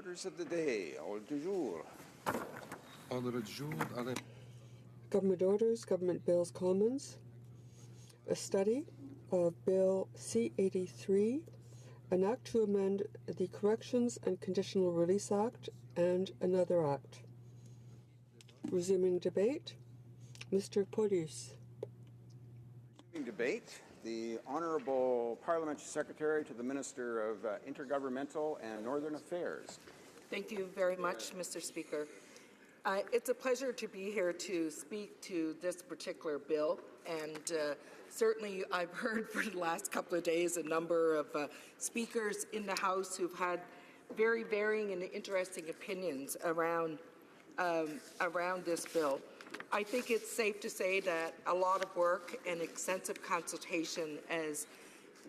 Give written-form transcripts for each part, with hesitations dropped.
Orders of the day, ordre du jour. Ordre du jour. Government Orders, Government Bills Commons, a study of Bill C-83, an act to amend the Corrections and Conditional Release Act and another act. Resuming debate, Mr. Police. Resuming debate, the Honourable Parliamentary Secretary to the Minister of Intergovernmental and Northern Affairs. Thank you very much, Mr. Speaker. It's a pleasure to be here to speak to this particular bill, and certainly I've heard for the last couple of days a number of speakers in the House who've had very varying and interesting opinions around this bill. I think it's safe to say that a lot of work and extensive consultation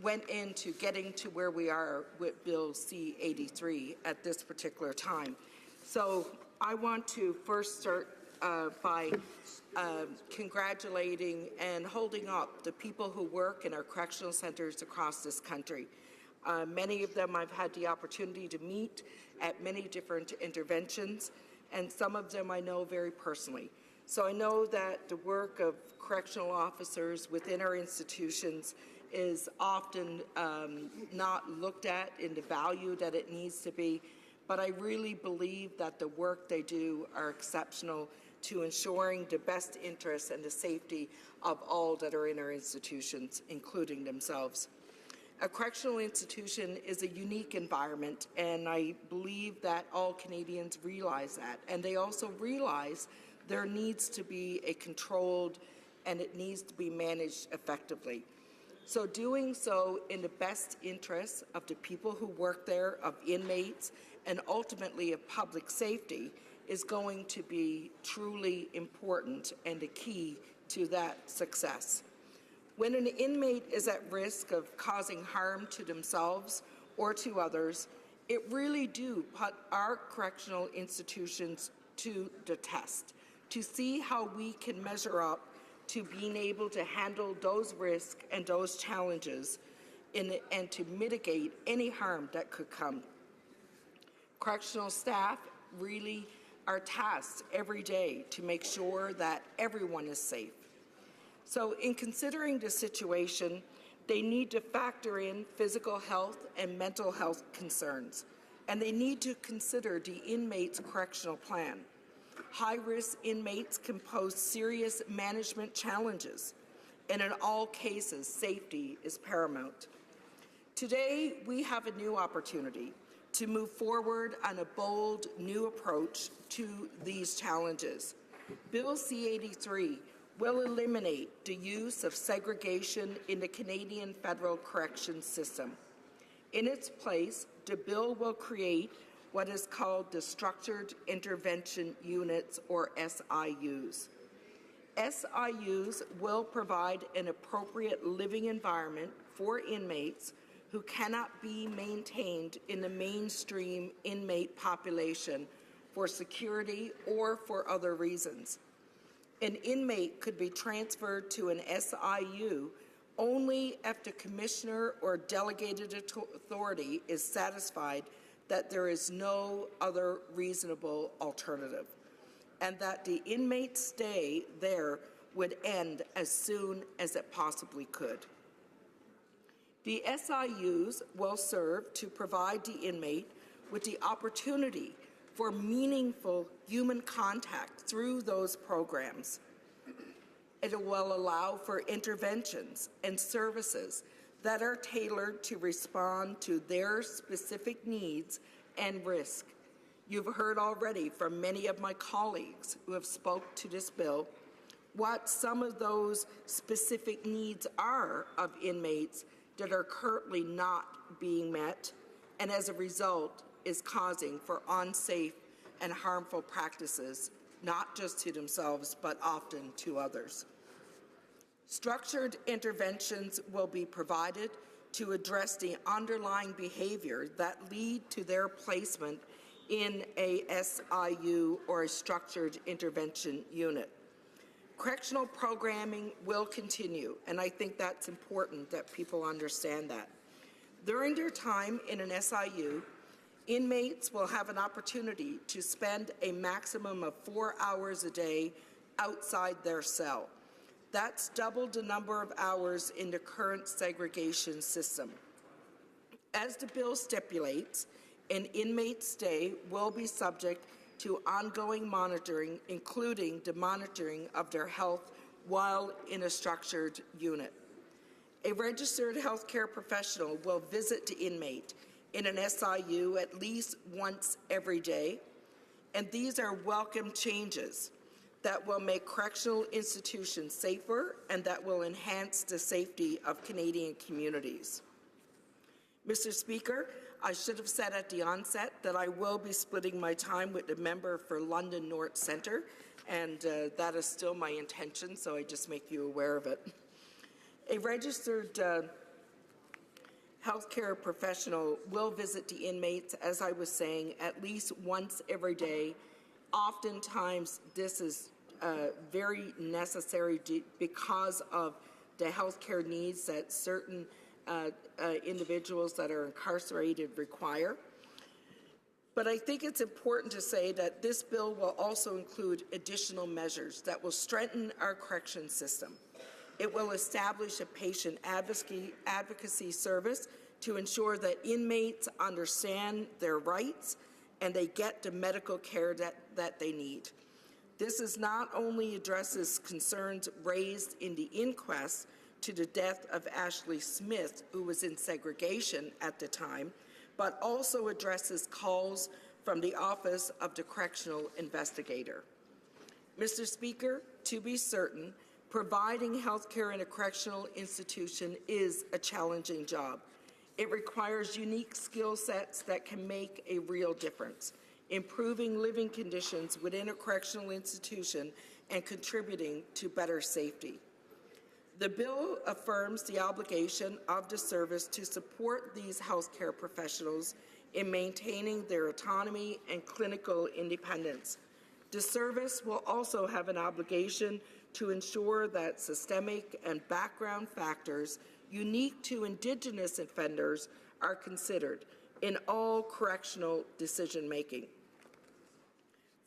went into getting to where we are with Bill C-83 at this particular time. So I want to first start by congratulating and holding up the people who work in our correctional centres across this country. Many of them I've had the opportunity to meet at many different interventions, and some of them I know very personally. So I know that the work of correctional officers within our institutions is often not looked at in the value that it needs to be, but I really believe that the work they do are exceptional to ensuring the best interests and the safety of all that are in our institutions, including themselves. A correctional institution is a unique environment, and I believe that all Canadians realize that, and they also realize there needs to be a controlled and it needs to be managed effectively. So doing so in the best interests of the people who work there, of inmates, and ultimately of public safety is going to be truly important and a key to that success. When an inmate is at risk of causing harm to themselves or to others, it really do put our correctional institutions to the test, to see how we can measure up to being able to handle those risks and those challenges and to mitigate any harm that could come. Correctional staff really are tasked every day to make sure that everyone is safe. So in considering the situation, they need to factor in physical health and mental health concerns, and they need to consider the inmate's correctional plan. High-risk inmates can pose serious management challenges, and in all cases, safety is paramount. Today, we have a new opportunity to move forward on a bold new approach to these challenges. Bill C-83 will eliminate the use of segregation in the Canadian federal corrections system. In its place, the bill will create what is called the Structured Intervention Units, or SIUs. SIUs will provide an appropriate living environment for inmates who cannot be maintained in the mainstream inmate population for security or for other reasons. An inmate could be transferred to an SIU only if the commissioner or delegated authority is satisfied that there is no other reasonable alternative, and that the inmate's stay there would end as soon as it possibly could. The SIUs will serve to provide the inmate with the opportunity for meaningful human contact through those programs. It will allow for interventions and services that are tailored to respond to their specific needs and risk. You've heard already from many of my colleagues who have spoke to this bill what some of those specific needs are of inmates that are currently not being met, and as a result is causing for unsafe and harmful practices, not just to themselves, but often to others. Structured interventions will be provided to address the underlying behavior that lead to their placement in a SIU or a structured intervention unit. Correctional programming will continue, and I think that's important that people understand that. During their time in an SIU, Inmates will have an opportunity to spend a maximum of 4 hours a day outside their cell. That's double the number of hours in the current segregation system. As the bill stipulates, an inmate's stay will be subject to ongoing monitoring, including the monitoring of their health while in a structured unit. A registered healthcare professional will visit the inmate in an SIU at least once every day, and these are welcome changes that will make correctional institutions safer and that will enhance the safety of Canadian communities. Mr. Speaker, I should have said at the onset that I will be splitting my time with the member for London North Centre, and that is still my intention, so I just make you aware of it. A registered healthcare professional will visit the inmates, as I was saying, at least once every day. Oftentimes, this is very necessary because of the healthcare needs that certain individuals that are incarcerated require. But I think it's important to say that this bill will also include additional measures that will strengthen our correction system. It will establish a patient advocacy service to ensure that inmates understand their rights and they get the medical care that they need. This not only addresses concerns raised in the inquest to the death of Ashley Smith, who was in segregation at the time, but also addresses calls from the Office of the Correctional Investigator. Mr. Speaker, to be certain, providing health care in a correctional institution is a challenging job. It requires unique skill sets that can make a real difference, improving living conditions within a correctional institution and contributing to better safety. The bill affirms the obligation of the service to support these healthcare professionals in maintaining their autonomy and clinical independence. The service will also have an obligation to ensure that systemic and background factors unique to Indigenous offenders are considered in all correctional decision-making.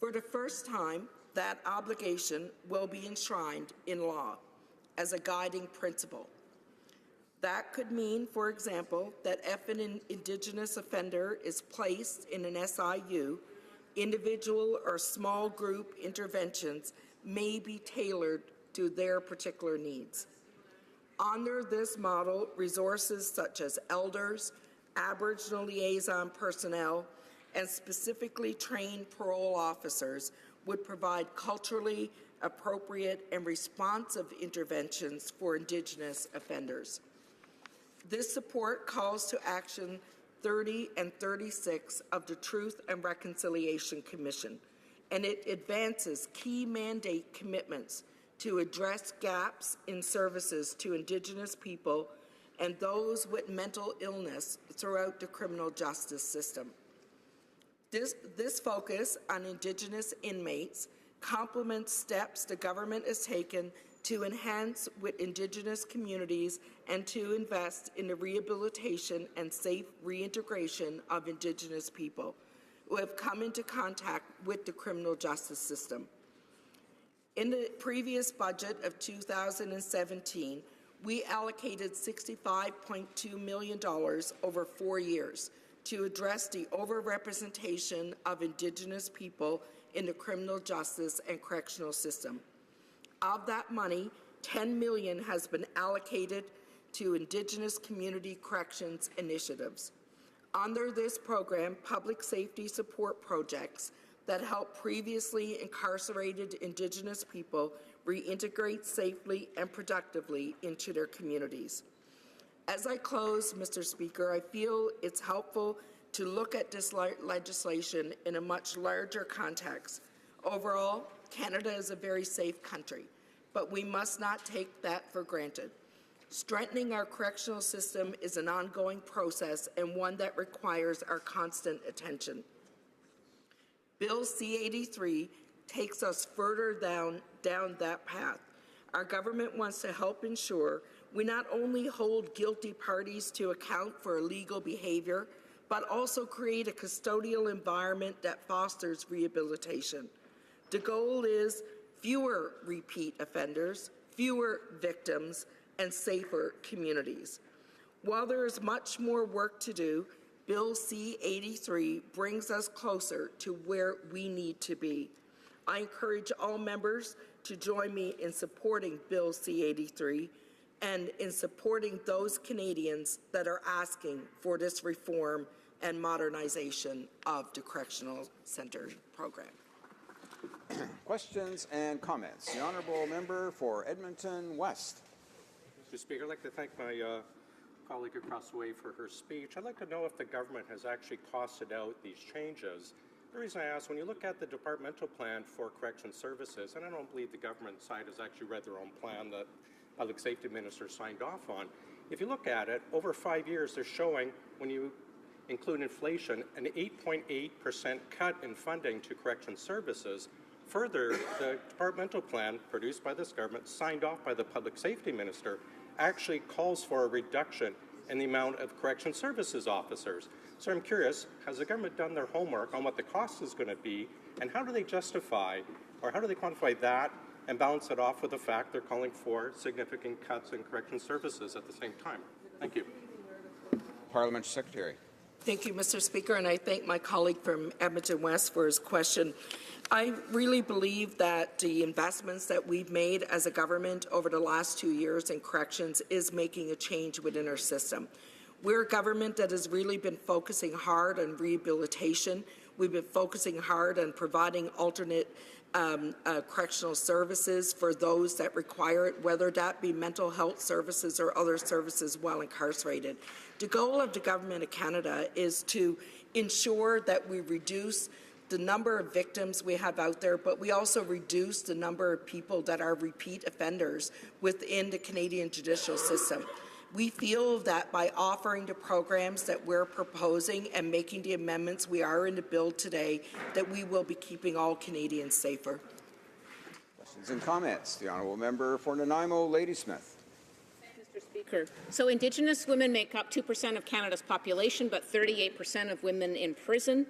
For the first time, that obligation will be enshrined in law as a guiding principle. That could mean, for example, that if an Indigenous offender is placed in an SIU, individual or small group interventions may be tailored to their particular needs. Under this model, resources such as elders, Aboriginal liaison personnel, and specifically trained parole officers would provide culturally appropriate and responsive interventions for Indigenous offenders. This support calls to action 30 and 36 of the Truth and Reconciliation Commission, and it advances key mandate commitments to address gaps in services to Indigenous people and those with mental illness throughout the criminal justice system. This focus on Indigenous inmates complements steps the government has taken to enhance with Indigenous communities and to invest in the rehabilitation and safe reintegration of Indigenous people who have come into contact with the criminal justice system. In the previous budget of 2017, we allocated $65.2 million over 4 years to address the overrepresentation of Indigenous people in the criminal justice and correctional system. Of that money, $10 million has been allocated to Indigenous community corrections initiatives. Under this program, public safety support projects that help previously incarcerated Indigenous people reintegrate safely and productively into their communities. As I close, Mr. Speaker, I feel it's helpful to look at this legislation in a much larger context. Overall, Canada is a very safe country, but we must not take that for granted. Strengthening our correctional system is an ongoing process and one that requires our constant attention. Bill C-83 takes us further down that path. Our government wants to help ensure we not only hold guilty parties to account for illegal behavior, but also create a custodial environment that fosters rehabilitation. The goal is fewer repeat offenders, fewer victims, and safer communities. While there is much more work to do, Bill C-83 brings us closer to where we need to be. I encourage all members to join me in supporting Bill C-83 and in supporting those Canadians that are asking for this reform and modernization of the Correctional Centre program. Questions and comments. The Honourable Member for Edmonton West. Mr. Speaker, I'd like to thank my colleague across the way for her speech. I'd like to know if the government has actually costed out these changes. The reason I ask, when you look at the departmental plan for correction services, and I don't believe the government side has actually read their own plan that Public Safety Minister signed off on. If you look at it, over 5 years, they're showing, when you include inflation, an 8.8% cut in funding to correction services. Further, the departmental plan produced by this government, signed off by the Public Safety Minister, actually calls for a reduction in the amount of correction services officers. So I'm curious, has the government done their homework on what the cost is going to be, and how do they justify, or how do they quantify that and balance it off with the fact they're calling for significant cuts in correction services at the same time? Thank you. Parliamentary Secretary. Thank you, Mr. Speaker, and I thank my colleague from Edmonton West for his question. I really believe that the investments that we've made as a government over the last 2 years in corrections is making a change within our system. We're a government that has really been focusing hard on rehabilitation. We've been focusing hard on providing alternate correctional services for those that require it, whether that be mental health services or other services while incarcerated. The goal of the Government of Canada is to ensure that we reduce the number of victims we have out there, but we also reduce the number of people that are repeat offenders within the Canadian judicial system. We feel that by offering the programs that we're proposing and making the amendments we are in the bill today, that we will be keeping all Canadians safer. Questions and comments. The Honourable Member for Nanaimo, Ladysmith. Mr. Speaker. So Indigenous women make up 2% of Canada's population, but 38% of women in prison.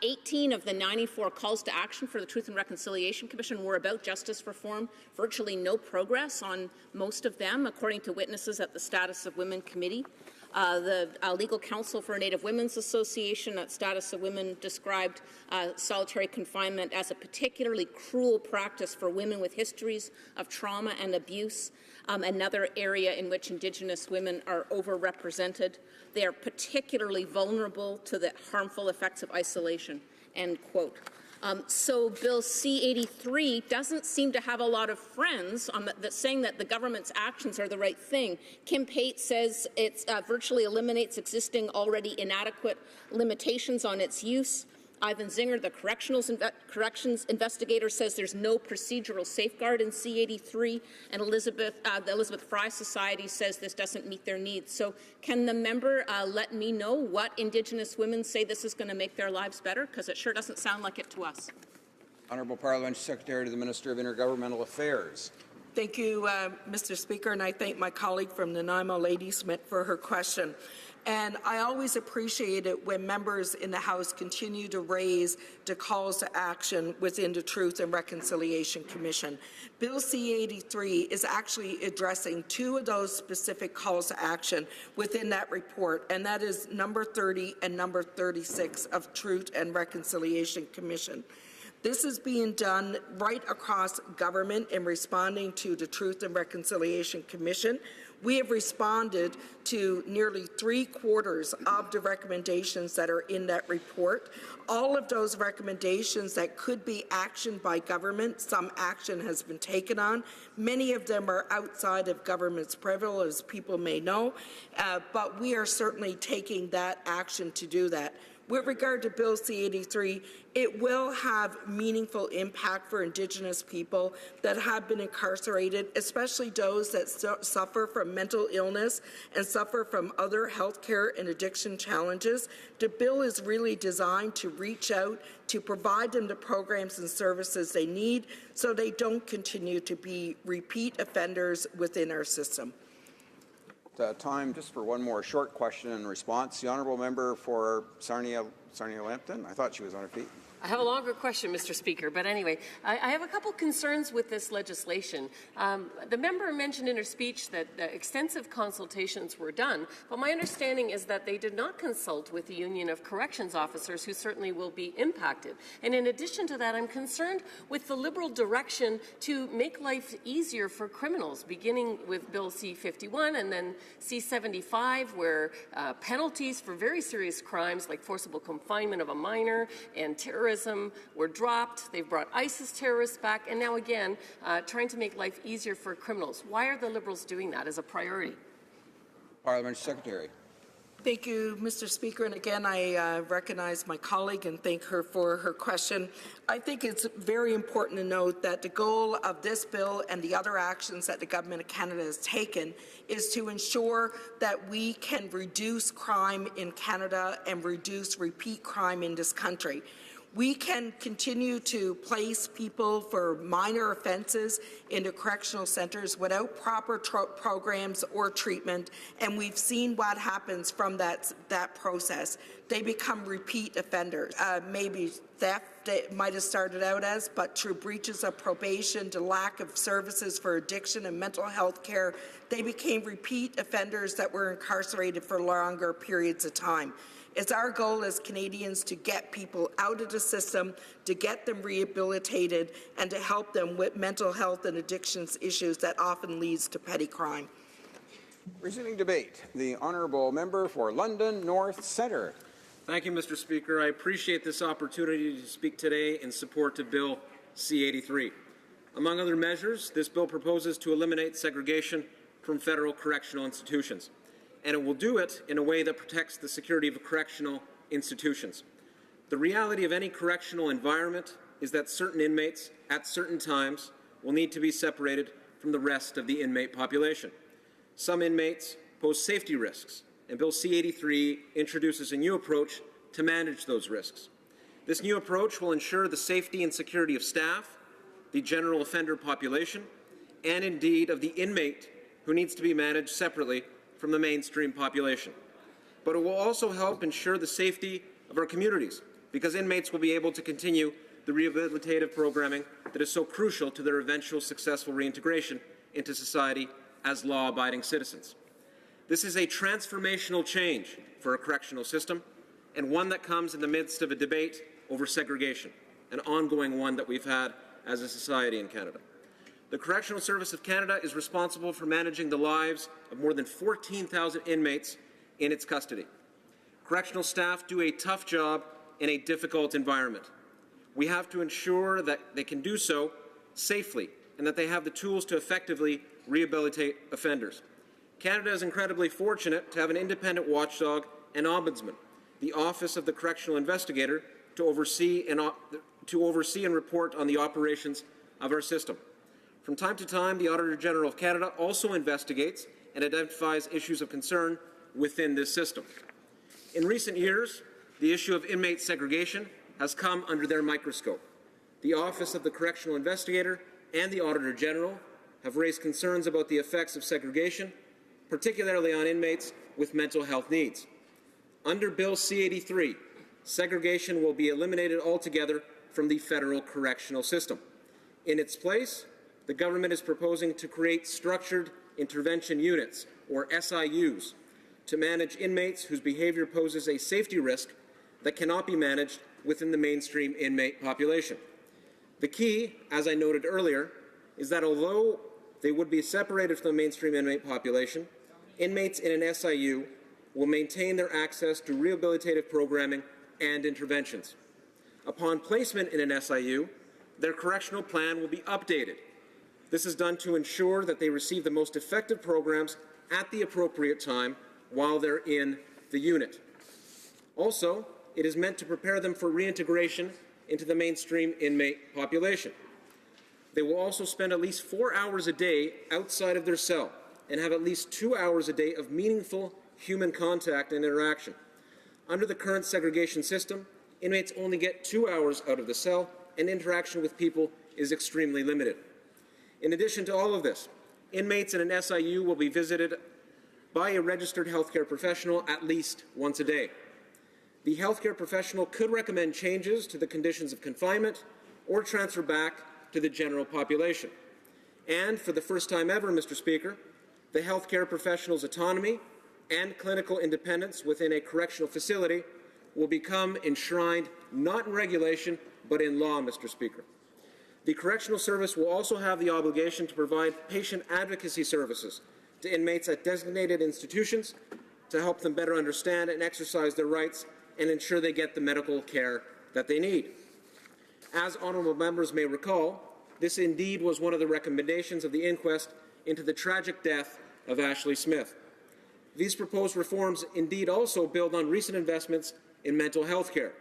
18 of the 94 calls to action for the Truth and Reconciliation Commission were about justice reform. Virtually no progress on most of them, according to witnesses at the Status of Women Committee. The Legal Counsel for Native Women's Association at Status of Women described solitary confinement as a particularly cruel practice for women with histories of trauma and abuse, another area in which Indigenous women are overrepresented. They are particularly vulnerable to the harmful effects of isolation, end quote. So Bill C-83 doesn't seem to have a lot of friends on saying that the government's actions are the right thing. Kim Pate says it virtually eliminates existing already inadequate limitations on its use. Ivan Zinger, the corrections investigator, says there's no procedural safeguard in C-83, and the Elizabeth Fry Society says this doesn't meet their needs. So can the member let me know what Indigenous women say this is going to make their lives better? Because it sure doesn't sound like it to us. Honourable Parliamentary Secretary to the Minister of Intergovernmental Affairs. Thank you, Mr. Speaker, and I thank my colleague from Nanaimo, Ladysmith, for her question. And I always appreciate it when members in the House continue to raise the calls to action within the Truth and Reconciliation Commission. Bill C-83 is actually addressing two of those specific calls to action within that report, and that is number 30 and number 36 of Truth and Reconciliation Commission. This is being done right across government in responding to the Truth and Reconciliation Commission. We have responded to nearly 3/4 of the recommendations that are in that report. All of those recommendations that could be actioned by government, some action has been taken on. Many of them are outside of government's purview, as people may know, but we are certainly taking that action to do that. With regard to Bill C-83, it will have meaningful impact for Indigenous people that have been incarcerated, especially those that suffer from mental illness and suffer from other health care and addiction challenges. The bill is really designed to reach out to provide them the programs and services they need so they don't continue to be repeat offenders within our system. Time just for one more short question and response. The honourable member for Sarnia-Lambton. I thought she was on her feet. I have a longer question, Mr. Speaker, but anyway, I have a couple concerns with this legislation. The member mentioned in her speech that extensive consultations were done, but my understanding is that they did not consult with the Union of Corrections Officers, who certainly will be impacted. And in addition to that, I'm concerned with the Liberal direction to make life easier for criminals, beginning with Bill C-51 and then C-75, where penalties for very serious crimes like forcible confinement of a minor and terrorism were dropped. They've brought ISIS terrorists back, and now again, trying to make life easier for criminals. Why are the Liberals doing that as a priority? Parliamentary Secretary. Thank you, Mr. Speaker. And again, I recognize my colleague and thank her for her question. I think it's very important to note that the goal of this bill and the other actions that the Government of Canada has taken is to ensure that we can reduce crime in Canada and reduce repeat crime in this country. We can continue to place people for minor offences into correctional centres without proper programs or treatment, and we've seen what happens from that process. They become repeat offenders. Maybe theft it might have started out as, but through breaches of probation, to lack of services for addiction and mental health care, they became repeat offenders that were incarcerated for longer periods of time. It's our goal as Canadians to get people out of the system, to get them rehabilitated, and to help them with mental health and addictions issues that often leads to petty crime. Resuming debate, the honourable member for London North Centre. Thank you, Mr. Speaker. I appreciate this opportunity to speak today in support of Bill C-83. Among other measures, this bill proposes to eliminate segregation from federal correctional institutions, and it will do it in a way that protects the security of correctional institutions. The reality of any correctional environment is that certain inmates, at certain times, will need to be separated from the rest of the inmate population. Some inmates pose safety risks, and Bill C-83 introduces a new approach to manage those risks. This new approach will ensure the safety and security of staff, the general offender population, and indeed of the inmate who needs to be managed separately from the mainstream population. But it will also help ensure the safety of our communities, because inmates will be able to continue the rehabilitative programming that is so crucial to their eventual successful reintegration into society as law-abiding citizens. This is a transformational change for our correctional system, and one that comes in the midst of a debate over segregation, an ongoing one that we've had as a society in Canada. The Correctional Service of Canada is responsible for managing the lives of more than 14,000 inmates in its custody. Correctional staff do a tough job in a difficult environment. We have to ensure that they can do so safely and that they have the tools to effectively rehabilitate offenders. Canada is incredibly fortunate to have an independent watchdog and ombudsman, the Office of the Correctional Investigator, to oversee and report on the operations of our system. From time to time, the Auditor General of Canada also investigates and identifies issues of concern within this system. In recent years, the issue of inmate segregation has come under their microscope. The Office of the Correctional Investigator and the Auditor General have raised concerns about the effects of segregation, particularly on inmates with mental health needs. Under Bill C-83, segregation will be eliminated altogether from the federal correctional system. In its place, the government is proposing to create structured intervention units, or SIUs, to manage inmates whose behaviour poses a safety risk that cannot be managed within the mainstream inmate population. The key, as I noted earlier, is that although they would be separated from the mainstream inmate population, inmates in an SIU will maintain their access to rehabilitative programming and interventions. Upon placement in an SIU, their correctional plan will be updated. This is done to ensure that they receive the most effective programs at the appropriate time while they're in the unit. Also, it is meant to prepare them for reintegration into the mainstream inmate population. They will also spend at least 4 hours a day outside of their cell and have at least 2 hours a day of meaningful human contact and interaction. Under the current segregation system, inmates only get 2 hours out of the cell, and interaction with people is extremely limited. In addition to all of this, inmates in an SIU will be visited by a registered healthcare professional at least once a day. The healthcare professional could recommend changes to the conditions of confinement or transfer back to the general population. And for the first time ever, Mr. Speaker, the healthcare professional's autonomy and clinical independence within a correctional facility will become enshrined not in regulation but in law, Mr. Speaker. The Correctional Service will also have the obligation to provide patient advocacy services to inmates at designated institutions to help them better understand and exercise their rights and ensure they get the medical care that they need. As honourable members may recall, this indeed was one of the recommendations of the inquest into the tragic death of Ashley Smith. These proposed reforms indeed also build on recent investments in mental health care.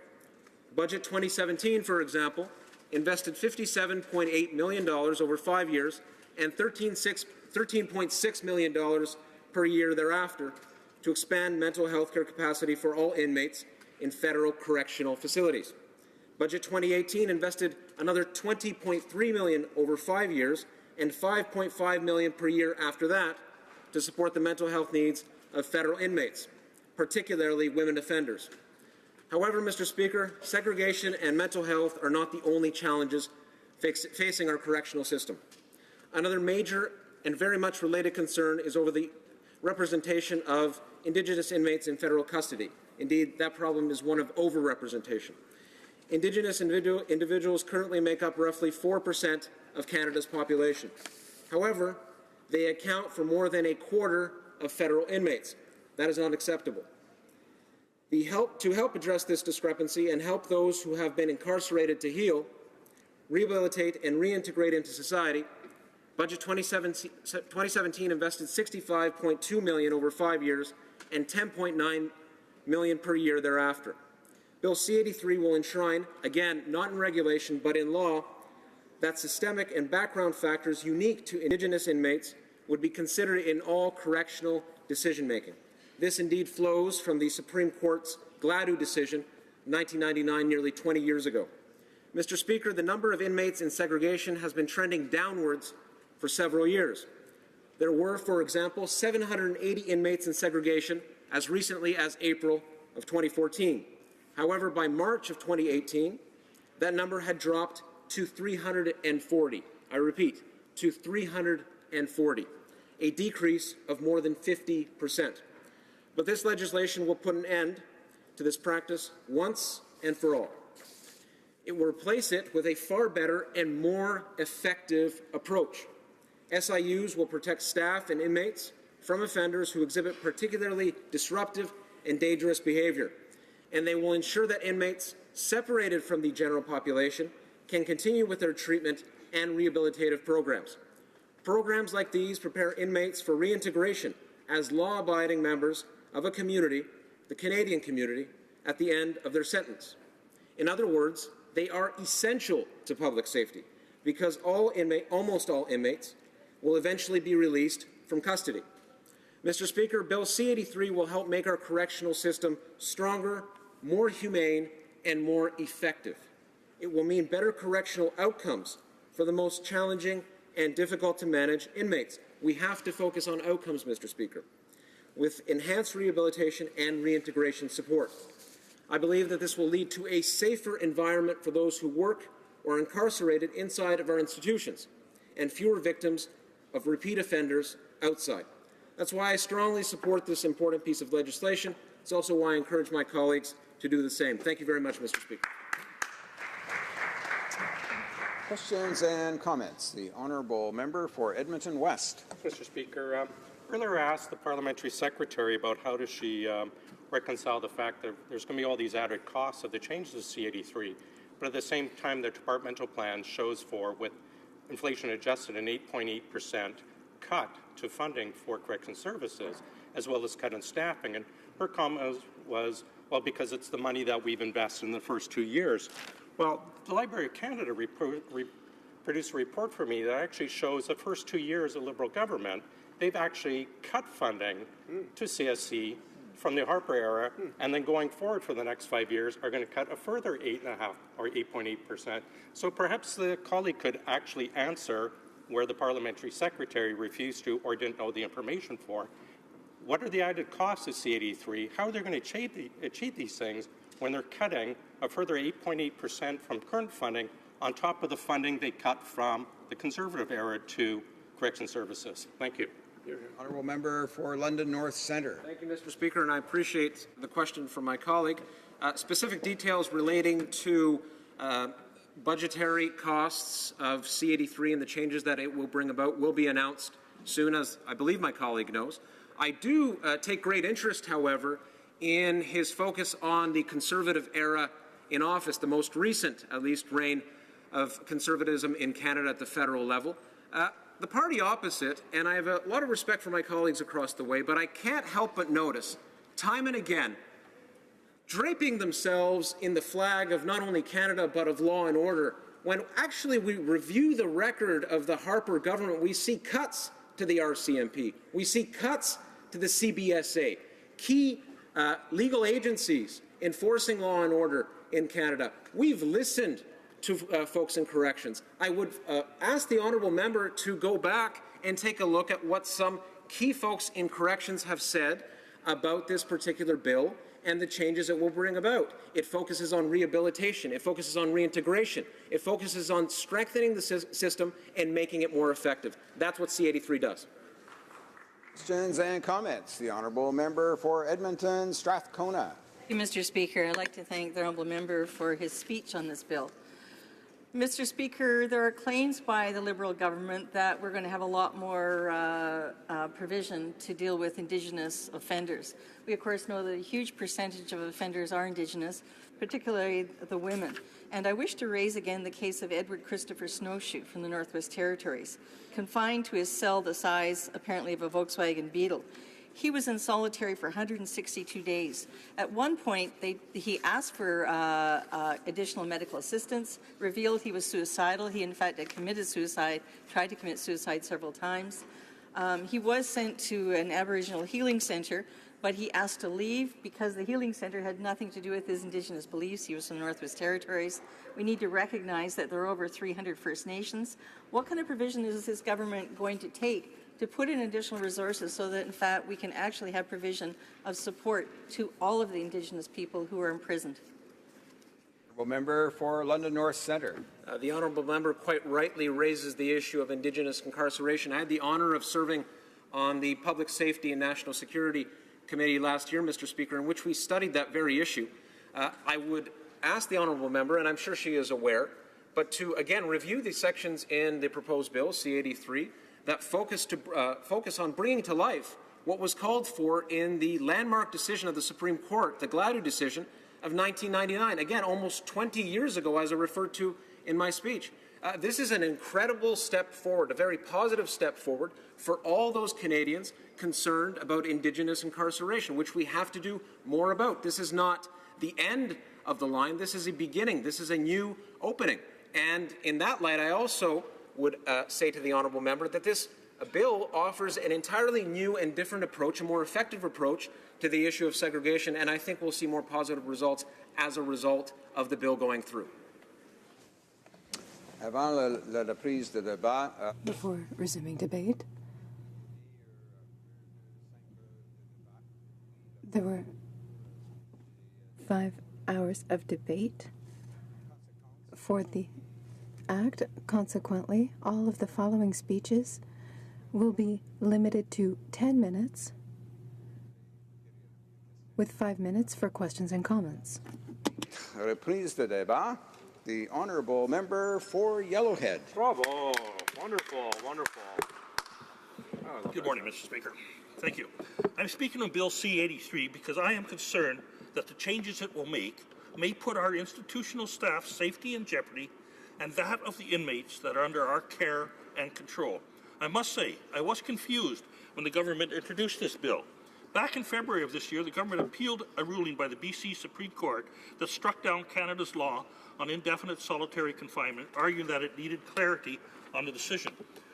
Budget 2017, for example, invested $57.8 million over 5 years and $13.6 million per year thereafter to expand mental health care capacity for all inmates in federal correctional facilities. Budget 2018 invested another $20.3 million over 5 years and $5.5 million per year after that to support the mental health needs of federal inmates, particularly women offenders. However, Mr. Speaker, segregation and mental health are not the only challenges facing our correctional system. Another major and very much related concern is over the representation of Indigenous inmates in federal custody. Indeed, that problem is one of overrepresentation. Indigenous individuals currently make up roughly 4% of Canada's population. However, they account for more than a quarter of federal inmates. That is not acceptable. To help address this discrepancy and help those who have been incarcerated to heal, rehabilitate, and reintegrate into society, Budget 2017 invested $65.2 million over 5 years and $10.9 million per year thereafter. Bill C-83 will enshrine, again, not in regulation but in law, that systemic and background factors unique to Indigenous inmates would be considered in all correctional decision-making. This indeed flows from the Supreme Court's Gladue decision, 1999, nearly 20 years ago. Mr. Speaker, the number of inmates in segregation has been trending downwards for several years. There were, for example, 780 inmates in segregation as recently as April of 2014. However, by March of 2018, that number had dropped to 340. I repeat, to 340, a decrease of more than 50%. But this legislation will put an end to this practice once and for all. It will replace it with a far better and more effective approach. SIUs will protect staff and inmates from offenders who exhibit particularly disruptive and dangerous behavior, and they will ensure that inmates separated from the general population can continue with their treatment and rehabilitative programs. Programs like these prepare inmates for reintegration as law-abiding members of a community, the Canadian community, at the end of their sentence. In other words, they are essential to public safety because almost all inmates will eventually be released from custody. Mr. Speaker, Bill C-83 will help make our correctional system stronger, more humane, and more effective. It will mean better correctional outcomes for the most challenging and difficult to manage inmates. We have to focus on outcomes, Mr. Speaker, with enhanced rehabilitation and reintegration support. I believe that this will lead to a safer environment for those who work or are incarcerated inside of our institutions and fewer victims of repeat offenders outside. That's why I strongly support this important piece of legislation. It's also why I encourage my colleagues to do the same. Thank you very much, Mr. Speaker. Questions and comments. The honourable member for Edmonton West. Mr. Speaker, earlier I asked the parliamentary secretary about how does she reconcile the fact that there's going to be all these added costs of the changes to C-83, but at the same time the departmental plan shows for, with inflation adjusted, an 8.8% cut to funding for correction services, as well as cut in staffing. And her comment was, well, because it's the money that we've invested in the first 2 years. Well, the Library of Canada produced a report for me that actually shows the first 2 years of Liberal government, they've actually cut funding to CSC from the Harper era, and then going forward for the next 5 years are going to cut a further 8.5% or 8.8%. So perhaps the colleague could actually answer where the parliamentary secretary refused to or didn't know the information for. What are the added costs of C83? How are they going to achieve these things when they're cutting a further 8.8% from current funding on top of the funding they cut from the Conservative era to correction services? Thank you. Honourable Member for London North Centre. Thank you, Mr. Speaker, and I appreciate the question from my colleague. Specific details relating to budgetary costs of C83 and the changes that it will bring about will be announced soon, as I believe my colleague knows. I do take great interest, however, in his focus on the Conservative era in office, the most recent, at least, reign of conservatism in Canada at the federal level. The party opposite, and I have a lot of respect for my colleagues across the way, but I can't help but notice, time and again, draping themselves in the flag of not only Canada but of law and order, when actually we review the record of the Harper government, we see cuts to the RCMP, we see cuts to the CBSA, key legal agencies enforcing law and order in Canada. We've listened to folks in corrections. I would ask the honourable member to go back and take a look at what some key folks in corrections have said about this particular bill and the changes it will bring about. It focuses on rehabilitation. It focuses on reintegration. It focuses on strengthening the system and making it more effective. That's what C83 does. Questions and comments. The Honourable Member for Edmonton Strathcona. Thank you, Mr. Speaker. I'd like to thank the Honourable Member for his speech on this bill. Mr. Speaker, there are claims by the Liberal government that we're going to have a lot more provision to deal with Indigenous offenders. We, of course, know that a huge percentage of offenders are Indigenous, particularly the women. And I wish to raise again the case of Edward Christopher Snowshoe from the Northwest Territories, confined to his cell the size, apparently, of a Volkswagen Beetle. He was in solitary for 162 days. At one point, he asked for additional medical assistance, revealed he was suicidal. He, in fact, had committed suicide, tried to commit suicide several times. He was sent to an Aboriginal healing centre, but he asked to leave because the healing centre had nothing to do with his Indigenous beliefs. He was from the Northwest Territories. We need to recognize that there are over 300 First Nations. What kind of provision is this government going to take to put in additional resources so that, in fact, we can actually have provision of support to all of the Indigenous people who are imprisoned? Honourable Member for London North Centre. The honourable member quite rightly raises the issue of Indigenous incarceration. I had the honour of serving on the Public Safety and National Security Committee last year, Mr. Speaker, in which we studied that very issue. I would ask the honourable member, and I'm sure she is aware, but to again review the sections in the proposed bill, C83, that focus on bringing to life what was called for in the landmark decision of the Supreme Court, the Gladue decision of 1999. Again, almost 20 years ago, as I referred to in my speech. This is an incredible step forward, a very positive step forward for all those Canadians concerned about Indigenous incarceration, which we have to do more about. This is not the end of the line. This is a beginning. This is a new opening. And in that light, I also would say to the honourable member that this bill offers an entirely new and different approach, a more effective approach to the issue of segregation, and I think we'll see more positive results as a result of the bill going through. Before resuming debate, there were 5 hours of debate for the Act. Consequently, all of the following speeches will be limited to 10 minutes, with 5 minutes for questions and comments. Reprise de débat. The Honourable Member for Yellowhead. Bravo. Wonderful, wonderful. Good morning, Mr. Speaker. Thank you. I'm speaking on Bill C-83 because I am concerned that the changes it will make may put our institutional staff's safety in jeopardy and that of the inmates that are under our care and control. I must say, I was confused when the government introduced this bill. Back in February of this year, the government appealed a ruling by the BC Supreme Court that struck down Canada's law on indefinite solitary confinement, arguing that it needed clarity on the decision.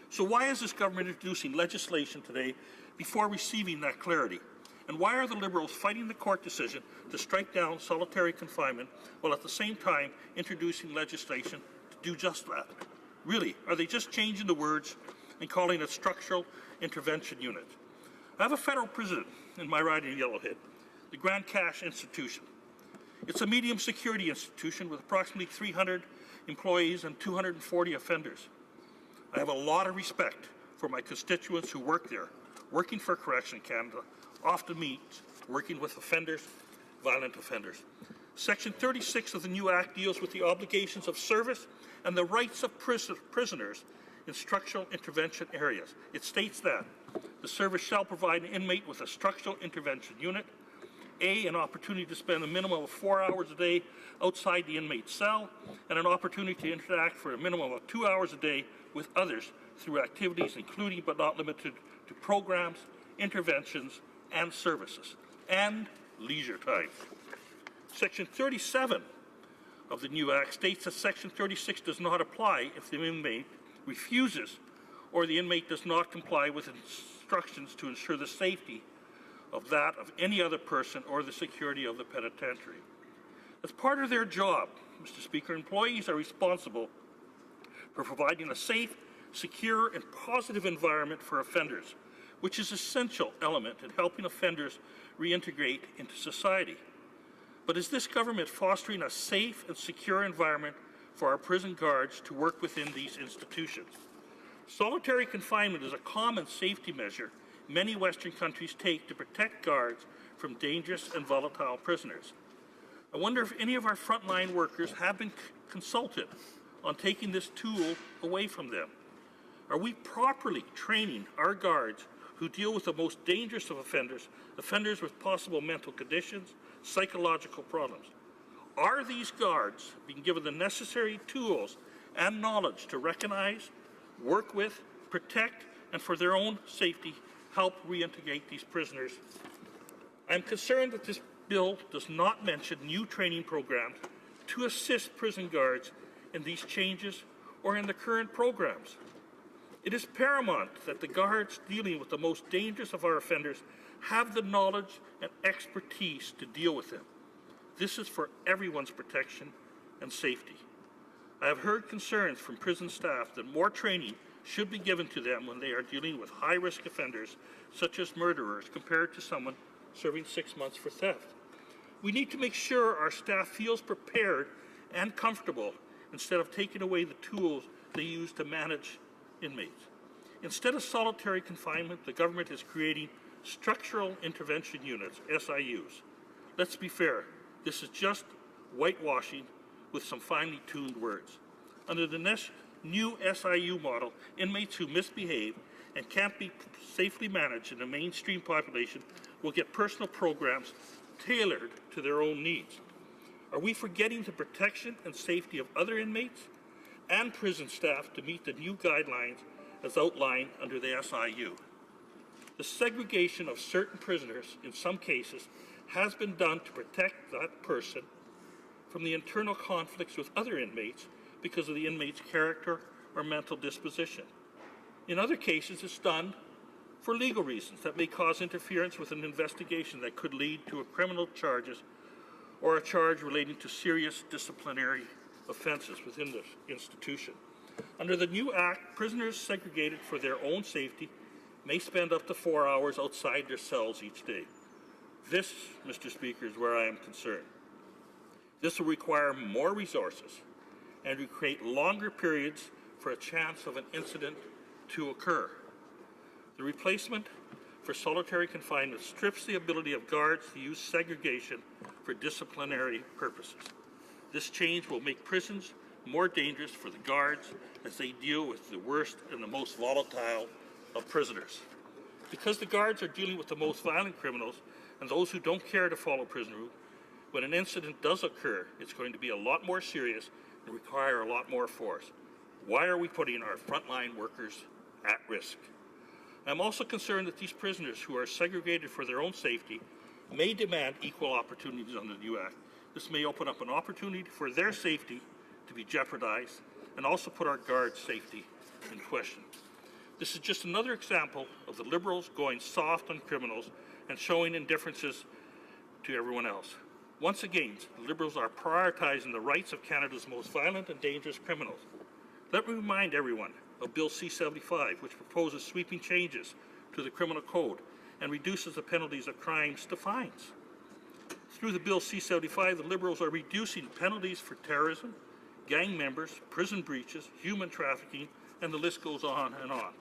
So why is this government introducing legislation today before receiving that clarity? And why are the Liberals fighting the court decision to strike down solitary confinement while at the same time introducing legislation to do just that? Really, are they just changing the words and calling it structural intervention unit? I have a federal prison in my riding of Yellowhead, the Grand Cache Institution. It's a medium security institution with approximately 300 employees and 240 offenders. I have a lot of respect for my constituents who work there. Working for Correction Canada often means working with offenders, violent offenders. Section 36 of the new Act deals with the obligations of service and the rights of prisoners in structural intervention areas. It states that the service shall provide an inmate with a structural intervention unit, an opportunity to spend a minimum of 4 hours a day outside the inmate's cell, and an opportunity to interact for a minimum of 2 hours a day with others through activities including but not limited to programs, interventions, and services, and leisure time. Section 37 of the new Act states that Section 36 does not apply if the inmate refuses or the inmate does not comply with instructions to ensure the safety of that of any other person or the security of the penitentiary. As part of their job, Mr. Speaker, employees are responsible for providing a safe, secure, and positive environment for offenders, which is an essential element in helping offenders reintegrate into society. But is this government fostering a safe and secure environment for our prison guards to work within these institutions? Solitary confinement is a common safety measure many Western countries take to protect guards from dangerous and volatile prisoners. I wonder if any of our frontline workers have been consulted on taking this tool away from them. Are we properly training our guards who deal with the most dangerous of offenders, offenders with possible mental conditions, psychological problems? Are these guards being given the necessary tools and knowledge to recognize, work with, protect, and for their own safety, help reintegrate these prisoners? I'm concerned that this bill does not mention new training programs to assist prison guards in these changes or in the current programs. It is paramount that the guards dealing with the most dangerous of our offenders have the knowledge and expertise to deal with them. This is for everyone's protection and safety. I have heard concerns from prison staff that more training should be given to them when they are dealing with high-risk offenders, such as murderers, compared to someone serving 6 months for theft. We need to make sure our staff feels prepared and comfortable instead of taking away the tools they use to manage inmates. Instead of solitary confinement, the government is creating structural intervention units, SIUs. Let's be fair, this is just whitewashing with some finely tuned words. Under the new SIU model, inmates who misbehave and can't be safely managed in the mainstream population will get personal programs tailored to their own needs. Are we forgetting the protection and safety of other inmates and prison staff to meet the new guidelines as outlined under the SIU? The segregation of certain prisoners, in some cases, has been done to protect that person from the internal conflicts with other inmates because of the inmate's character or mental disposition. In other cases, it's done for legal reasons that may cause interference with an investigation that could lead to criminal charges or a charge relating to serious disciplinary offenses within the institution. Under the new Act, prisoners segregated for their own safety may spend up to 4 hours outside their cells each day. This, Mr. Speaker, is where I am concerned. This will require more resources and will create longer periods for a chance of an incident to occur. The replacement for solitary confinement strips the ability of guards to use segregation for disciplinary purposes. This change will make prisons more dangerous for the guards as they deal with the worst and the most volatile of prisoners. Because the guards are dealing with the most violent criminals and those who don't care to follow prison rules, when an incident does occur, it's going to be a lot more serious and require a lot more force. Why are we putting our frontline workers at risk? I'm also concerned that these prisoners who are segregated for their own safety may demand equal opportunities under the new Act. This may open up an opportunity for their safety to be jeopardized and also put our guards' safety in question. This is just another example of the Liberals going soft on criminals and showing indifferences to everyone else. Once again, the Liberals are prioritizing the rights of Canada's most violent and dangerous criminals. Let me remind everyone of Bill C-75, which proposes sweeping changes to the criminal code and reduces the penalties of crimes to fines. Through the Bill C-75, the Liberals are reducing penalties for terrorism, gang members, prison breaches, human trafficking, and the list goes on and on.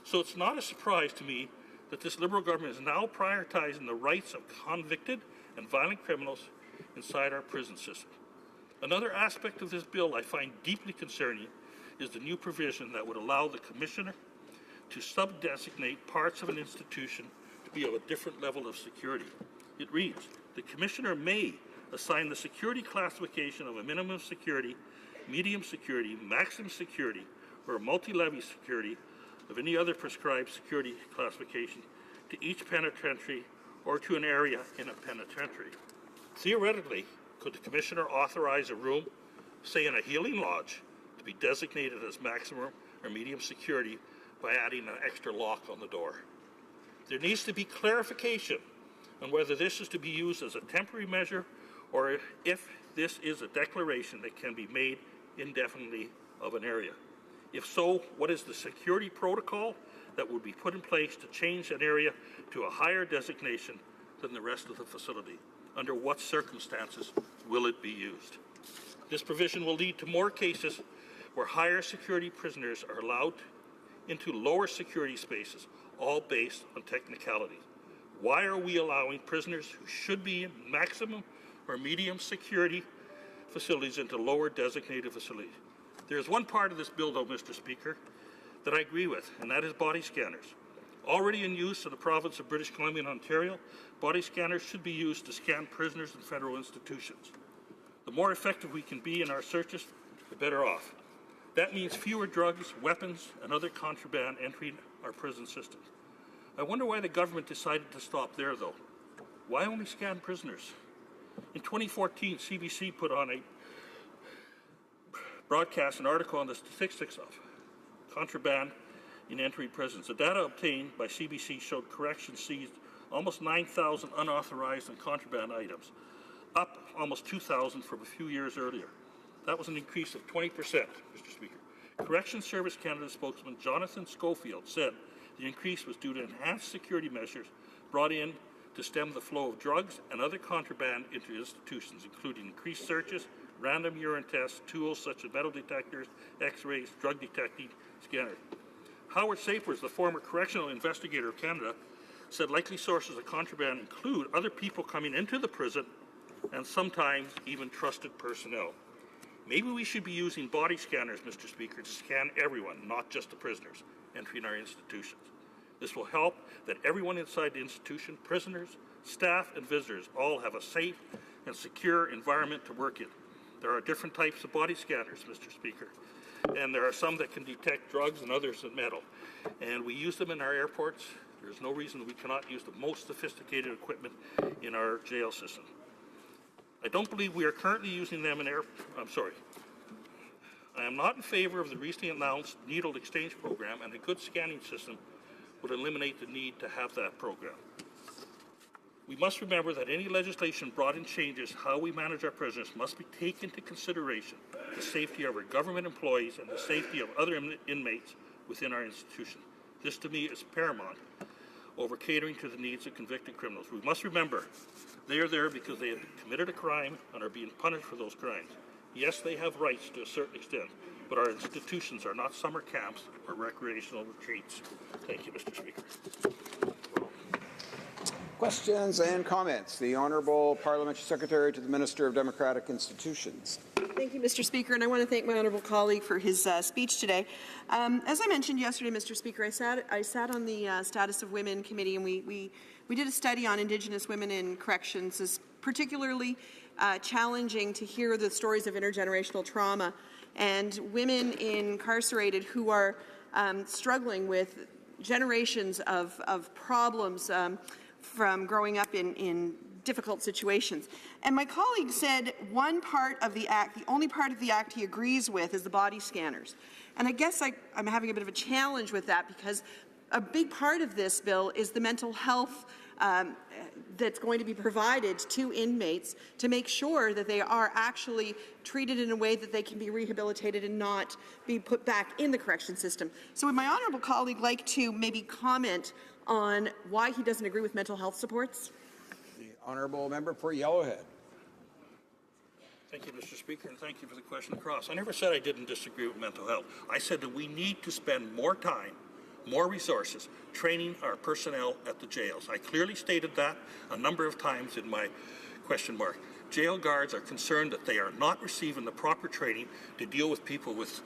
So it's not a surprise to me that this Liberal government is now prioritizing the rights of convicted and violent criminals inside our prison system. Another aspect of this bill I find deeply concerning is the new provision that would allow the Commissioner to sub-designate parts of an institution to be of a different level of security. It reads, the Commissioner may assign the security classification of a minimum security, medium security, maximum security, or multi-levy security of any other prescribed security classification to each penitentiary or to an area in a penitentiary. Theoretically, could the Commissioner authorize a room, say in a healing lodge, to be designated as maximum or medium security by adding an extra lock on the door? There needs to be clarification on whether this is to be used as a temporary measure or if this is a declaration that can be made indefinitely of an area. If so, what is the security protocol that would be put in place to change an area to a higher designation than the rest of the facility? Under what circumstances will it be used? This provision will lead to more cases where higher security prisoners are allowed into lower security spaces, all based on technicalities. Why are we allowing prisoners who should be in maximum or medium security facilities into lower designated facilities? There's one part of this bill, though, Mr. Speaker, that I agree with, and that is body scanners. Already in use in the province of British Columbia and Ontario, body scanners should be used to scan prisoners in federal institutions. The more effective we can be in our searches, the better off. That means fewer drugs, weapons, and other contraband entering our prison systems. I wonder why the government decided to stop there, though. Why only scan prisoners? In 2014, CBC put on a broadcast an article on the statistics of contraband in entering prisons. The data obtained by CBC showed corrections seized almost 9,000 unauthorized and contraband items, up almost 2,000 from a few years earlier. That was an increase of 20%, Mr. Speaker. Corrections Service Canada spokesman Jonathan Schofield said the increase was due to enhanced security measures brought in to stem the flow of drugs and other contraband into institutions, including increased searches, random urine tests, tools such as metal detectors, x-rays, drug detecting scanners. Howard Sapers, the former correctional investigator of Canada, said likely sources of contraband include other people coming into the prison and sometimes even trusted personnel. Maybe we should be using body scanners, Mr. Speaker, to scan everyone, not just the prisoners entering our institutions. This will help that everyone inside the institution, prisoners, staff, and visitors, all have a safe and secure environment to work in. There are different types of body scanners, Mr. Speaker, and there are some that can detect drugs and others in metal. And we use them in our airports. There's no reason we cannot use the most sophisticated equipment in our jail system. I don't believe we are currently using them in I am not in favor of the recently announced needle exchange program, and a good scanning system would eliminate the need to have that program. We must remember that any legislation brought in changes how we manage our prisoners must be taken into consideration the safety of our government employees and the safety of other inmates within our institution. This, to me, is paramount over catering to the needs of convicted criminals. We must remember they are there because they have committed a crime and are being punished for those crimes. Yes, they have rights to a certain extent, but our institutions are not summer camps or recreational retreats. Thank you, Mr. Speaker. Questions and comments. The Honourable Parliamentary Secretary to the Minister of Democratic Institutions. Thank you, Mr. Speaker, and I want to thank my honourable colleague for his speech today. As I mentioned yesterday, Mr. Speaker, I sat on the Status of Women Committee, and we did a study on Indigenous women in corrections. It's particularly challenging to hear the stories of intergenerational trauma and women incarcerated who are struggling with generations of problems from growing up in difficult situations. And my colleague said one part of the Act, the only part of the Act he agrees with is the body scanners. And I guess I'm having a bit of a challenge with that because a big part of this bill is the mental health that's going to be provided to inmates to make sure that they are actually treated in a way that they can be rehabilitated and not be put back in the correction system. So would my honourable colleague like to maybe comment on why he doesn't agree with mental health supports? The honourable member for Yellowhead. Thank you, Mr. Speaker, and thank you for the question across. I never said I didn't disagree with mental health. I said that we need to spend more time, more resources, training our personnel at the jails. I clearly stated that a number of times in my question mark. Jail guards are concerned that they are not receiving the proper training to deal with people with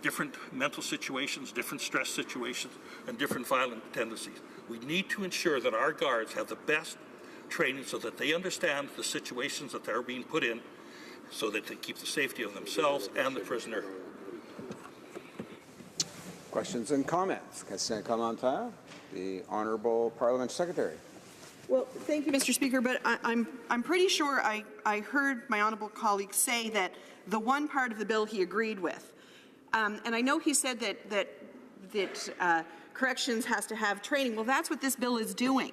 different mental situations, different stress situations, and different violent tendencies. We need to ensure that our guards have the best training so that they understand the situations that they're being put in, so that they keep the safety of themselves and the prisoner. Questions and comments? Question commentaire. The Honourable Parliament Secretary. Well, thank you, Mr. Speaker, but I'm pretty sure I heard my honourable colleague say that the one part of the bill he agreed with, and I know he said that corrections has to have training. Well, that's what this bill is doing.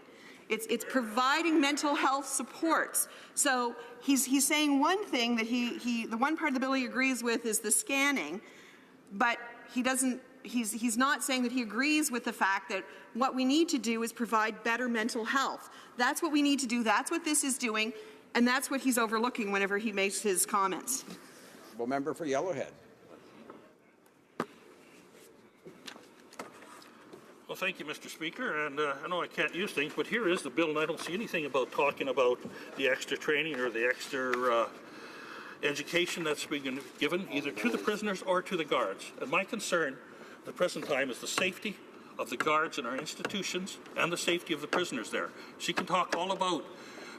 It's providing mental health supports. So he's saying one thing that the one part of the bill he agrees with is the scanning, but he doesn't. He's not saying that he agrees with the fact that what we need to do is provide better mental health. That's what we need to do. That's what this is doing, and that's what he's overlooking whenever he makes his comments. Well, member for Yellowhead. Well, thank you, Mr. Speaker, and I know I can't use things, but here is the bill, and I don't see anything about talking about the extra training or the extra education that's being given either to the prisoners or to the guards. And my concern at the present time is the safety of the guards in our institutions and the safety of the prisoners there. She can talk all about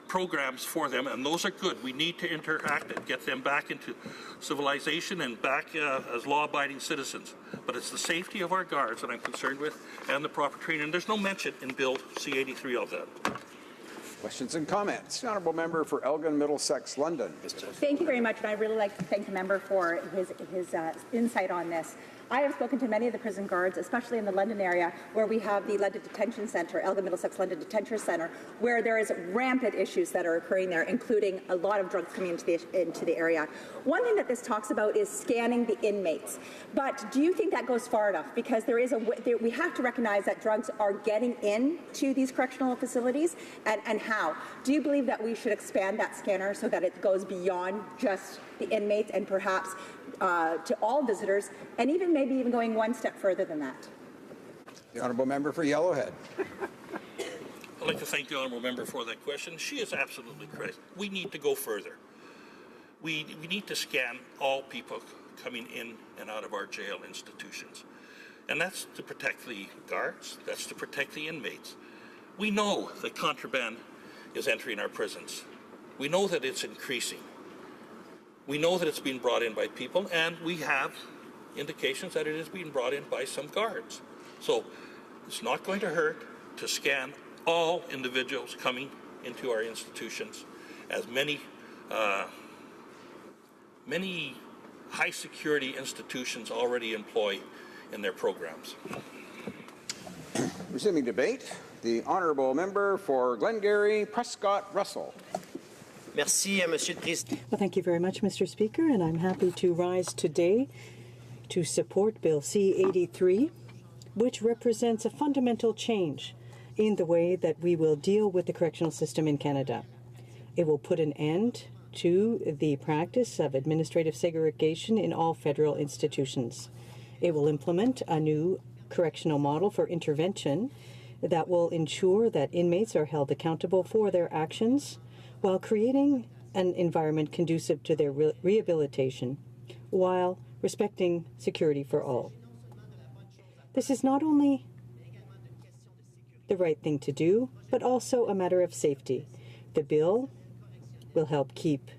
programs for them, and those are good. We need to interact and get them back into civilization and back as law-abiding citizens. But it's the safety of our guards that I'm concerned with and the proper training. And there's no mention in Bill C-83 of that. Questions and comments. The Honourable Member for Elgin, Middlesex, London. Thank you very much, and I'd really like to thank the member for his insight on this. I have spoken to many of the prison guards, especially in the London area, where we have the London Detention Centre, Elgin Middlesex London Detention Centre, where there is rampant issues that are occurring there, including a lot of drugs coming into the area. One thing that this talks about is scanning the inmates. But do you think that goes far enough? Because we have to recognize that drugs are getting into these correctional facilities, and how? Do you believe that we should expand that scanner so that it goes beyond just the inmates and perhaps to all visitors, and maybe even going one step further than that? The Honourable Member for Yellowhead. I'd like to thank the Honourable Member for that question. She is absolutely correct. We need to go further. We need to scan all people coming in and out of our jail institutions. And that's to protect the guards, that's to protect the inmates. We know that contraband is entering our prisons. We know that it's increasing. We know that it's being brought in by people, and we have indications that it is being brought in by some guards. So it's not going to hurt to scan all individuals coming into our institutions, as many high security institutions already employ in their programs. Resuming debate, the Honourable Member for Glengarry, Prescott Russell. Merci, Monsieur le Président. Well, thank you very much, Mr. Speaker, and I'm happy to rise today to support Bill C-83, which represents a fundamental change in the way that we will deal with the correctional system in Canada. It will put an end to the practice of administrative segregation in all federal institutions. It will implement a new correctional model for intervention that will ensure that inmates are held accountable for their actions while creating an environment conducive to their rehabilitation while respecting security for all. This is not only the right thing to do, but also a matter of safety. The bill will help keep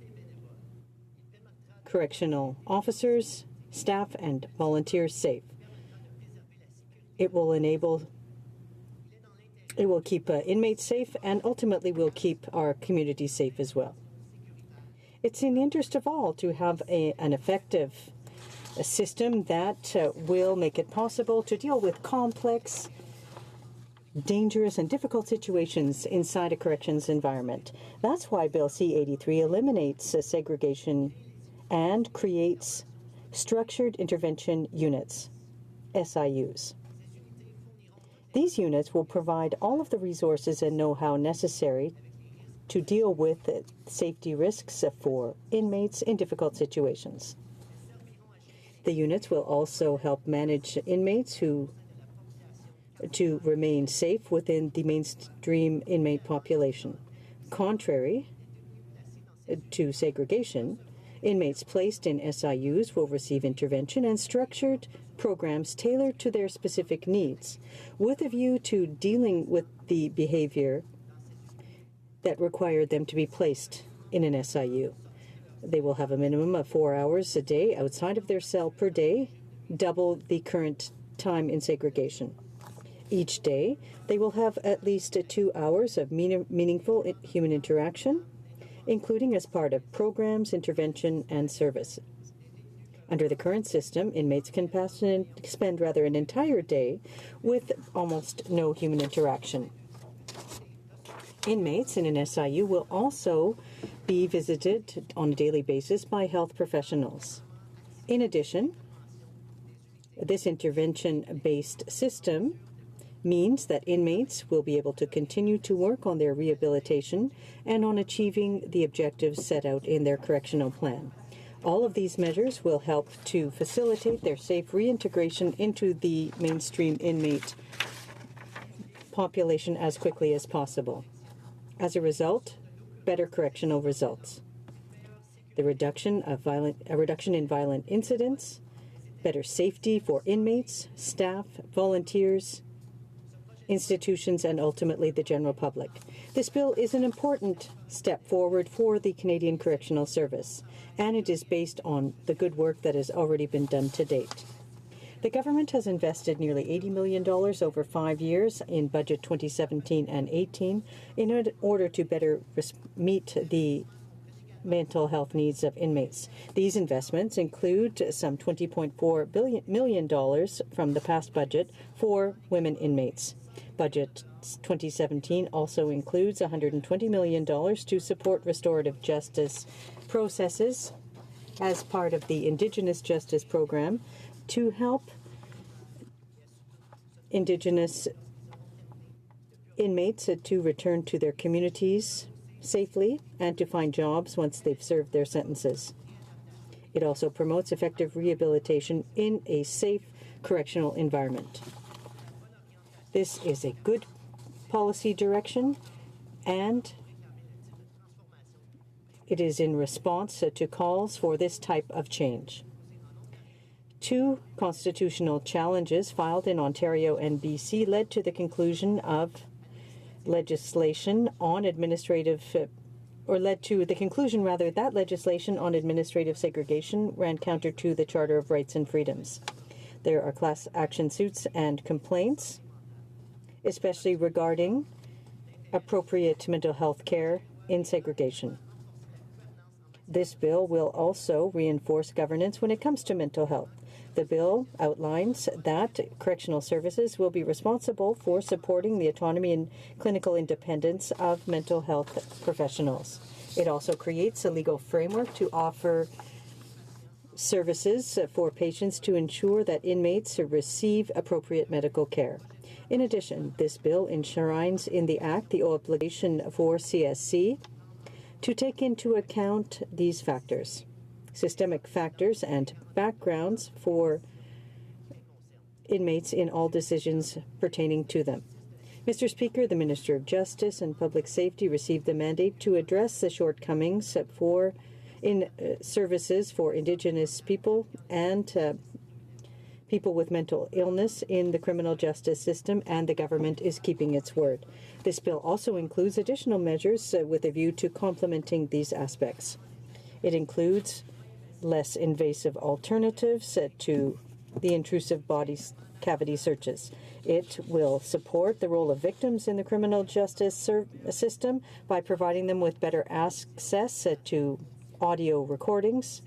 correctional officers, staff, and volunteers safe. It will keep inmates safe, and ultimately will keep our community safe as well. It's in the interest of all to have an effective system that will make it possible to deal with complex dangerous and difficult situations inside a corrections environment. That's why Bill C-83 eliminates segregation and creates structured intervention units, SIUs. These units will provide all of the resources and know-how necessary to deal with safety risks for inmates in difficult situations. The units will also help manage inmates to remain safe within the mainstream inmate population. Contrary to segregation, inmates placed in SIUs will receive intervention and structured programs tailored to their specific needs, with a view to dealing with the behavior that required them to be placed in an SIU. They will have a minimum of 4 hours a day outside of their cell per day, double the current time in segregation. Each day, they will have at least 2 hours of meaningful human interaction, including as part of programs, intervention, and service. Under the current system, inmates can spend an entire day with almost no human interaction. Inmates in an SIU will also be visited on a daily basis by health professionals. In addition, this intervention-based system means that inmates will be able to continue to work on their rehabilitation and on achieving the objectives set out in their correctional plan. All of these measures will help to facilitate their safe reintegration into the mainstream inmate population as quickly as possible. As a result, better correctional results. A reduction in violent incidents, better safety for inmates, staff, volunteers, institutions, and ultimately the general public. This bill is an important step forward for the Canadian Correctional Service, and it is based on the good work that has already been done to date. The government has invested nearly $80 million over 5 years in budget 2017 and 18 in order to better meet the mental health needs of inmates. These investments include some $20.4 million from the past budget for women inmates. Budget 2017 also includes $120 million to support restorative justice processes as part of the Indigenous Justice Program to help Indigenous inmates to return to their communities safely and to find jobs once they've served their sentences. It also promotes effective rehabilitation in a safe correctional environment. This is a good policy direction, and it is in response to calls for this type of change. 2 constitutional challenges filed in Ontario and BC led to the conclusion of legislation on administrative that legislation on administrative segregation ran counter to the Charter of Rights and Freedoms. There are class action suits and complaints, especially regarding appropriate mental health care in segregation. This bill will also reinforce governance when it comes to mental health. The bill outlines that correctional services will be responsible for supporting the autonomy and clinical independence of mental health professionals. It also creates a legal framework to offer services for patients to ensure that inmates receive appropriate medical care. In addition, this bill enshrines in the Act the obligation for CSC to take into account these factors, systemic factors and backgrounds for inmates in all decisions pertaining to them. Mr. Speaker, the Minister of Justice and Public Safety received the mandate to address the shortcomings in services for Indigenous people and people with mental illness in the criminal justice system, and the government is keeping its word. This bill also includes additional measures with a view to complementing these aspects. It includes less invasive alternatives to the intrusive body cavity searches. It will support the role of victims in the criminal justice system by providing them with better access to audio recordings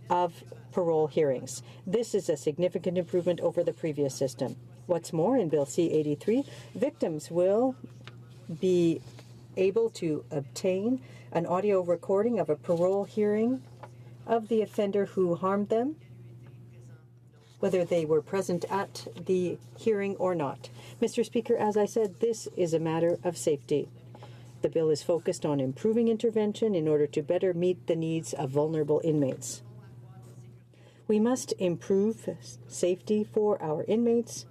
of parole hearings. This is a significant improvement over the previous system. What's more, in Bill C-83, victims will be able to obtain an audio recording of a parole hearing of the offender who harmed them, whether they were present at the hearing or not. Mr. Speaker, as I said, this is a matter of safety. The bill is focused on improving intervention in order to better meet the needs of vulnerable inmates. We must improve safety for our inmates,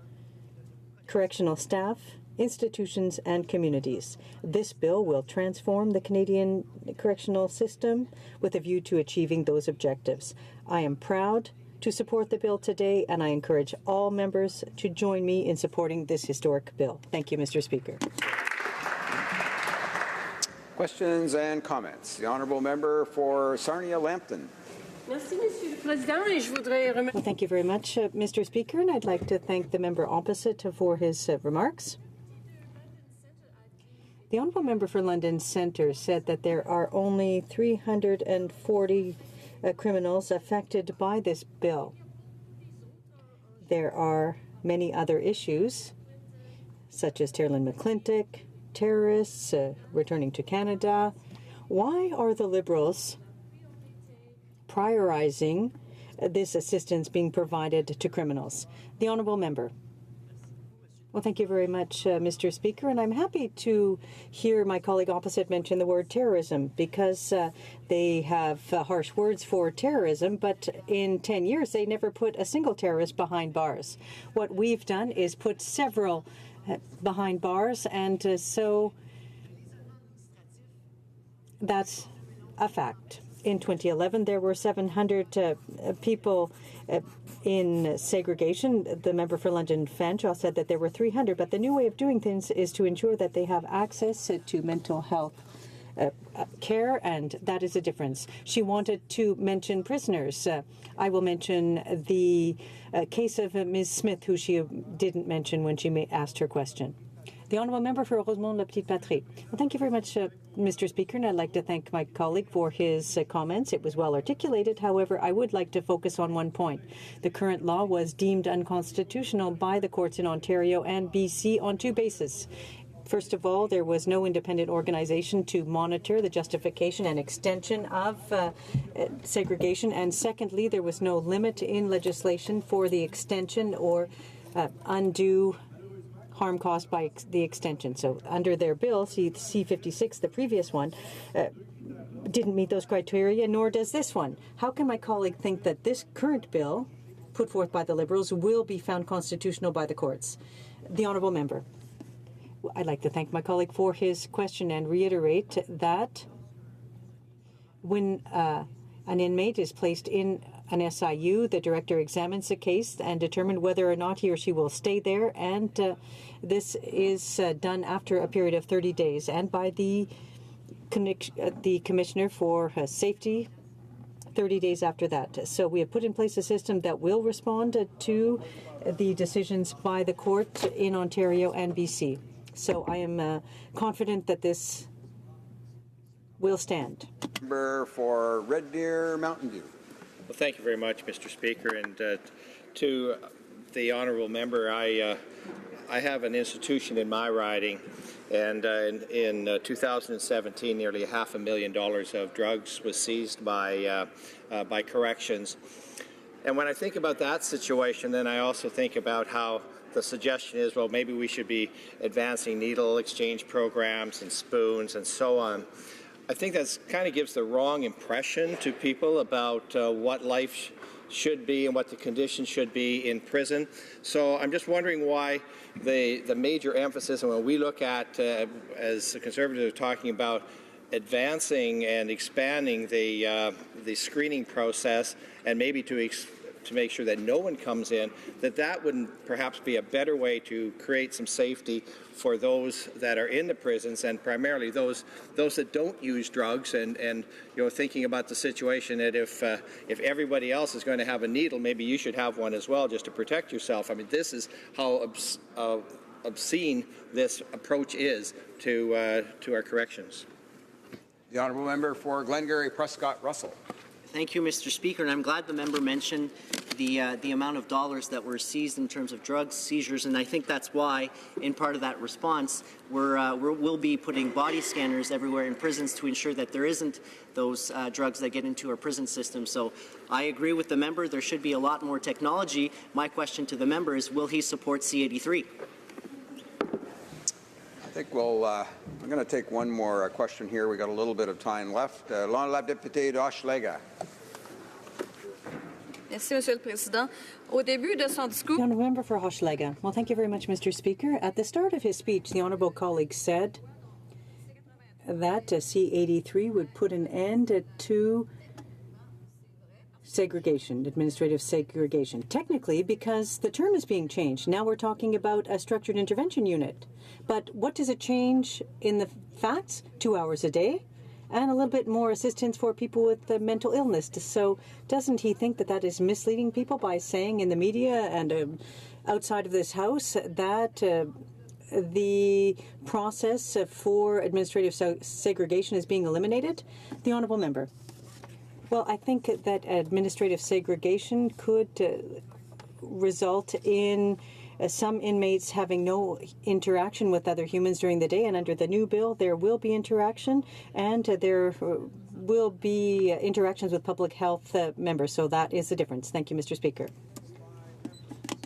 correctional staff, institutions, and communities. This bill will transform the Canadian correctional system with a view to achieving those objectives. I am proud to support the bill today, and I encourage all members to join me in supporting this historic bill. Thank you, Mr. Speaker. Questions and comments. The honourable member for Sarnia-Lambton. Well, thank you very much, Mr. Speaker, and I'd like to thank the member opposite for his remarks. The honourable member for London Centre said that there are only 340 criminals affected by this bill. There are many other issues, such as Terlyn McClintock, terrorists returning to Canada. Why are the Liberals prioritizing this assistance being provided to criminals? The honourable member. Well, thank you very much, Mr. Speaker, and I'm happy to hear my colleague opposite mention the word terrorism, because they have harsh words for terrorism, but in 10 years they never put a single terrorist behind bars. What we've done is put several behind bars, and so that's a fact. In 2011, there were 700 people in segregation. The member for London Fanshawe said that there were 300, but the new way of doing things is to ensure that they have access to mental health care, and that is a difference. She wanted to mention prisoners. I will mention the case of Ms. Smith, who she didn't mention when she asked her question. The honourable member for Rosemont-La Petite Patrie. Well, thank you very much, Mr. Speaker, and I'd like to thank my colleague for his comments. It was well articulated. However, I would like to focus on one point. The current law was deemed unconstitutional by the courts in Ontario and BC on two bases. First of all, there was no independent organization to monitor the justification and extension of segregation. And secondly, there was no limit in legislation for the extension or undue harm caused by the extension. So under their bill, C-56, the previous one, didn't meet those criteria, nor does this one. How can my colleague think that this current bill put forth by the Liberals will be found constitutional by the courts? The honourable member. I'd like to thank my colleague for his question and reiterate that when an inmate is placed in an SIU, the director examines the case and determines whether or not he or she will stay there, and this is done after a period of 30 days and by the Commissioner for Safety 30 days after that. So we have put in place a system that will respond to the decisions by the court in Ontario and BC. So I am confident that this will stand. Member for Red Deer Mountain View. Well, thank you very much, Mr. Speaker. And to the honourable member, I have an institution in my riding, and in 2017, nearly $500,000 of drugs was seized by corrections. And when I think about that situation, then I also think about how the suggestion is, well, maybe we should be advancing needle exchange programs and spoons and so on. I think that kind of gives the wrong impression to people about what life should be and what the conditions should be in prison. So I'm just wondering why the major emphasis, and when we look at, as the Conservatives are talking about, advancing and expanding the screening process, and maybe to make sure that no one comes in, that wouldn't perhaps be a better way to create some safety for those that are in the prisons, and primarily those that don't use drugs, and you know, thinking about the situation that if everybody else is going to have a needle, maybe you should have one as well, just to protect yourself. I mean, this is how obscene this approach is to our corrections. The honourable member for Glengarry Prescott Russell. Thank you, Mr. Speaker, and I'm glad the member mentioned the amount of dollars that were seized in terms of drugs, seizures, and I think that's why, in part of that response, we'll be putting body scanners everywhere in prisons to ensure that there isn't those drugs that get into our prison system. So I agree with the member. There should be a lot more technology. My question to the member is, will he support C-83? I think I'm going to take one more question here. We got a little bit of time left. L'honorable député d'Hochelaga. Merci, Monsieur le Président. Au début de son discours, The Honourable Member for Hochelaga. Well, thank you very much, Mr. Speaker. At the start of his speech, the Honourable colleague said that C-83 would put an end to segregation, administrative segregation. Technically, because the term is being changed. Now we're talking about a structured intervention unit. But what does it change in the facts? 2 hours a day and a little bit more assistance for people with mental illness. So doesn't he think that that is misleading people by saying in the media and outside of this House that the process for administrative segregation is being eliminated? The Honourable Member. Well, I think that administrative segregation could result in some inmates having no interaction with other humans during the day, and under the new bill there will be interaction, and there will be interactions with public health members. So that is the difference. Thank you, Mr. Speaker.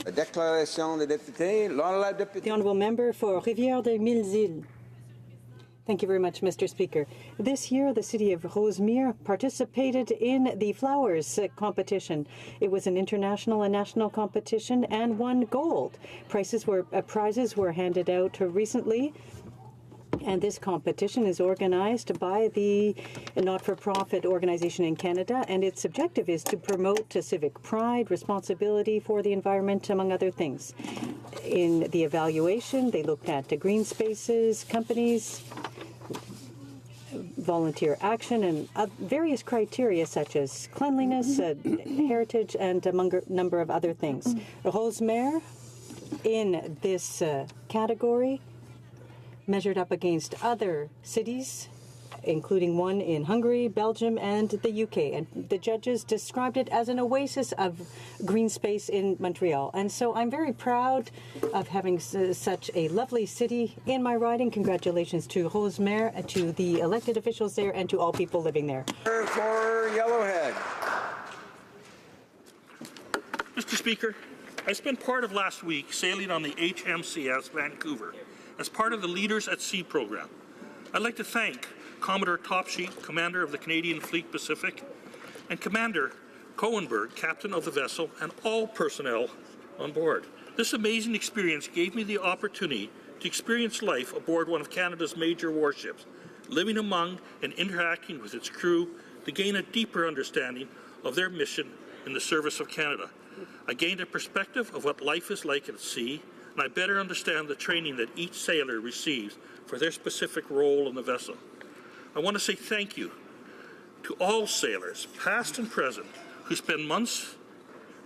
Déclaration des députés. L'honorable député. The Honourable Member for Rivière-des-Mille-Îles. Thank you very much, Mr. Speaker. This year, the city of Rosemere participated in the Flowers competition. It was an international and national competition and won gold. Prizes were handed out recently. And this competition is organized by the not-for-profit organization in Canada, and its objective is to promote civic pride, responsibility for the environment, among other things. In the evaluation, they looked at green spaces, companies, volunteer action, and various criteria such as cleanliness, heritage, and a number of other things. Rosemere, in this category, measured up against other cities, including one in Hungary, Belgium, and the UK. And the judges described it as an oasis of green space in Montreal. And so I'm very proud of having such a lovely city in my riding. Congratulations to Rosemere, to the elected officials there, and to all people living there. For Yellowhead. Mr. Speaker, I spent part of last week sailing on the HMCS Vancouver as part of the Leaders at Sea program. I'd like to thank Commodore Topsheet, Commander of the Canadian Fleet Pacific, and Commander Cohenberg, Captain of the vessel, and all personnel on board. This amazing experience gave me the opportunity to experience life aboard one of Canada's major warships, living among and interacting with its crew to gain a deeper understanding of their mission in the service of Canada. I gained a perspective of what life is like at sea, and I better understand the training that each sailor receives for their specific role in the vessel. I want to say thank you to all sailors, past and present, who spend months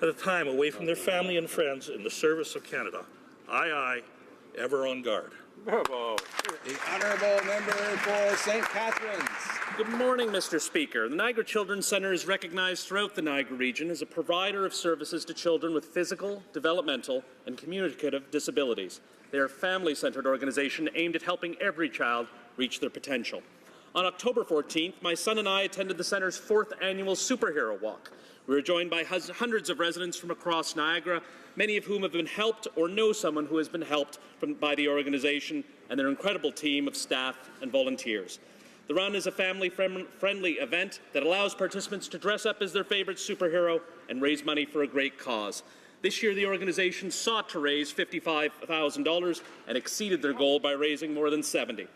at a time away from their family and friends in the service of Canada. Aye, aye, ever on guard. Bravo. The Honourable Member for St. Catharines. Good morning, Mr. Speaker. The Niagara Children's Centre is recognized throughout the Niagara region as a provider of services to children with physical, developmental, and communicative disabilities. They are a family-centered organization aimed at helping every child reach their potential. On October 14th, my son and I attended the Centre's 4th annual Superhero Walk. We were joined by hundreds of residents from across Niagara, many of whom have been helped or know someone who has been helped by the organization and their incredible team of staff and volunteers. The run is a family-friendly event that allows participants to dress up as their favorite superhero and raise money for a great cause. This year, the organization sought to raise $55,000 and exceeded their goal by raising more than $70,000.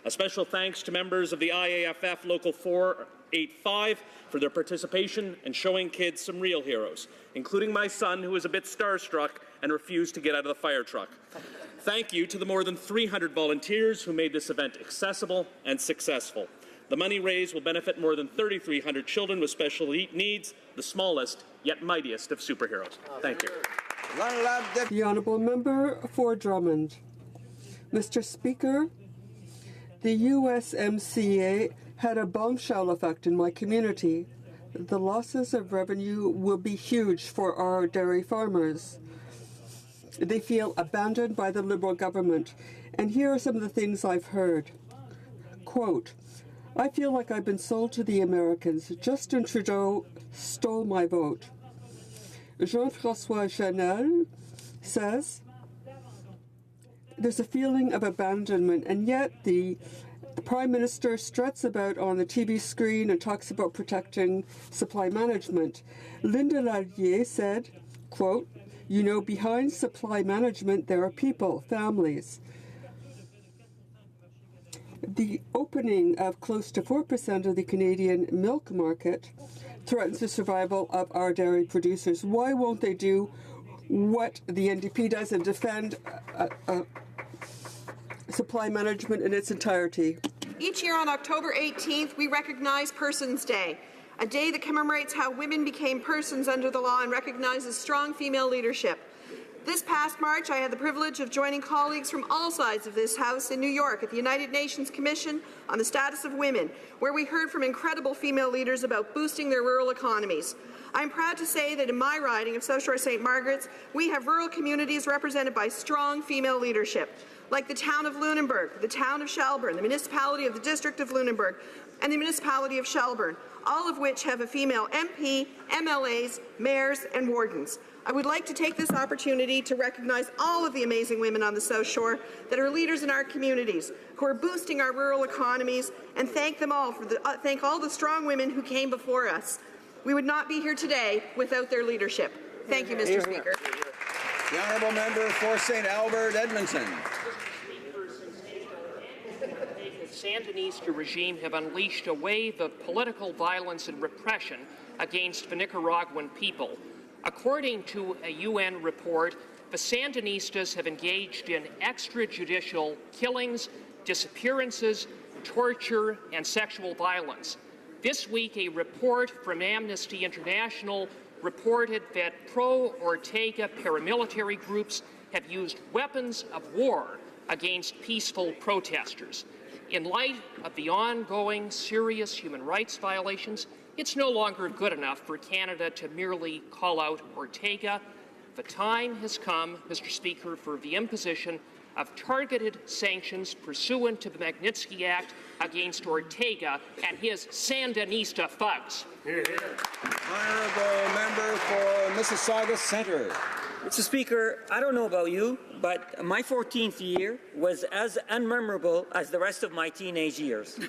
A special thanks to members of the IAFF Local 485 for their participation and showing kids some real heroes, including my son, who was a bit starstruck and refused to get out of the fire truck. Thank you to the more than 300 volunteers who made this event accessible and successful. The money raised will benefit more than 3,300 children with special needs, the smallest yet mightiest of superheroes. Thank you. The Honourable Member for Drummond. Mr. Speaker, the USMCA had a bombshell effect in my community. the losses of revenue will be huge for our dairy farmers. They feel abandoned by the Liberal government. And here are some of the things I've heard. Quote, I feel like I've been sold to the Americans. Justin Trudeau stole my vote. Jean-François Janel says, there's a feeling of abandonment, and yet the Prime Minister struts about on the TV screen and talks about protecting supply management. Linda Lallier said, quote, you know, behind supply management there are people, families. The opening of close to 4% of the Canadian milk market threatens the survival of our dairy producers. Why won't they do what the NDP does and defend supply management in its entirety? Each year on October 18th, we recognize Persons Day, a day that commemorates how women became persons under the law and recognizes strong female leadership. This past March, I had the privilege of joining colleagues from all sides of this House in New York at the United Nations Commission on the Status of Women, where we heard from incredible female leaders about boosting their rural economies. I'm proud to say that in my riding of South Shore St. Margaret's, we have rural communities represented by strong female leadership, like the town of Lunenburg, the town of Shelburne, the municipality of the District of Lunenburg, and the municipality of Shelburne, all of which have a female MP, MLAs, mayors, and wardens. I would like to take this opportunity to recognize all of the amazing women on the South Shore that are leaders in our communities, who are boosting our rural economies, and thank them all for thank all the strong women who came before us. We would not be here today without their leadership. Thank you, Mr. Speaker. The honourable member for St. Albert, Edmonton. The Sandinista regime have unleashed a wave of political violence and repression against the Nicaraguan people. According to a UN report, the Sandinistas have engaged in extrajudicial killings, disappearances, torture, and sexual violence. This week, a report from Amnesty International reported that pro-Ortega paramilitary groups have used weapons of war against peaceful protesters. In light of the ongoing serious human rights violations, it's no longer good enough for Canada to merely call out Ortega. The time has come, Mr. Speaker, for the imposition of targeted sanctions pursuant to the Magnitsky Act against Ortega and his Sandinista thugs. Honourable member for Mississauga Centre. Mr. Speaker, I don't know about you, but my 14th year was as unmemorable as the rest of my teenage years.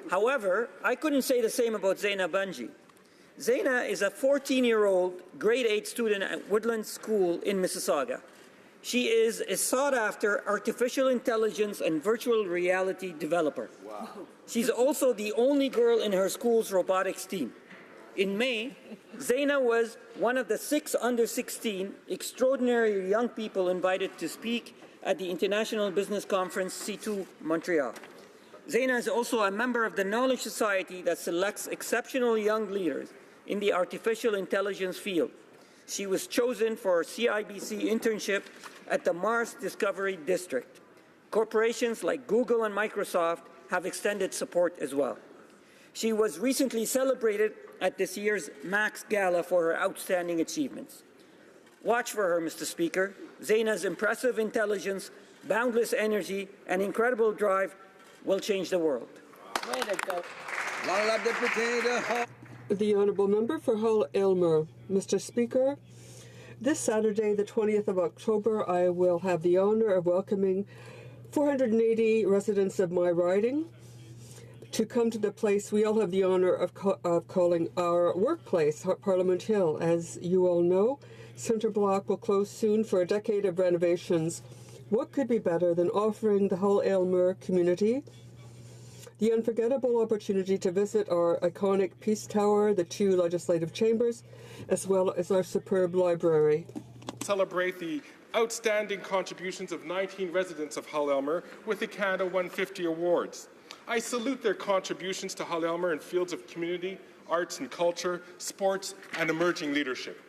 However, I couldn't say the same about Zaina Bunji. Zaina is a 14-year-old grade 8 student at Woodland School in Mississauga. She is a sought-after artificial intelligence and virtual reality developer. Wow. She's also the only girl in her school's robotics team. In May, Zaina was one of the 6 under-16 extraordinary young people invited to speak at the International Business Conference C2 Montreal. Zaina is also a member of the Knowledge Society that selects exceptional young leaders in the artificial intelligence field. She was chosen for a CIBC internship at the Mars Discovery District. Corporations like Google and Microsoft have extended support as well. She was recently celebrated at this year's Max Gala for her outstanding achievements. Watch for her, Mr. Speaker. Zaina's impressive intelligence, boundless energy, and incredible drive will change the world. Way to go. The honourable member for Hull Aylmer. Mr. Speaker, this Saturday, the 20th of October, I will have the honour of welcoming 480 residents of my riding to come to the place we all have the honour of calling our workplace, Parliament Hill. As you all know, Centre Block will close soon for a decade of renovations. What could be better than offering the Hull Aylmer community the unforgettable opportunity to visit our iconic Peace Tower, the 2 legislative chambers, as well as our superb library. Celebrate the outstanding contributions of 19 residents of Hull Aylmer with the Canada 150 Awards. I salute their contributions to Hull Aylmer in fields of community, arts and culture, sports, and emerging leadership.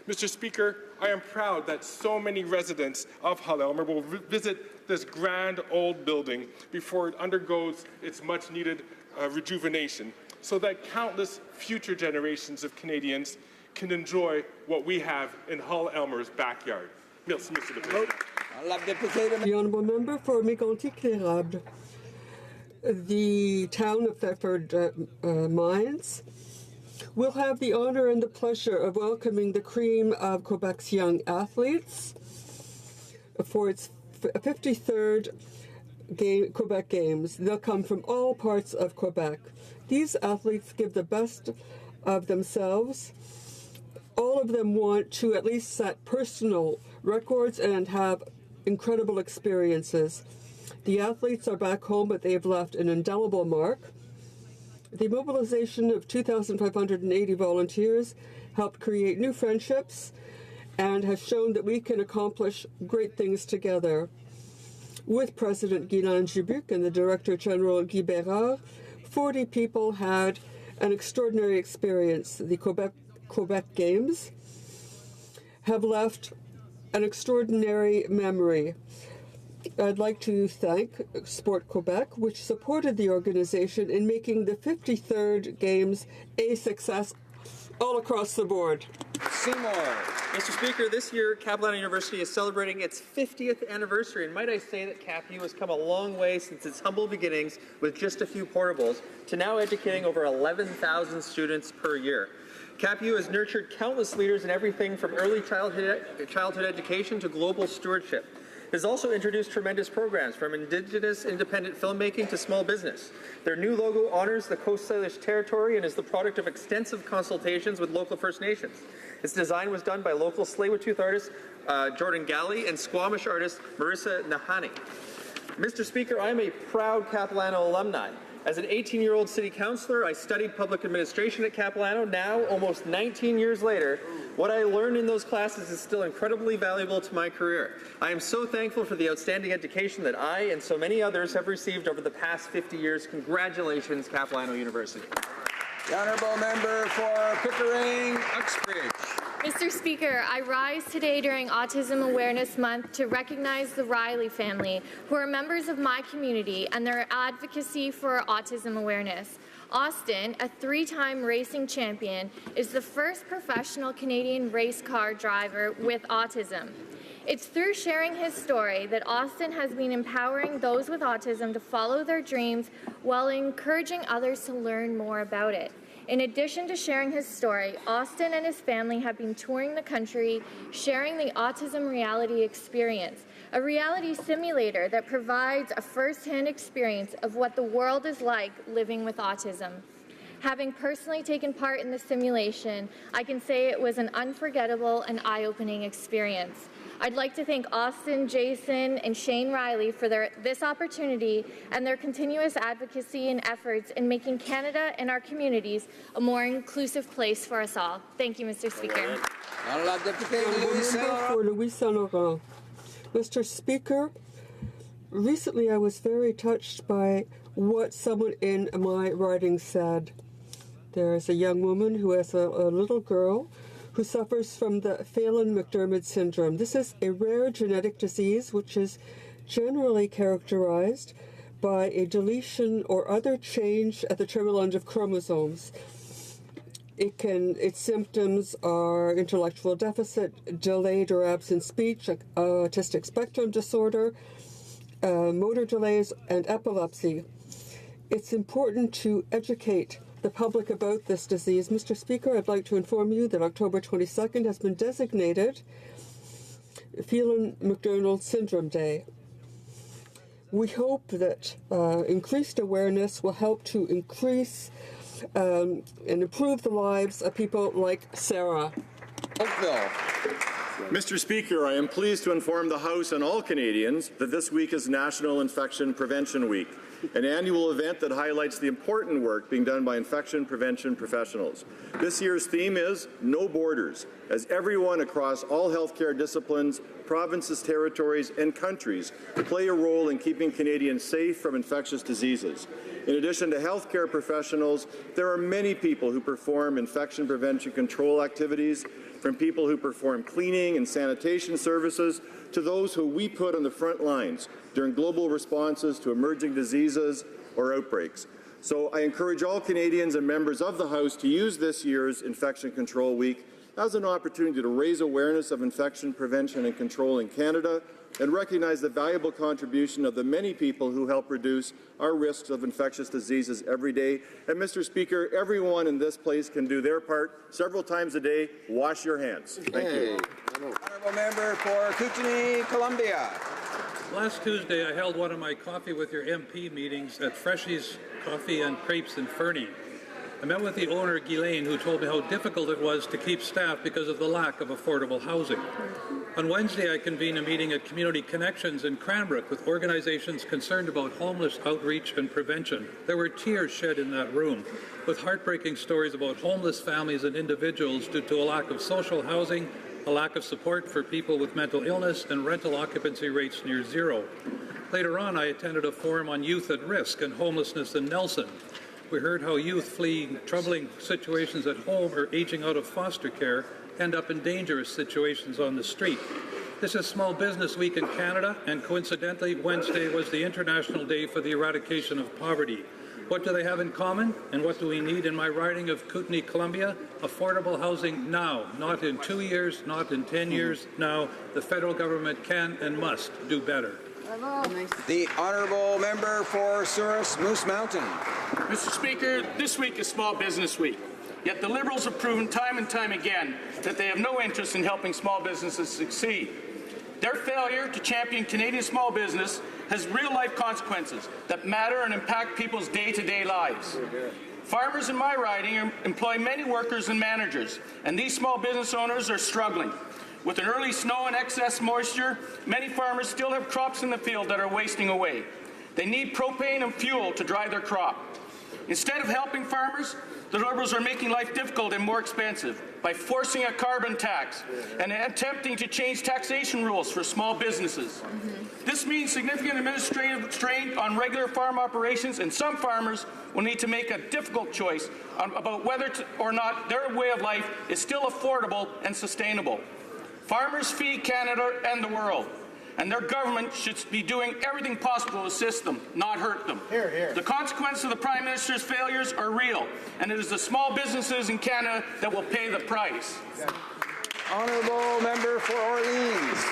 Mr. Speaker, I am proud that so many residents of Hull Aylmer will visit this grand old building before it undergoes its much-needed rejuvenation. so that countless future generations of Canadians can enjoy what we have in Hull Elmer's backyard. Merci, Monsieur le Président. The Honourable Member for Mégantic-L'Érable. The town of Thetford Mines will have the honour and the pleasure of welcoming the cream of Quebec's young athletes for its 53rd Quebec Games. They'll come from all parts of Quebec. These athletes give the best of themselves. All of them want to at least set personal records and have incredible experiences. The athletes are back home, but they have left an indelible mark. The mobilization of 2,580 volunteers helped create new friendships and has shown that we can accomplish great things together. With President Guylaine Dubuc and the Director General Guy Bérard, 40 people had an extraordinary experience. The Quebec Games have left an extraordinary memory. I'd like to thank Sport Quebec, which supported the organization in making the 53rd Games a success all across the board. Seymour. Mr. Speaker, this year Capilano University is celebrating its 50th anniversary, and might I say that CapU has come a long way since its humble beginnings with just a few portables to now educating over 11,000 students per year. CapU has nurtured countless leaders in everything from early childhood education to global stewardship. It has also introduced tremendous programs from Indigenous independent filmmaking to small business. Their new logo honors the Coast Salish territory and is the product of extensive consultations with local First Nations. Its design was done by local Tsleil-Waututh artist Jordan Galley and Squamish artist Marissa Nahani. Mr. Speaker, I am a proud Capilano alumni. As an 18-year-old city councillor, I studied public administration at Capilano. Now, almost 19 years later, what I learned in those classes is still incredibly valuable to my career. I am so thankful for the outstanding education that I and so many others have received over the past 50 years. Congratulations, Capilano University. The Honourable Member for Pickering, Uxbridge. Mr. Speaker, I rise today during Autism Awareness Month to recognize the Riley family, who are members of my community, and their advocacy for autism awareness. Austin, a three-time racing champion, is the first professional Canadian race car driver with autism. It's through sharing his story that Austin has been empowering those with autism to follow their dreams while encouraging others to learn more about it. In addition to sharing his story, Austin and his family have been touring the country, sharing the Autism Reality Experience, a reality simulator that provides a first-hand experience of what the world is like living with autism. Having personally taken part in the simulation, I can say it was an unforgettable and eye-opening experience. I'd like to thank Austin, Jason, and Shane Riley for this opportunity and their continuous advocacy and efforts in making Canada and our communities a more inclusive place for us all. Thank you, Mr. Speaker. For Louis Saint-Laurent. Mr. Speaker, recently I was very touched by what someone in my riding said. There's a young woman who has a little girl who suffers from the Phelan-McDermid syndrome. This is a rare genetic disease which is generally characterized by a deletion or other change at the terminal end of chromosomes. Its symptoms are intellectual deficit, delayed or absent speech, autistic spectrum disorder, motor delays, and epilepsy. It's important to educate the public about this disease. Mr. Speaker, I'd like to inform you that October 22nd has been designated Phelan-McDermid Syndrome Day. We hope that increased awareness will help to increase and improve the lives of people like Sarah. Oakville. Mr. Speaker, I am pleased to inform the House and all Canadians that this week is National Infection Prevention Week, an annual event that highlights the important work being done by infection prevention professionals. This year's theme is No Borders, as everyone across all healthcare disciplines, provinces, territories, and countries play a role in keeping Canadians safe from infectious diseases. In addition to healthcare professionals, there are many people who perform infection prevention control activities, from people who perform cleaning and sanitation services to those who we put on the front lines during global responses to emerging diseases or outbreaks. So I encourage all Canadians and members of the House to use this year's Infection Control Week as an opportunity to raise awareness of infection prevention and control in Canada and recognize the valuable contribution of the many people who help reduce our risks of infectious diseases every day. And Mr. Speaker, everyone in this place can do their part several times a day. Wash your hands. Thank you. Honourable member for Kootenay, Columbia. Last Tuesday, I held one of my Coffee with Your MP meetings at Freshy's Coffee and Crepes in Fernie. I met with the owner, Ghislaine, who told me how difficult it was to keep staff because of the lack of affordable housing. On Wednesday, I convened a meeting at Community Connections in Cranbrook with organizations concerned about homeless outreach and prevention. There were tears shed in that room, with heartbreaking stories about homeless families and individuals due to a lack of social housing, a lack of support for people with mental illness, and rental occupancy rates near zero. Later on, I attended a forum on youth at risk and homelessness in Nelson. We heard how youth fleeing troubling situations at home or aging out of foster care end up in dangerous situations on the street. This is Small Business Week in Canada, and coincidentally, Wednesday was the International Day for the Eradication of Poverty. What do they have in common, and what do we need in my riding of Kootenay, Columbia? Affordable housing now, not in 2 years, not in 10 years, now. The federal government can and must do better. The Honourable Member for Souris Moose Mountain. Mr. Speaker, this week is Small Business Week. Yet the Liberals have proven time and time again that they have no interest in helping small businesses succeed. Their failure to champion Canadian small business has real-life consequences that matter and impact people's day-to-day lives. Farmers in my riding employ many workers and managers, and these small business owners are struggling. With an early snow and excess moisture, many farmers still have crops in the field that are wasting away. They need propane and fuel to dry their crop. Instead of helping farmers, the Liberals are making life difficult and more expensive by forcing a carbon tax and attempting to change taxation rules for small businesses. This means significant administrative strain on regular farm operations, and some farmers will need to make a difficult choice about whether or not their way of life is still affordable and sustainable. Farmers feed Canada and the world, and their government should be doing everything possible to assist them, not hurt them. Hear, hear. The consequences of the Prime Minister's failures are real, and it is the small businesses in Canada that will pay the price. Honourable Member for Orleans.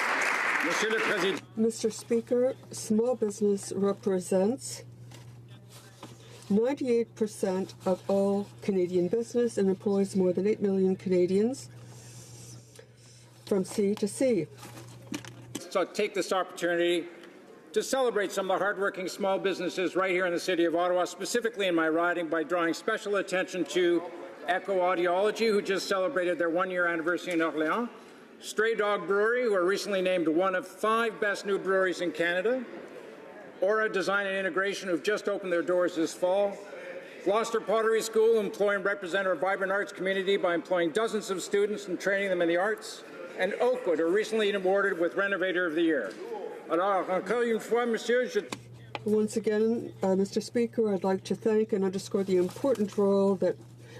Monsieur le Président. Mr. Speaker, small business represents 98% of all Canadian business and employs more than 8 million Canadians from sea to sea. So take this opportunity to celebrate some of the hardworking small businesses right here in the City of Ottawa, specifically in my riding, by drawing special attention to Echo Audiology, who just celebrated their one-year anniversary in Orléans, Stray Dog Brewery, who are recently named one of 5 best new breweries in Canada, Aura Design and Integration, who've just opened their doors this fall, Gloucester Pottery School, employing and represent our vibrant arts community by employing dozens of students and training them in the arts, and Oakwood, who are recently awarded with Renovator of the Year. Alors, encore une fois, monsieur, Once again, Mr. Speaker, I'd like to thank and underscore the important role that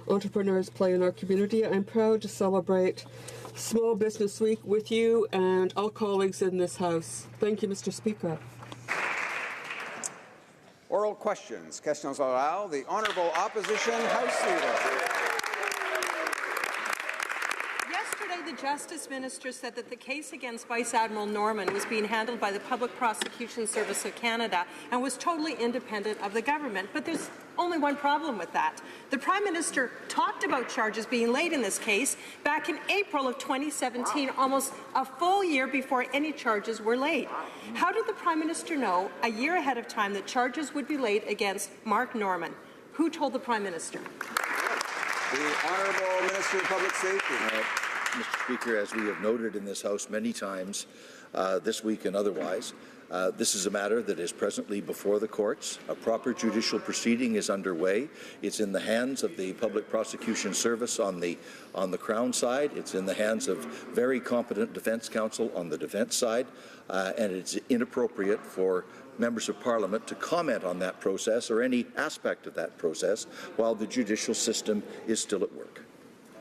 entrepreneurs play in our community. I'm proud to celebrate Small Business Week with you and all colleagues in this House. Thank you, Mr. Speaker. Oral questions. Questions orales. The Honourable Opposition House Leader. The Justice Minister said that the case against Vice Admiral Norman was being handled by the Public Prosecution Service of Canada and was totally independent of the government. But there's only one problem with that. The Prime Minister talked about charges being laid in this case back in April of 2017, almost a full year before any charges were laid. How did the Prime Minister know a year ahead of time that charges would be laid against Mark Norman? Who told the Prime Minister? The Honourable Minister of Public Safety. Mr. Speaker, as we have noted in this House many times this week and otherwise, this is a matter that is presently before the courts. A proper judicial proceeding is underway. It's in the hands of the Public Prosecution Service on the Crown side. It's in the hands of very competent defence counsel on the defence side, and it's inappropriate for members of Parliament to comment on that process or any aspect of that process while the judicial system is still at work.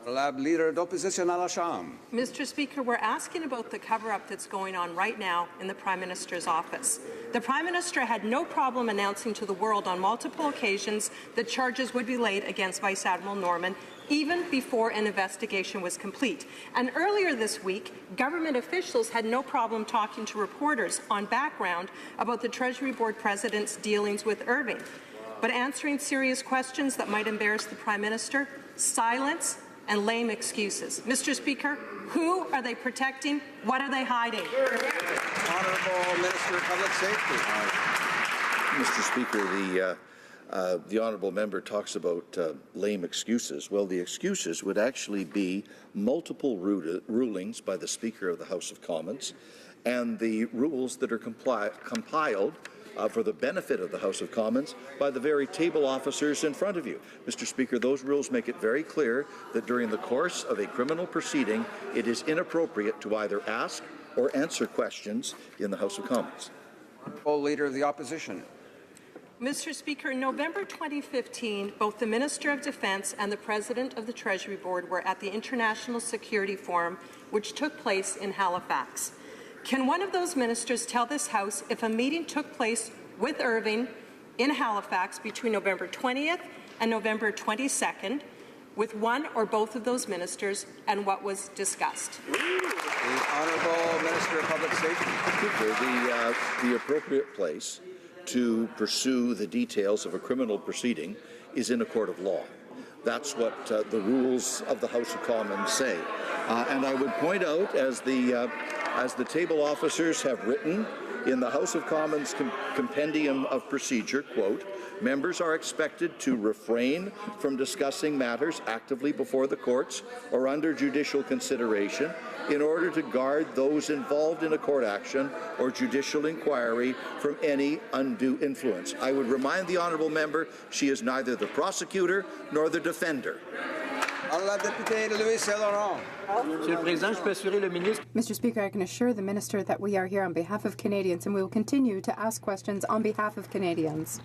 Leader d'opposition à la Chambre. Mr. Speaker, we're asking about the cover-up that's going on right now in the Prime Minister's office. The Prime Minister had no problem announcing to the world on multiple occasions that charges would be laid against Vice Admiral Norman even before an investigation was complete. And earlier this week, government officials had no problem talking to reporters on background about the Treasury Board President's dealings with Irving. But answering serious questions that might embarrass the Prime Minister, silence and lame excuses. Mr. Speaker, who are they protecting? What are they hiding? Honourable Minister of Public Safety. Mr. Speaker, the honourable member talks about lame excuses. Well, the excuses would actually be multiple rulings by the Speaker of the House of Commons and the rules that are compiled for the benefit of the House of Commons by the very table officers in front of you. Mr. Speaker, those rules make it very clear that during the course of a criminal proceeding, it is inappropriate to either ask or answer questions in the House of Commons. Leader of the Opposition. Mr. Speaker, in November 2015, both the Minister of Defence and the President of the Treasury Board were at the International Security Forum, which took place in Halifax. Can one of those ministers tell this House if a meeting took place with Irving in Halifax between November 20th and November 22nd with one or both of those ministers and what was discussed? The Honourable Minister of Public Safety. The appropriate place to pursue the details of a criminal proceeding is in a court of law. That's what the rules of the House of Commons say. And I would point out, as the table officers have written in the House of Commons Compendium of Procedure, quote, members are expected to refrain from discussing matters actively before the courts or under judicial consideration in order to guard those involved in a court action or judicial inquiry from any undue influence. I would remind the honourable member she is neither the prosecutor nor the defender. Mr. Speaker, I can assure the Minister that we are here on behalf of Canadians and we will continue to ask questions on behalf of Canadians.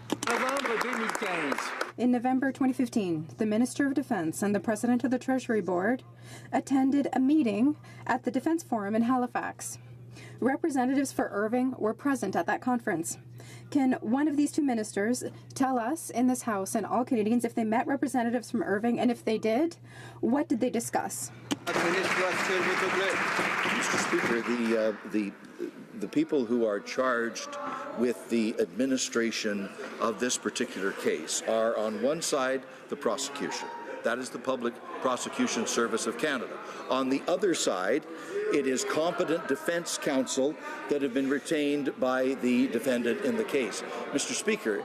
In November 2015, the Minister of Defence and the President of the Treasury Board attended a meeting at the Defence Forum in Halifax. Representatives for Irving were present at that conference. Can one of these two ministers tell us in this House and all Canadians if they met representatives from Irving, and if they did, what did they discuss? Mr. Speaker, the people who are charged with the administration of this particular case are, on one side, the prosecution. That is the Public Prosecution Service of Canada. On the other side, it is competent defense counsel that have been retained by the defendant in the case. Mr. Speaker,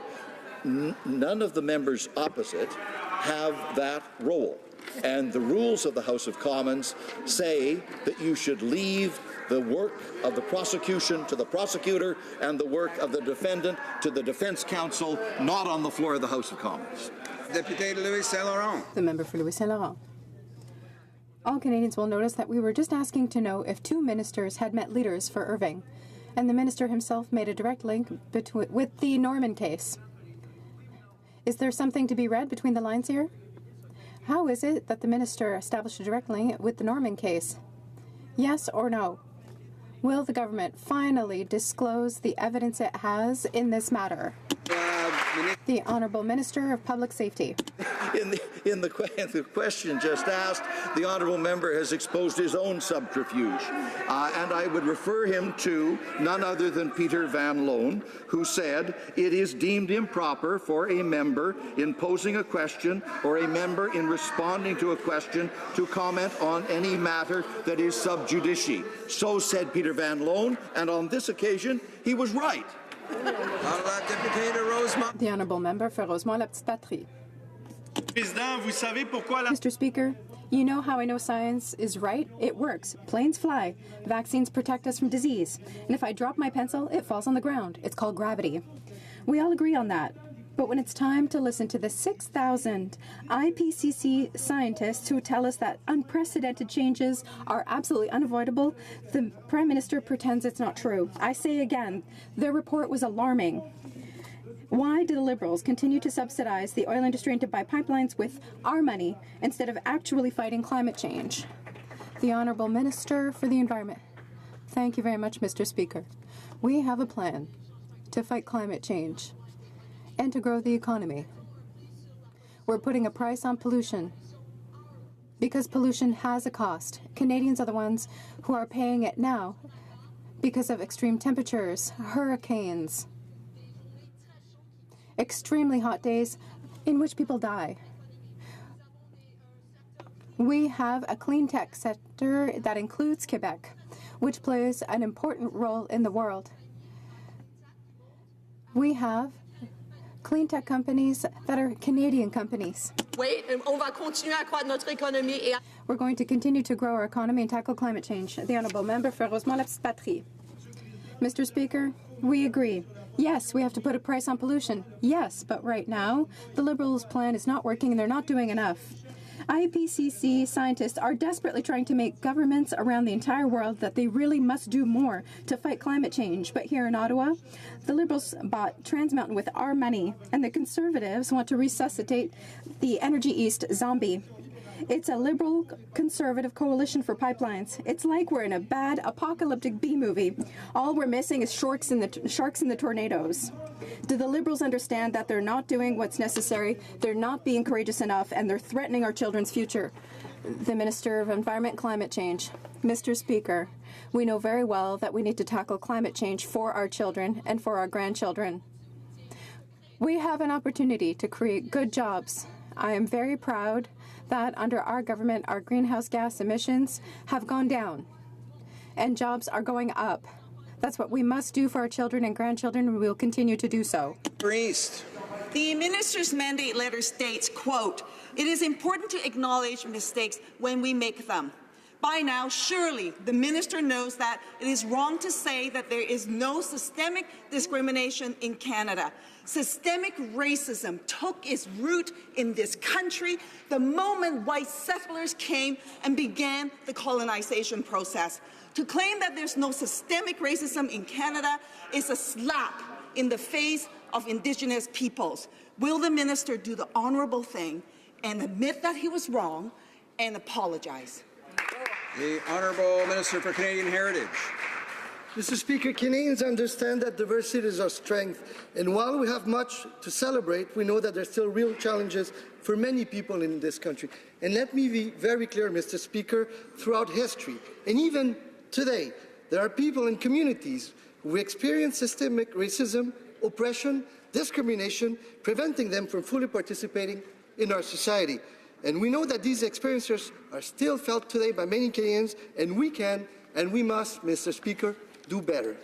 none of the members opposite have that role. And the rules of the House of Commons say that you should leave the work of the prosecution to the prosecutor and the work of the defendant to the defense counsel, not on the floor of the House of Commons. Député Louis Saint-Laurent. The member for Louis Saint-Laurent. All Canadians will notice that we were just asking to know if two ministers had met leaders for Irving, and the minister himself made a direct link with the Norman case. Is there something to be read between the lines here? How is it that the minister established a direct link with the Norman case? Yes or no? Will the government finally disclose the evidence it has in this matter? The Honourable Minister of Public Safety. In the question just asked, the honourable member has exposed his own subterfuge. And I would refer him to none other than Peter Van Loan, who said, it is deemed improper for a member in posing a question or a member in responding to a question to comment on any matter that is sub judice. So said Peter Van Loan, and on this occasion, he was right. The Honourable Member for Rosemont-La Petite Patrie. Mr. Speaker, you know how I know science is right? It works. Planes fly. Vaccines protect us from disease. And if I drop my pencil, it falls on the ground. It's called gravity. We all agree on that. But when it's time to listen to the 6,000 IPCC scientists who tell us that unprecedented changes are absolutely unavoidable, the Prime Minister pretends it's not true. I say again, their report was alarming. Why do the Liberals continue to subsidize the oil industry and to buy pipelines with our money instead of actually fighting climate change? The Honourable Minister for the Environment. Thank you very much, Mr. Speaker. We have a plan to fight climate change and to grow the economy. We're putting a price on pollution because pollution has a cost. Canadians are the ones who are paying it now because of extreme temperatures, hurricanes, extremely hot days in which people die. We have a clean tech sector that includes Quebec, which plays an important role in the world. We have clean tech companies that are Canadian companies. We're going to continue to grow our economy and tackle climate change. The Honourable Member for Rosemont-la-Petite. Mr. Speaker, we agree. Yes, we have to put a price on pollution. Yes, but right now, the Liberals' plan is not working and they're not doing enough. IPCC scientists are desperately trying to make governments around the entire world that they really must do more to fight climate change. But here in Ottawa, the Liberals bought Trans Mountain with our money, and the Conservatives want to resuscitate the Energy East zombie. It's a Liberal Conservative coalition for pipelines. It's like we're in a bad apocalyptic B-movie. All we're missing is sharks in the tornadoes. Do the Liberals understand that they're not doing what's necessary, they're not being courageous enough, and they're threatening our children's future? The Minister of Environment and Climate Change. Mr. Speaker, we know very well that we need to tackle climate change for our children and for our grandchildren. We have an opportunity to create good jobs. I am very proud that under our government, our greenhouse gas emissions have gone down and jobs are going up. That's what we must do for our children and grandchildren, and we will continue to do so. Priest. The minister's mandate letter states, quote, "It is important to acknowledge mistakes when we make them." By now, surely the minister knows that it is wrong to say that there is no systemic discrimination in Canada. Systemic racism took its root in this country the moment white settlers came and began the colonization process. To claim that there's no systemic racism in Canada is a slap in the face of Indigenous peoples. Will the minister do the honourable thing and admit that he was wrong and apologize? The Honourable Minister for Canadian Heritage. Mr. Speaker, Canadians understand that diversity is our strength, and while we have much to celebrate, we know that there are still real challenges for many people in this country. And let me be very clear, Mr. Speaker, throughout history, and even today, there are people and communities who experience systemic racism, oppression, discrimination, preventing them from fully participating in our society. And we know that these experiences are still felt today by many Canadians, and we can and we must, Mr. Speaker, do better.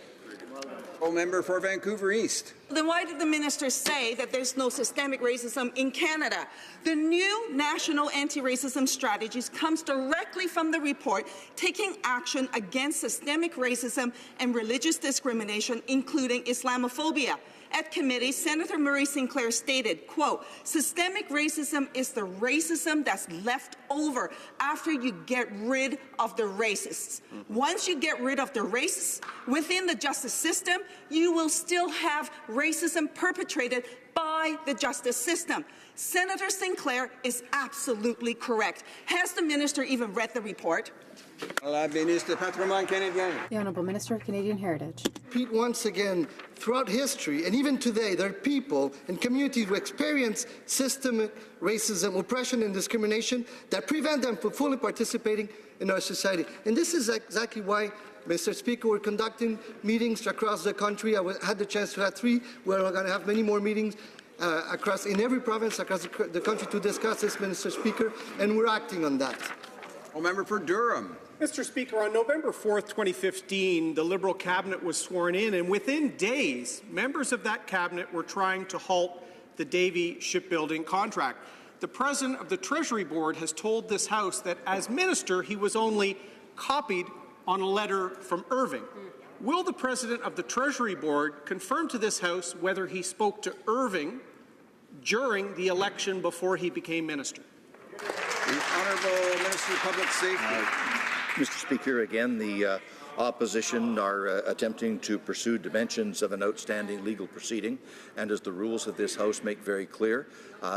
Member for Vancouver East. Then why did the minister say that there's no systemic racism in Canada? The new national anti-racism strategies comes directly from the report taking action against systemic racism and religious discrimination, including Islamophobia. At committee, Senator Murray Sinclair stated, quote, "Systemic racism is the racism that's left over after you get rid of the racists. Once you get rid of the racists within the justice system, you will still have racism perpetrated by the justice system." Senator Sinclair is absolutely correct. Has the minister even read the report? La Ministre du Patrimoine Canadien. The Honourable Minister of Canadian Heritage. Repeat once again, throughout history and even today, there are people and communities who experience systemic racism, oppression and discrimination that prevent them from fully participating in our society. And this is exactly why, Mr. Speaker, we're conducting meetings across the country. I had the chance to have 3. We're going to have many more meetings in every province across the country to discuss this, Mr. Speaker, and we're acting on that. Member for Durham. Mr. Speaker, on November 4th, 2015, the Liberal cabinet was sworn in, and within days, members of that cabinet were trying to halt the Davie shipbuilding contract. The President of the Treasury Board has told this House that as minister, he was only copied on a letter from Irving. Will the President of the Treasury Board confirm to this House whether he spoke to Irving during the election before he became minister? The Honourable Minister of Public Safety. Mr. Speaker, again, the opposition are attempting to pursue dimensions of an outstanding legal proceeding, and as the rules of this House make very clear,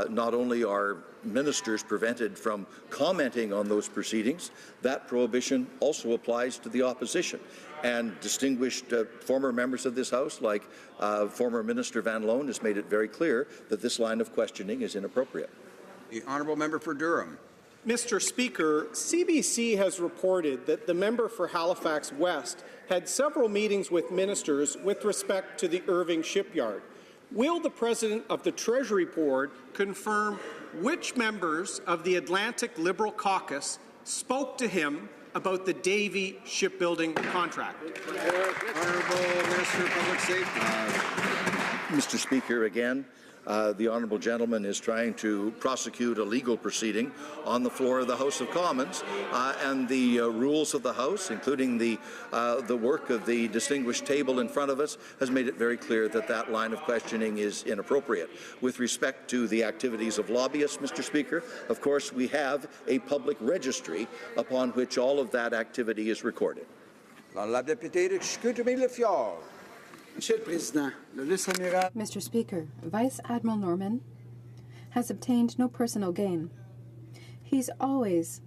not only are ministers prevented from commenting on those proceedings, that prohibition also applies to the opposition. And distinguished former members of this House, like former Minister Van Loan, has made it very clear that this line of questioning is inappropriate. The Honourable Member for Durham. Mr. Speaker, CBC has reported that the member for Halifax West had several meetings with ministers with respect to the Irving shipyard. Will the President of the Treasury Board confirm which members of the Atlantic Liberal Caucus spoke to him about the Davie shipbuilding contract? Honourable Minister of Public Safety. Mr. Speaker, again, the honourable gentleman is trying to prosecute a legal proceeding on the floor of the House of Commons, and the rules of the House, including the work of the distinguished table in front of us, has made it very clear that that line of questioning is inappropriate. With respect to the activities of lobbyists, Mr. Speaker, of course we have a public registry upon which all of that activity is recorded. La députée de Chicoutimi-Le-Fjord. Mr. Speaker, Vice Admiral Norman has obtained no personal gain. He's always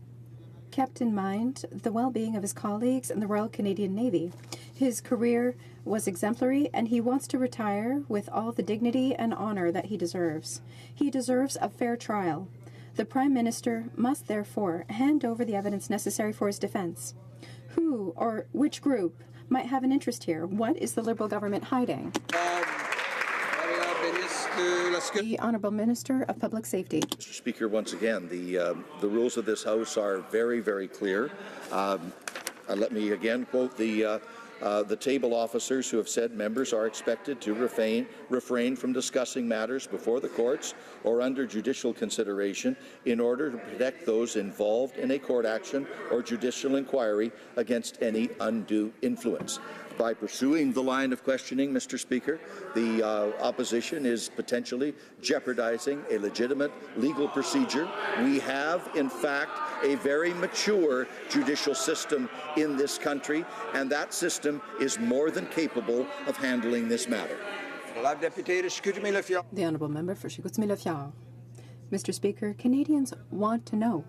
kept in mind the well-being of his colleagues in the Royal Canadian Navy. His career was exemplary, and he wants to retire with all the dignity and honor that he deserves. He deserves a fair trial. The Prime Minister must therefore hand over the evidence necessary for his defense. Who or which group might have an interest here? What is the Liberal government hiding? The Honourable Minister of Public Safety. Mr. Speaker, once again, the rules of this House are very, very clear. Let me again quote the table officers who have said members are expected to refrain from discussing matters before the courts or under judicial consideration in order to protect those involved in a court action or judicial inquiry against any undue influence. By pursuing the line of questioning, Mr. Speaker, the opposition is potentially jeopardizing a legitimate legal procedure. We have, in fact, a very mature judicial system in this country, and that system is more than capable of handling this matter. The Honourable Member for Chicoutimi-Le-Fjord. Mr. Speaker, Canadians want to know.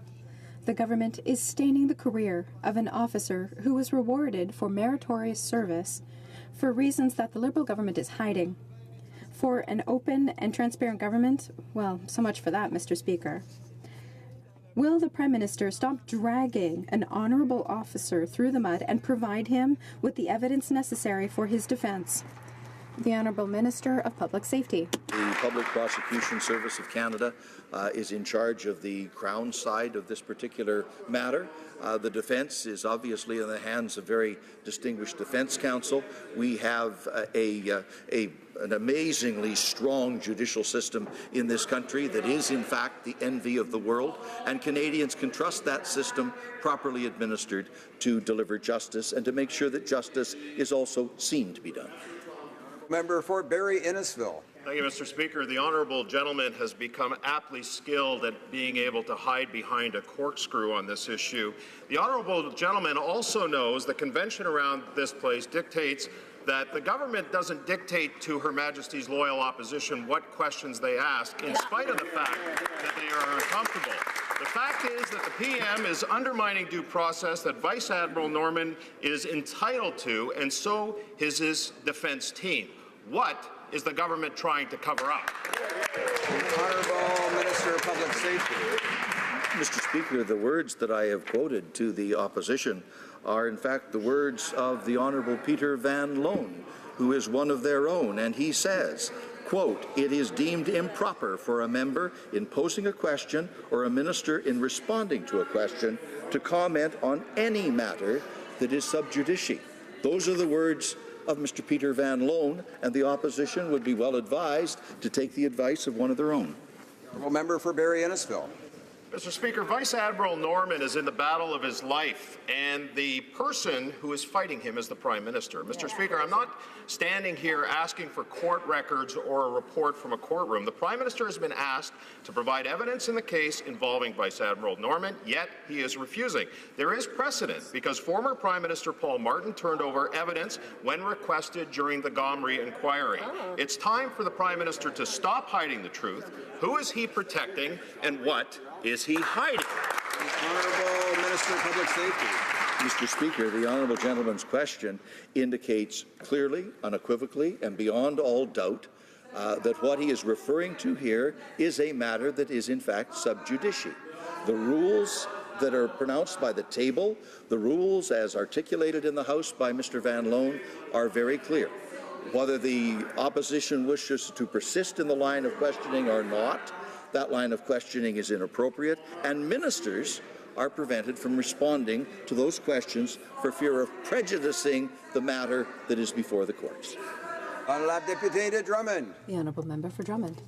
The government is staining the career of an officer who was rewarded for meritorious service for reasons that the Liberal government is hiding. For an open and transparent government, well, so much for that, Mr. Speaker. Will the Prime Minister stop dragging an honourable officer through the mud and provide him with the evidence necessary for his defence? The Honourable Minister of Public Safety. The Public Prosecution Service of Canada is in charge of the Crown side of this particular matter. The defence is obviously in the hands of very distinguished defence counsel. We have an amazingly strong judicial system in this country that is, in fact, the envy of the world, and Canadians can trust that system properly administered to deliver justice and to make sure that justice is also seen to be done. Member for Barrie Innisfil. Thank you, Mr. Speaker. The honourable gentleman has become aptly skilled at being able to hide behind a corkscrew on this issue. The honourable gentleman also knows the convention around this place dictates that the government doesn't dictate to Her Majesty's loyal opposition what questions they ask, in spite of the fact that they are uncomfortable. The fact is that the PM is undermining due process that Vice Admiral Norman is entitled to, and so is his defence team. What is the government trying to cover up? Honourable Minister of Public Safety. Mr. Speaker, the words that I have quoted to the opposition are in fact the words of the Honourable Peter Van Loan, who is one of their own, and he says, quote, "It is deemed improper for a member in posing a question or a minister in responding to a question to comment on any matter that is sub judice." Those are the words of Mr. Peter Van Loan, and the opposition would be well advised to take the advice of one of their own. Honourable Member for Barrie Innisfil. Mr. Speaker, Vice Admiral Norman is in the battle of his life, and the person who is fighting him is the Prime Minister. Mr. Speaker, I'm not standing here asking for court records or a report from a courtroom. The Prime Minister has been asked to provide evidence in the case involving Vice Admiral Norman, yet he is refusing. There is precedent because former Prime Minister Paul Martin turned over evidence when requested during the Gomri inquiry. It's time for the Prime Minister to stop hiding the truth. Who is he protecting, and what is he hiding? Honourable Minister of Public Safety. Mr. Speaker, the honourable gentleman's question indicates clearly, unequivocally, and beyond all doubt that what he is referring to here is a matter that is in fact sub judice. The rules that are pronounced by the table, the rules as articulated in the House by Mr. Van Loan, are very clear. Whether the opposition wishes to persist in the line of questioning or not, that line of questioning is inappropriate, and ministers are prevented from responding to those questions for fear of prejudicing the matter that is before the courts. Honourable Deputy de Drummond. The Honourable Member for Drummond.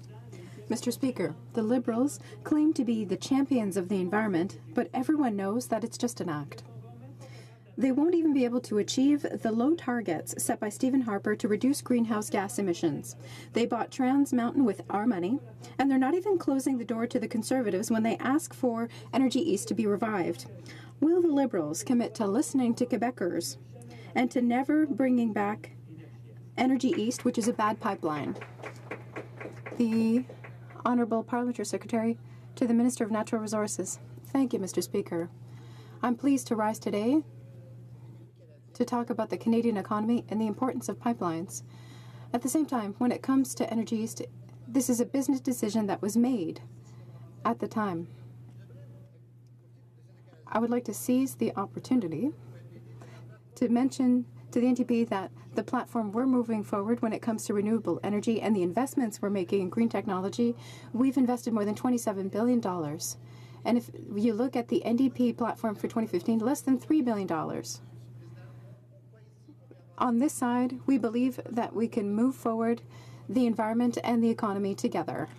Mr. Speaker, the Liberals claim to be the champions of the environment, but everyone knows that it's just an act. They won't even be able to achieve the low targets set by Stephen Harper to reduce greenhouse gas emissions. They bought Trans Mountain with our money, and they're not even closing the door to the Conservatives when they ask for Energy East to be revived. Will the Liberals commit to listening to Quebecers and to never bringing back Energy East, which is a bad pipeline? The Honourable Parliamentary Secretary to the Minister of Natural Resources. Thank you, Mr. Speaker. I'm pleased to rise today to talk about the Canadian economy and the importance of pipelines. At the same time, when it comes to Energy East, this is a business decision that was made at the time. I would like to seize the opportunity to mention to the NTP that the platform we're moving forward when it comes to renewable energy and the investments we're making in green technology, we've invested more than $27 billion. And if you look at the NDP platform for 2015, less than $3 billion. On this side, we believe that we can move forward the environment and the economy together.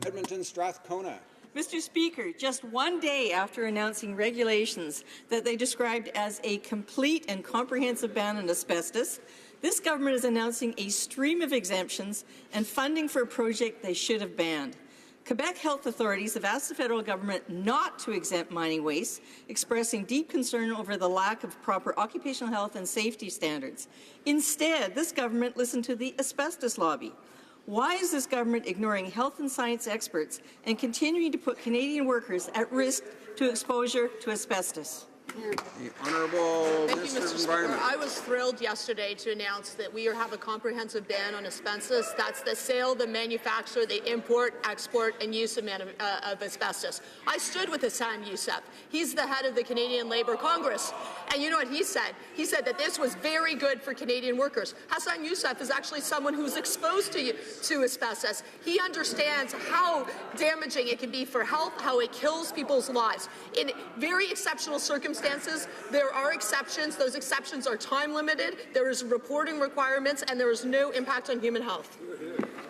Edmonton Strathcona. Mr. Speaker, just one day after announcing regulations that they described as a complete and comprehensive ban on asbestos, this government is announcing a stream of exemptions and funding for a project they should have banned. Quebec health authorities have asked the federal government not to exempt mining waste, expressing deep concern over the lack of proper occupational health and safety standards. Instead, this government listened to the asbestos lobby. Why is this government ignoring health and science experts and continuing to put Canadian workers at risk to exposure to asbestos? The Honourable Minister of Environment. I was thrilled yesterday to announce that we have a comprehensive ban on asbestos. That's the sale, the manufacture, the import, export, and use of asbestos. I stood with Hassan Youssef. He's the head of the Canadian Labour Congress. And you know what he said? He said that this was very good for Canadian workers. Hassan Youssef is actually someone who's exposed to asbestos. He understands how damaging it can be for health, how it kills people's lives. In very exceptional circumstances, there are exceptions. Those exceptions are time limited. There is reporting requirements, and there is no impact on human health.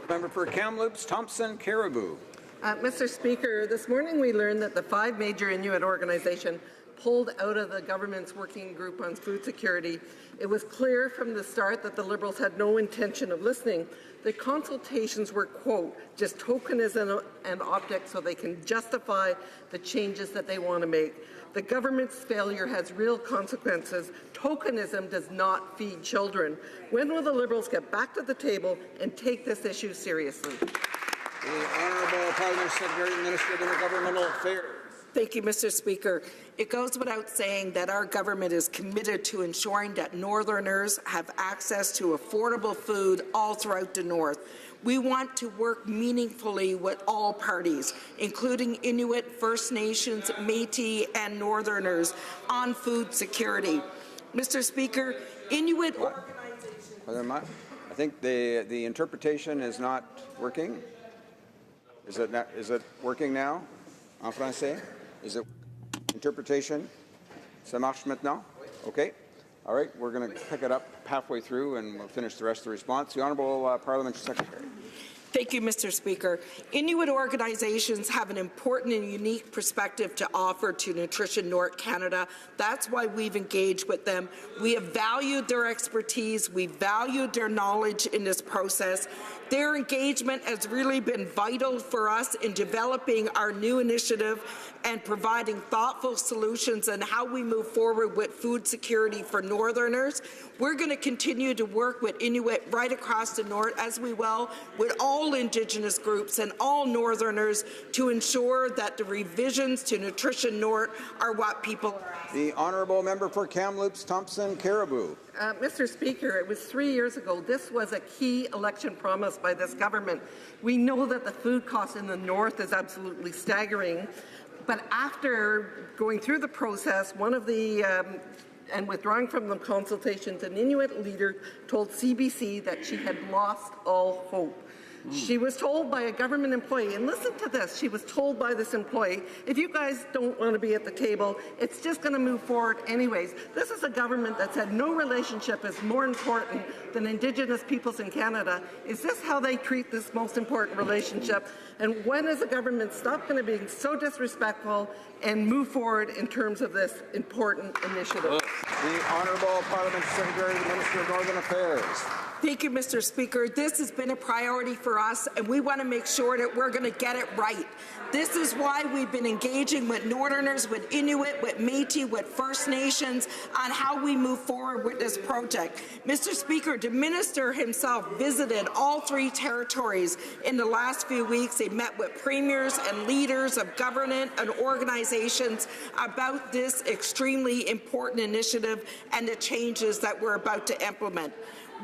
Member for Kamloops, Thompson, Caribou. Mr. Speaker, this morning we learned that the 5 major Inuit organizations pulled out of the government's working group on food security. It was clear from the start that the Liberals had no intention of listening. The consultations were, quote, just tokenism and optics so they can justify the changes that they want to make. The government's failure has real consequences. Tokenism does not feed children. When will the Liberals get back to the table and take this issue seriously? The Honourable Parliamentary Secretary and Minister of Intergovernmental Affairs. Thank you, Mr. Speaker. It goes without saying that our government is committed to ensuring that Northerners have access to affordable food all throughout the North. We want to work meaningfully with all parties, including Inuit, First Nations, Métis, and Northerners, on food security. Mr. Speaker, Inuit organizations... I think the interpretation is not working. Is it working now? En français? Is it interpretation? Ça marche maintenant? Okay. All right, we're going to pick it up halfway through and we'll finish the rest of the response. The Honourable Parliamentary Secretary. Thank you, Mr. Speaker. Inuit organizations have an important and unique perspective to offer to Nutrition North Canada. That's why we've engaged with them. We have valued their expertise. We valued their knowledge in this process. Their engagement has really been vital for us in developing our new initiative and providing thoughtful solutions on how we move forward with food security for Northerners. We're going to continue to work with Inuit right across the North, as we will with all Indigenous groups and all Northerners, to ensure that the revisions to Nutrition North are what people are asking. The honourable member for Kamloops, Thompson, Caribou. Mr. Speaker, it was 3 years ago. This was a key election promise by this government. We know that the food cost in the North is absolutely staggering. But after going through the process, one of the and withdrawing from the consultations, an Inuit leader told CBC that she had lost all hope. She was told by a government employee, and listen to this, she was told by this employee, if you guys don't want to be at the table, it's just going to move forward anyways. This is a government that said no relationship is more important than Indigenous peoples in Canada. Is this how they treat this most important relationship? And when is the government stop going to be so disrespectful and move forward in terms of this important initiative? The Honourable Parliamentary Secretary, the Minister of Northern Affairs. Thank you, Mr. Speaker. This has been a priority for us, and we want to make sure that we're going to get it right. This is why we've been engaging with Northerners, with Inuit, with Métis, with First Nations on how we move forward with this project. Mr. Speaker, the Minister himself visited all 3 territories in the last few weeks. They met with premiers and leaders of government and organizations about this extremely important initiative and the changes that we're about to implement.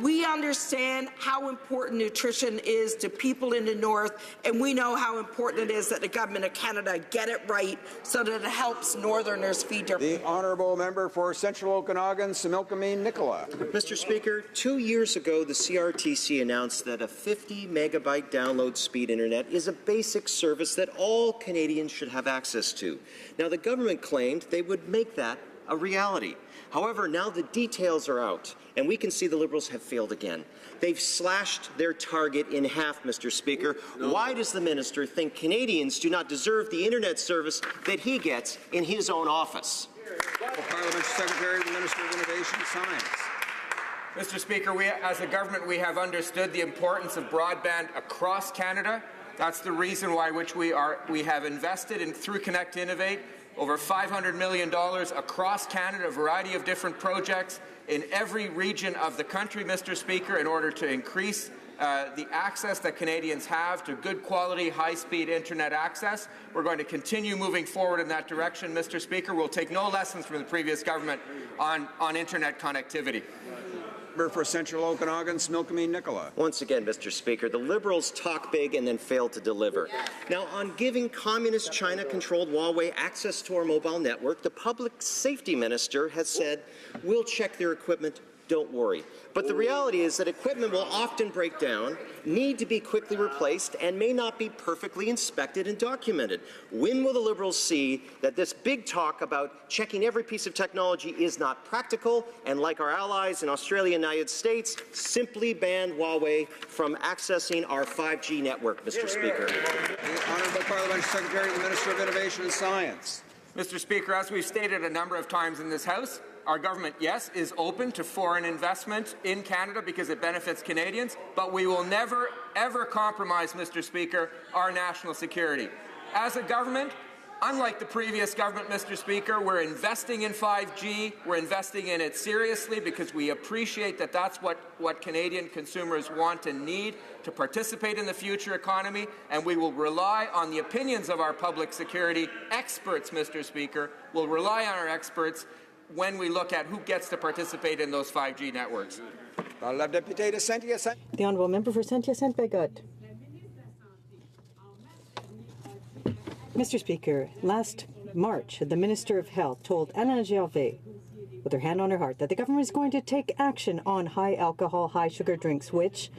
We understand how important nutrition is to people in the North, and we know how important it is that the Government of Canada get it right so that it helps Northerners feed their... The Honourable Member for Central Okanagan, Similkameen Nicola. Mr. Speaker, 2 years ago, the CRTC announced that a 50-megabyte download speed internet is a basic service that all Canadians should have access to. Now, the government claimed they would make that a reality. However, now the details are out, and we can see the Liberals have failed again. They've slashed their target in half, Mr. Speaker. Why does the minister think Canadians do not deserve the internet service that he gets in his own office? Parliamentary Secretary, the Minister of Innovation and Science. Mr. Speaker, we, as a government, we have understood the importance of broadband across Canada. That's the reason why we have invested in, through Connect to Innovate, over $500 million across Canada, a variety of different projects in every region of the country, Mr. Speaker, in order to increase the access that Canadians have to good quality, high-speed internet access. We're going to continue moving forward in that direction, Mr. Speaker. We'll take no lessons from the previous government on internet connectivity. For Central Okanagan, Similkameen Nicola. Once again, Mr. Speaker, the Liberals talk big and then fail to deliver. Now, on giving communist China-controlled Huawei access to our mobile network, the Public Safety Minister has said, we'll check their equipment, don't worry. But the reality is that equipment will often break down, need to be quickly replaced, and may not be perfectly inspected and documented. When will the Liberals see that this big talk about checking every piece of technology is not practical, and like our allies in Australia and the United States, simply ban Huawei from accessing our 5G network, Mr. Speaker? The Honourable Parliamentary Secretary, the Minister of Innovation and Science. Mr. Speaker, as we've stated a number of times in this House, our government, yes, is open to foreign investment in Canada because it benefits Canadians, but we will never, ever compromise, Mr. Speaker, our national security. As a government, unlike the previous government, Mr. Speaker, we're investing in 5G. We're investing in it seriously because we appreciate that that's what Canadian consumers want and need to participate in the future economy, and we will rely on the opinions of our public security experts, Mr. Speaker. We'll rely on our experts when we look at who gets to participate in those 5G networks. The Honourable Member for Saint-Hyacinthe-Bagotte. Mr. Speaker, last March, the Minister of Health told Alain Gervais, with her hand on her heart, that the government is going to take action on high-alcohol, high-sugar drinks, which,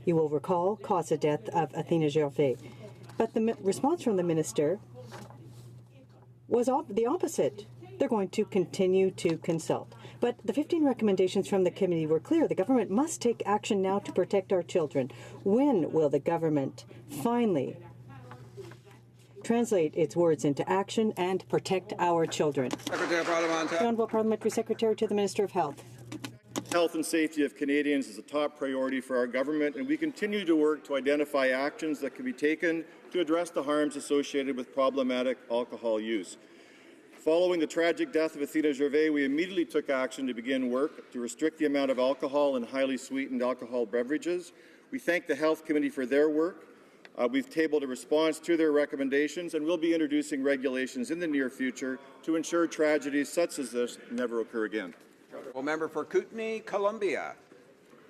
you will recall, caused the death of Athena Gervais. But the response from the minister was the opposite. They're going to continue to consult. But the 15 recommendations from the committee were clear. The government must take action now to protect our children. When will the government finally translate its words into action and protect our children? The Honourable Parliamentary Secretary to the Minister of Health. Health and safety of Canadians is a top priority for our government, and we continue to work to identify actions that can be taken to address the harms associated with problematic alcohol use. Following the tragic death of Athena Gervais, we immediately took action to begin work to restrict the amount of alcohol in highly sweetened alcohol beverages. We thank the Health Committee for their work. We've tabled a response to their recommendations, and we'll be introducing regulations in the near future to ensure tragedies such as this never occur again. Member for Kootenay, Columbia.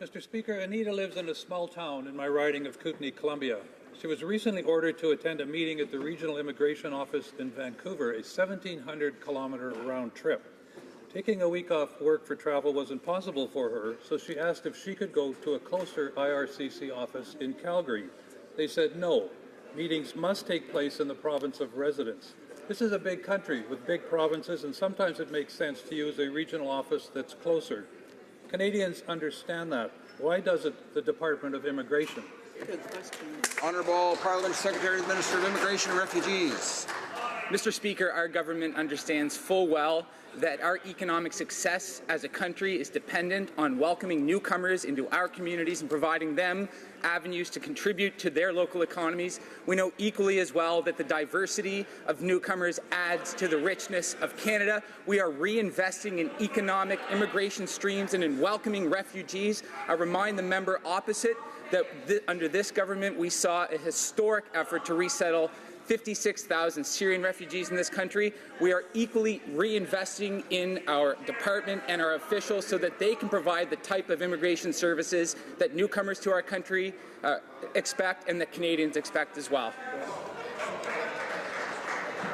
Mr. Speaker, Anita lives in a small town in my riding of Kootenay, Columbia. She was recently ordered to attend a meeting at the Regional Immigration Office in Vancouver, a 1,700-kilometer round trip. Taking a week off work for travel was impossible for her, so she asked if she could go to a closer IRCC office in Calgary. They said no. Meetings must take place in the province of residence. This is a big country with big provinces, and sometimes it makes sense to use a regional office that's closer. Canadians understand that. Why doesn't the Department of Immigration? Good question. Honourable Parliament Secretary to the Minister of Immigration and Refugees. Mr. Speaker, our government understands full well that our economic success as a country is dependent on welcoming newcomers into our communities and providing them avenues to contribute to their local economies. We know equally as well that the diversity of newcomers adds to the richness of Canada. We are reinvesting in economic immigration streams and in welcoming refugees. I remind the member opposite that under this government we saw a historic effort to resettle 56,000 Syrian refugees in this country. We are equally reinvesting in our department and our officials so that they can provide the type of immigration services that newcomers to our country expect and that Canadians expect as well.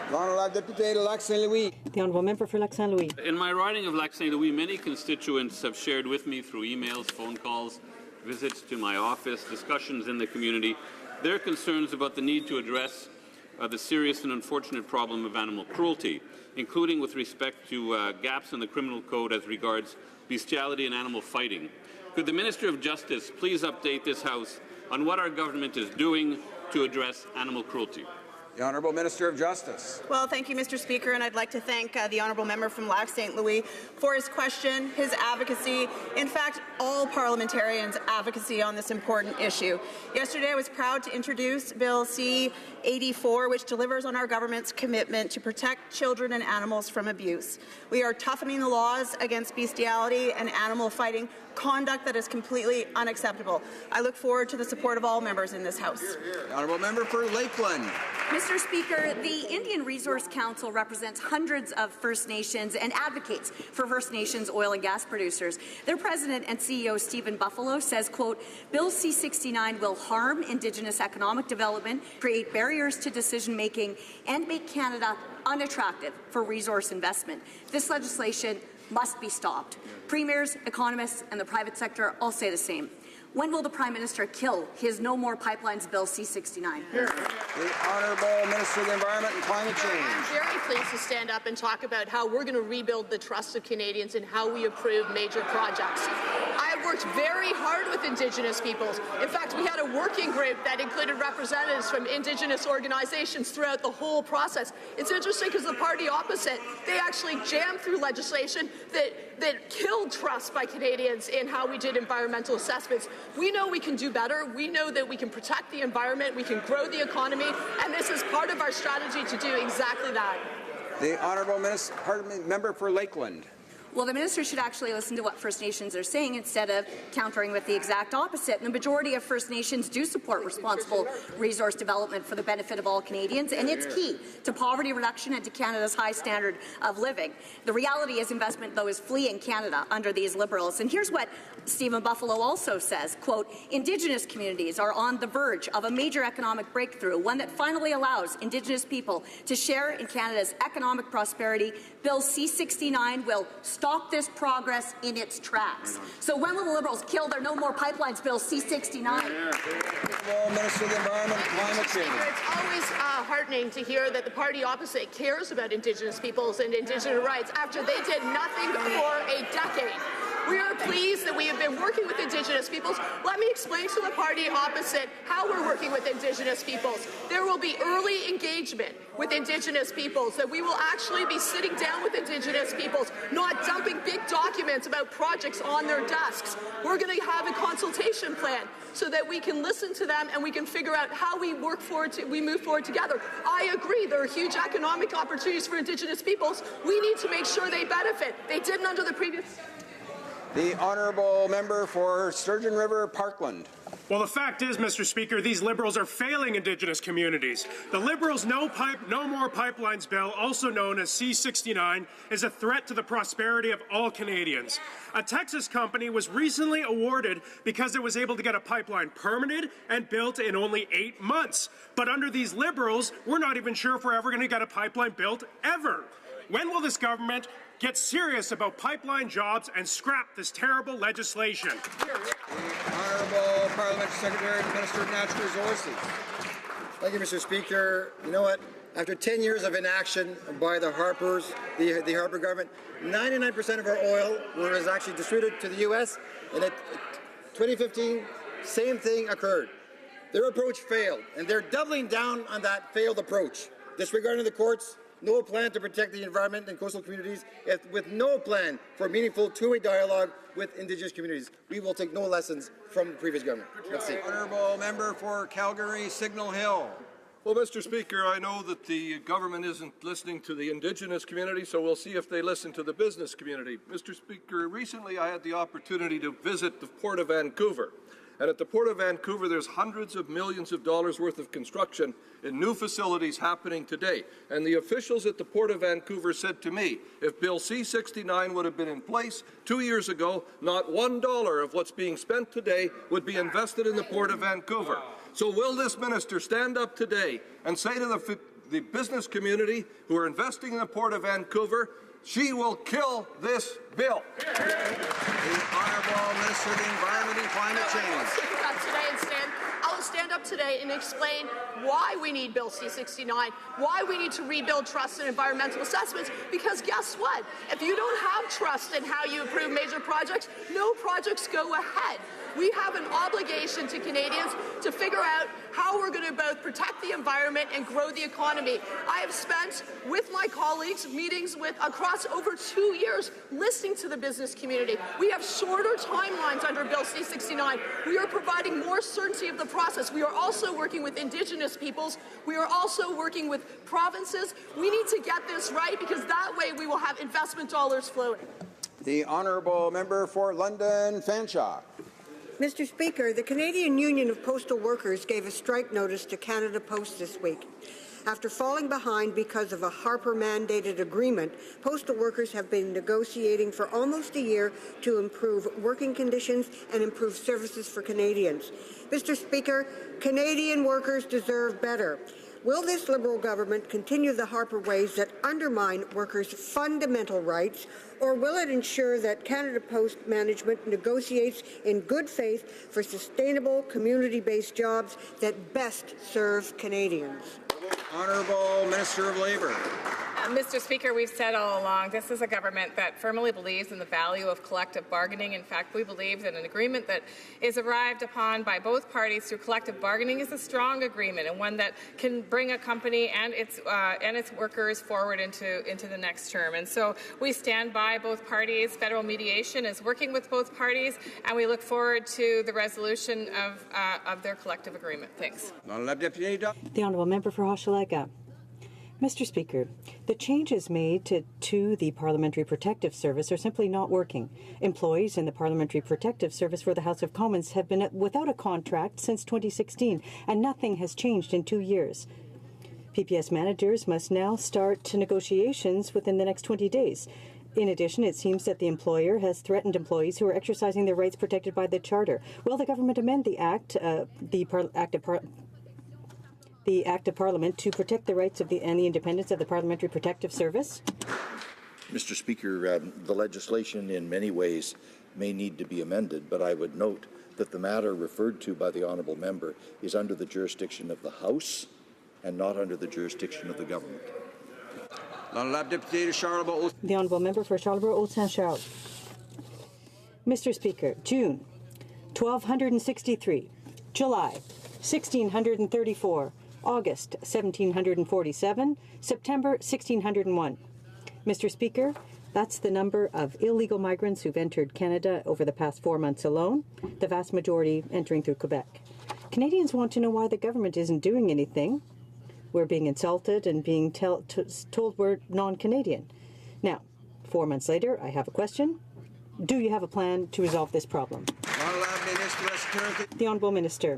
The Honourable Member for Lac Saint Louis. In my riding of Lac Saint Louis, many constituents have shared with me through emails, phone calls, visits to my office, discussions in the community, their concerns about the need to address the serious and unfortunate problem of animal cruelty, including with respect to gaps in the criminal code as regards bestiality and animal fighting. Could the Minister of Justice please update this House on what our government is doing to address animal cruelty? The Honourable Minister of Justice. Well, thank you, Mr. Speaker, and I'd like to thank the Honourable Member from Lac Saint Louis for his question, his advocacy, in fact, all parliamentarians' advocacy on this important issue. Yesterday, I was proud to introduce Bill C-84, which delivers on our government's commitment to protect children and animals from abuse. We are toughening the laws against bestiality and animal fighting, conduct that is completely unacceptable. I look forward to the support of all members in this House. The Honourable Member for Lakeland. Mr. Speaker, the Indian Resource Council represents hundreds of First Nations and advocates for First Nations oil and gas producers. Their president and CEO, Stephen Buffalo, says, quote, Bill C-69 will harm Indigenous economic development, create barriers to decision-making, and make Canada unattractive for resource investment. This legislation must be stopped. Premiers, economists, and the private sector all say the same. When will the Prime Minister kill his No More Pipelines Bill C-69? The Honourable Minister of the Environment and Climate Change. I'm very pleased to stand up and talk about how we're going to rebuild the trust of Canadians and how we approve major projects. I have worked very hard with Indigenous peoples. In fact, we had a working group that included representatives from Indigenous organizations throughout the whole process. It's interesting because the party opposite, they actually jammed through legislation that killed trust by Canadians in how we did environmental assessments. We know we can do better. We know that we can protect the environment, we can grow the economy, and this is part of our strategy to do exactly that. The Honourable Member for Lakeland. Well, the minister should actually listen to what First Nations are saying instead of countering with the exact opposite. And the majority of First Nations do support responsible resource development for the benefit of all Canadians, and it's key to poverty reduction and to Canada's high standard of living. The reality is investment, though, is fleeing Canada under these Liberals. And here's what Stephen Buffalo also says, quote, Indigenous communities are on the verge of a major economic breakthrough, one that finally allows Indigenous people to share in Canada's economic prosperity. Bill C-69 will stop stop this progress in its tracks. So when will the Liberals kill their No More Pipelines Bill C-69? Minister of the Environment and Climate Change. It's always heartening to hear that the party opposite cares about Indigenous peoples and Indigenous rights after they did nothing for a decade. We are pleased that we have been working with Indigenous peoples. Let me explain to the party opposite how we're working with Indigenous peoples. There will be early engagement with Indigenous peoples, that we will actually be sitting down with Indigenous peoples, not dumping big documents about projects on their desks. We're going to have a consultation plan so that we can listen to them and we can figure out how we move forward together. I agree, there are huge economic opportunities for Indigenous peoples. We need to make sure they benefit. They didn't under the previous... The honourable member for Sturgeon River Parkland. Well, the fact is, Mr. Speaker, these Liberals are failing Indigenous communities. The Liberals' No More Pipelines bill, also known as C-69, is a threat to the prosperity of all Canadians. A Texas company was recently awarded because it was able to get a pipeline permitted and built in only 8 months. But under these Liberals, we're not even sure if we're ever going to get a pipeline built ever. When will this government get serious about pipeline jobs and scrap this terrible legislation? The Honourable Parliamentary Secretary and Minister of Natural Resources. Thank you, Mr. Speaker. You know what? After 10 years of inaction by the Harpers, the Harper government, 99% of our oil was actually distributed to the U.S. And in 2015, same thing occurred. Their approach failed, and they're doubling down on that failed approach, disregarding the courts. No plan to protect the environment and coastal communities, with no plan for meaningful two-way dialogue with Indigenous communities. We will take no lessons from the previous government. Let's see. Honourable member for Calgary Signal Hill. Well, Mr. Speaker, I know that the government isn't listening to the Indigenous community, so we'll see if they listen to the business community. Mr. Speaker, recently I had the opportunity to visit the Port of Vancouver. And at the Port of Vancouver, there's hundreds of millions of dollars worth of construction in new facilities happening today. And the officials at the Port of Vancouver said to me, if Bill C-69 would have been in place 2 years ago, not $1 of what's being spent today would be invested in the Port of Vancouver. So will this minister stand up today and say to the business community who are investing in the Port of Vancouver, she will kill this bill? The Honourable Minister of the Environment and Climate Change. I'll stand up today and explain why we need Bill C-69, why we need to rebuild trust in environmental assessments, because guess what? If you don't have trust in how you approve major projects, no projects go ahead. We have an obligation to Canadians to figure out how we're going to both protect the environment and grow the economy. I have spent with my colleagues meetings across over 2 years listening to the business community. We have shorter timelines under Bill C-69. We are providing more certainty of the process. We are also working with Indigenous peoples. We are also working with provinces. We need to get this right because that way we will have investment dollars flowing. The Honourable member for London Fanshawe. Mr. Speaker, the Canadian Union of Postal Workers gave a strike notice to Canada Post this week. After falling behind because of a Harper-mandated agreement, postal workers have been negotiating for almost a year to improve working conditions and improve services for Canadians. Mr. Speaker, Canadian workers deserve better. Will this Liberal government continue the Harper ways that undermine workers' fundamental rights, or will it ensure that Canada Post management negotiates in good faith for sustainable, community-based jobs that best serve Canadians? Honourable Minister of Labour. Mr. Speaker, we've said all along, this is a government that firmly believes in the value of collective bargaining. In fact, we believe that an agreement that is arrived upon by both parties through collective bargaining is a strong agreement and one that can bring a company and its workers forward into the next term. And so we stand by both parties. Federal mediation is working with both parties, and we look forward to the resolution of their collective agreement. Thanks. The Honourable Member for HoC. Mr. Speaker, the changes made to the Parliamentary Protective Service are simply not working. Employees in the Parliamentary Protective Service for the House of Commons have been without a contract since 2016, and nothing has changed in 2 years. PPS managers must now start negotiations within the next 20 days. In addition, it seems that the employer has threatened employees who are exercising their rights protected by the Charter. Will the government amend the Act, the Act of Parliament to protect the rights of and the independence of the Parliamentary Protective Service? Mr. Speaker, the legislation in many ways may need to be amended, but I would note that the matter referred to by the honourable member is under the jurisdiction of the House and not under the jurisdiction of the government. The honourable member for Charlebourg-Haute-Saint-Charles. Mr. Speaker, June 1263, July 1634, August 1747, September 1601. Mr. Speaker, that's the number of illegal migrants who've entered Canada over the past 4 months alone, the vast majority entering through Quebec. Canadians want to know why the government isn't doing anything. We're being insulted and being told we're non-Canadian. Now, 4 months later, I have a question. Do you have a plan to resolve this problem? The Honourable Minister.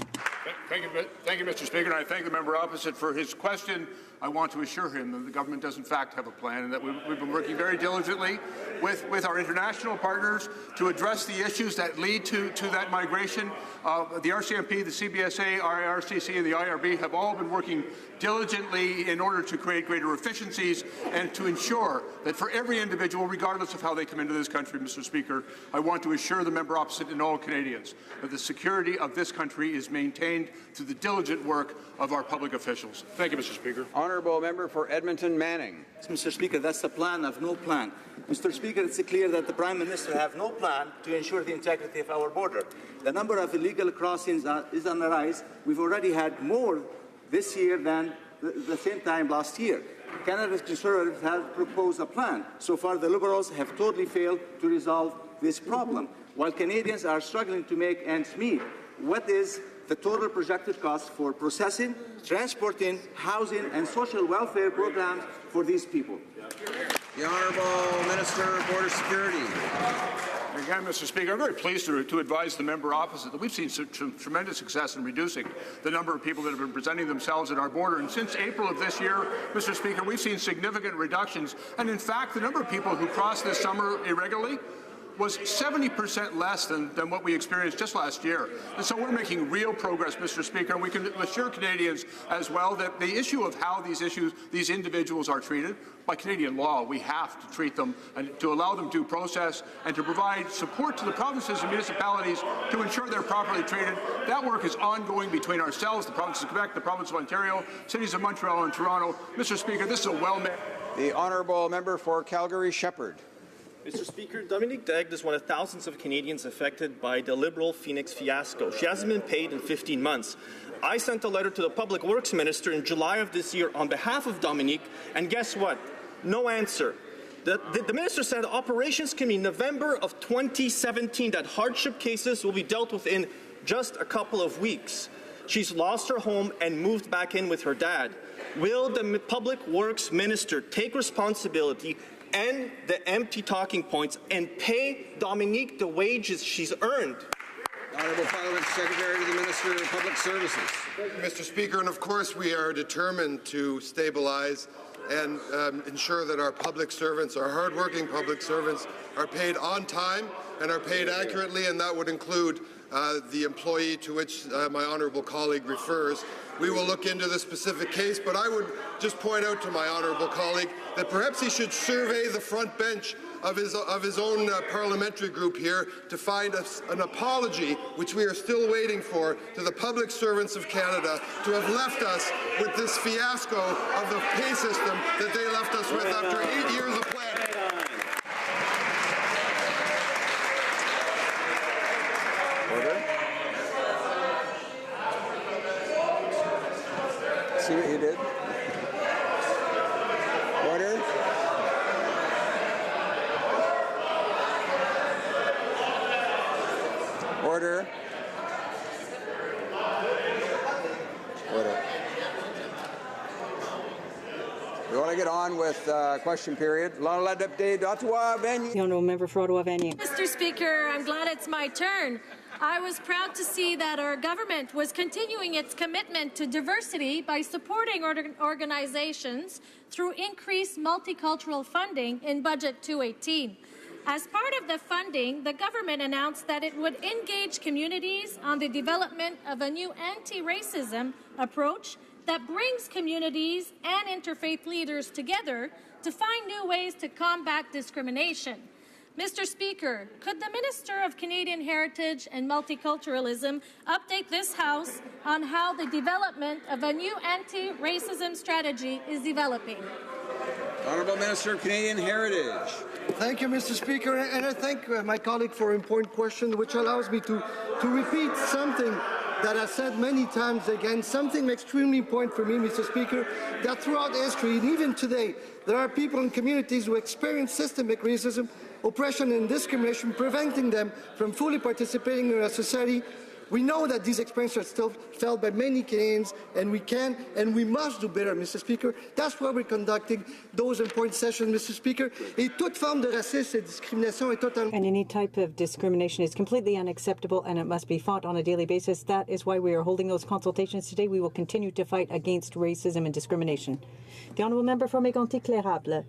Thank you, Mr. Speaker, and I thank the member opposite for his question. I want to assure him that the government does in fact have a plan and that we've been working very diligently with our international partners to address the issues that lead to that migration. The RCMP, the CBSA, IRCC, and the IRB have all been working diligently in order to create greater efficiencies and to ensure that for every individual, regardless of how they come into this country, Mr. Speaker, I want to assure the member opposite and all Canadians that the security of this country is maintained through the diligent work of our public officials. Thank you, Mr. Speaker. Honourable member for Edmonton Manning. Mr. Speaker, that's the plan of no plan. Mr. Speaker, it's clear that the Prime Minister have no plan to ensure the integrity of our border. The number of illegal crossings is on the rise. We've already had more this year than the same time last year. Canada's Conservatives have proposed a plan. So far, the Liberals have totally failed to resolve this problem. While Canadians are struggling to make ends meet, what is the total projected cost for processing, transporting, housing, and social welfare programs for these people? The Honourable Minister of Border Security. Again, Mr. Speaker, I'm very pleased to advise the member opposite that we've seen some tremendous success in reducing the number of people that have been presenting themselves at our border. And since April of this year, Mr. Speaker, we've seen significant reductions. And in fact, the number of people who crossed this summer irregularly was 70% less than what we experienced just last year. And so we're making real progress, Mr. Speaker, and we can assure Canadians as well that the issue of how these individuals are treated, by Canadian law, we have to treat them and to allow them due process and to provide support to the provinces and municipalities to ensure they're properly treated. That work is ongoing between ourselves, the province of Quebec, the province of Ontario, cities of Montreal and Toronto. Mr. Speaker, this is a well-made... The Honourable Member for Calgary-Shepherd. Mr. Speaker, Dominique Daigle is one of thousands of Canadians affected by the Liberal Phoenix fiasco. She hasn't been paid in 15 months. I sent a letter to the Public Works Minister in July of this year on behalf of Dominique, and guess what? No answer. The minister said operations can be November of 2017, that hardship cases will be dealt with in just a couple of weeks. She's lost her home and moved back in with her dad. Will the Public Works Minister take responsibility, end the empty talking points, and pay Dominique the wages she's earned? Honourable Parliament Secretary to the Minister of Public Services. Thank you, Mr. Speaker, and of course we are determined to stabilize and ensure that our public servants, our hard-working public servants, are paid on time and are paid accurately, and that would include the employee to which my honourable colleague refers. We will look into the specific case, but I would just point out to my honourable colleague that perhaps he should survey the front bench of his own parliamentary group here to find an apology, which we are still waiting for, to the public servants of Canada to have left us with this fiasco of the pay system that they left us with after 8 years of planning. Order. See what you did? Order. Order. Order. We want to get on with question period. The Honourable Member for Ottawa-Vanier. Mr. Speaker, I'm glad it's my turn. I was proud to see that our government was continuing its commitment to diversity by supporting organizations through increased multicultural funding in Budget 218. As part of the funding, the government announced that it would engage communities on the development of a new anti-racism approach that brings communities and interfaith leaders together to find new ways to combat discrimination. Mr. Speaker, could the Minister of Canadian Heritage and Multiculturalism update this House on how the development of a new anti-racism strategy is developing? Honourable Minister of Canadian Heritage. Thank you, Mr. Speaker, and I thank my colleague for an important question, which allows me to repeat something that I've said many times again, something extremely important for me, Mr. Speaker, that throughout history, and even today, there are people in communities who experience systemic racism, oppression and discrimination, preventing them from fully participating in our society. We know that these experiences are still felt by many Canadians, and we can and we must do better, Mr. Speaker. That's why we're conducting those important sessions, Mr. Speaker. Et toute forme de racisme et discrimination est totalement... And any type of discrimination is completely unacceptable, and it must be fought on a daily basis. That is why we are holding those consultations today. We will continue to fight against racism and discrimination. The Honourable Member for Mégantic-Clérable.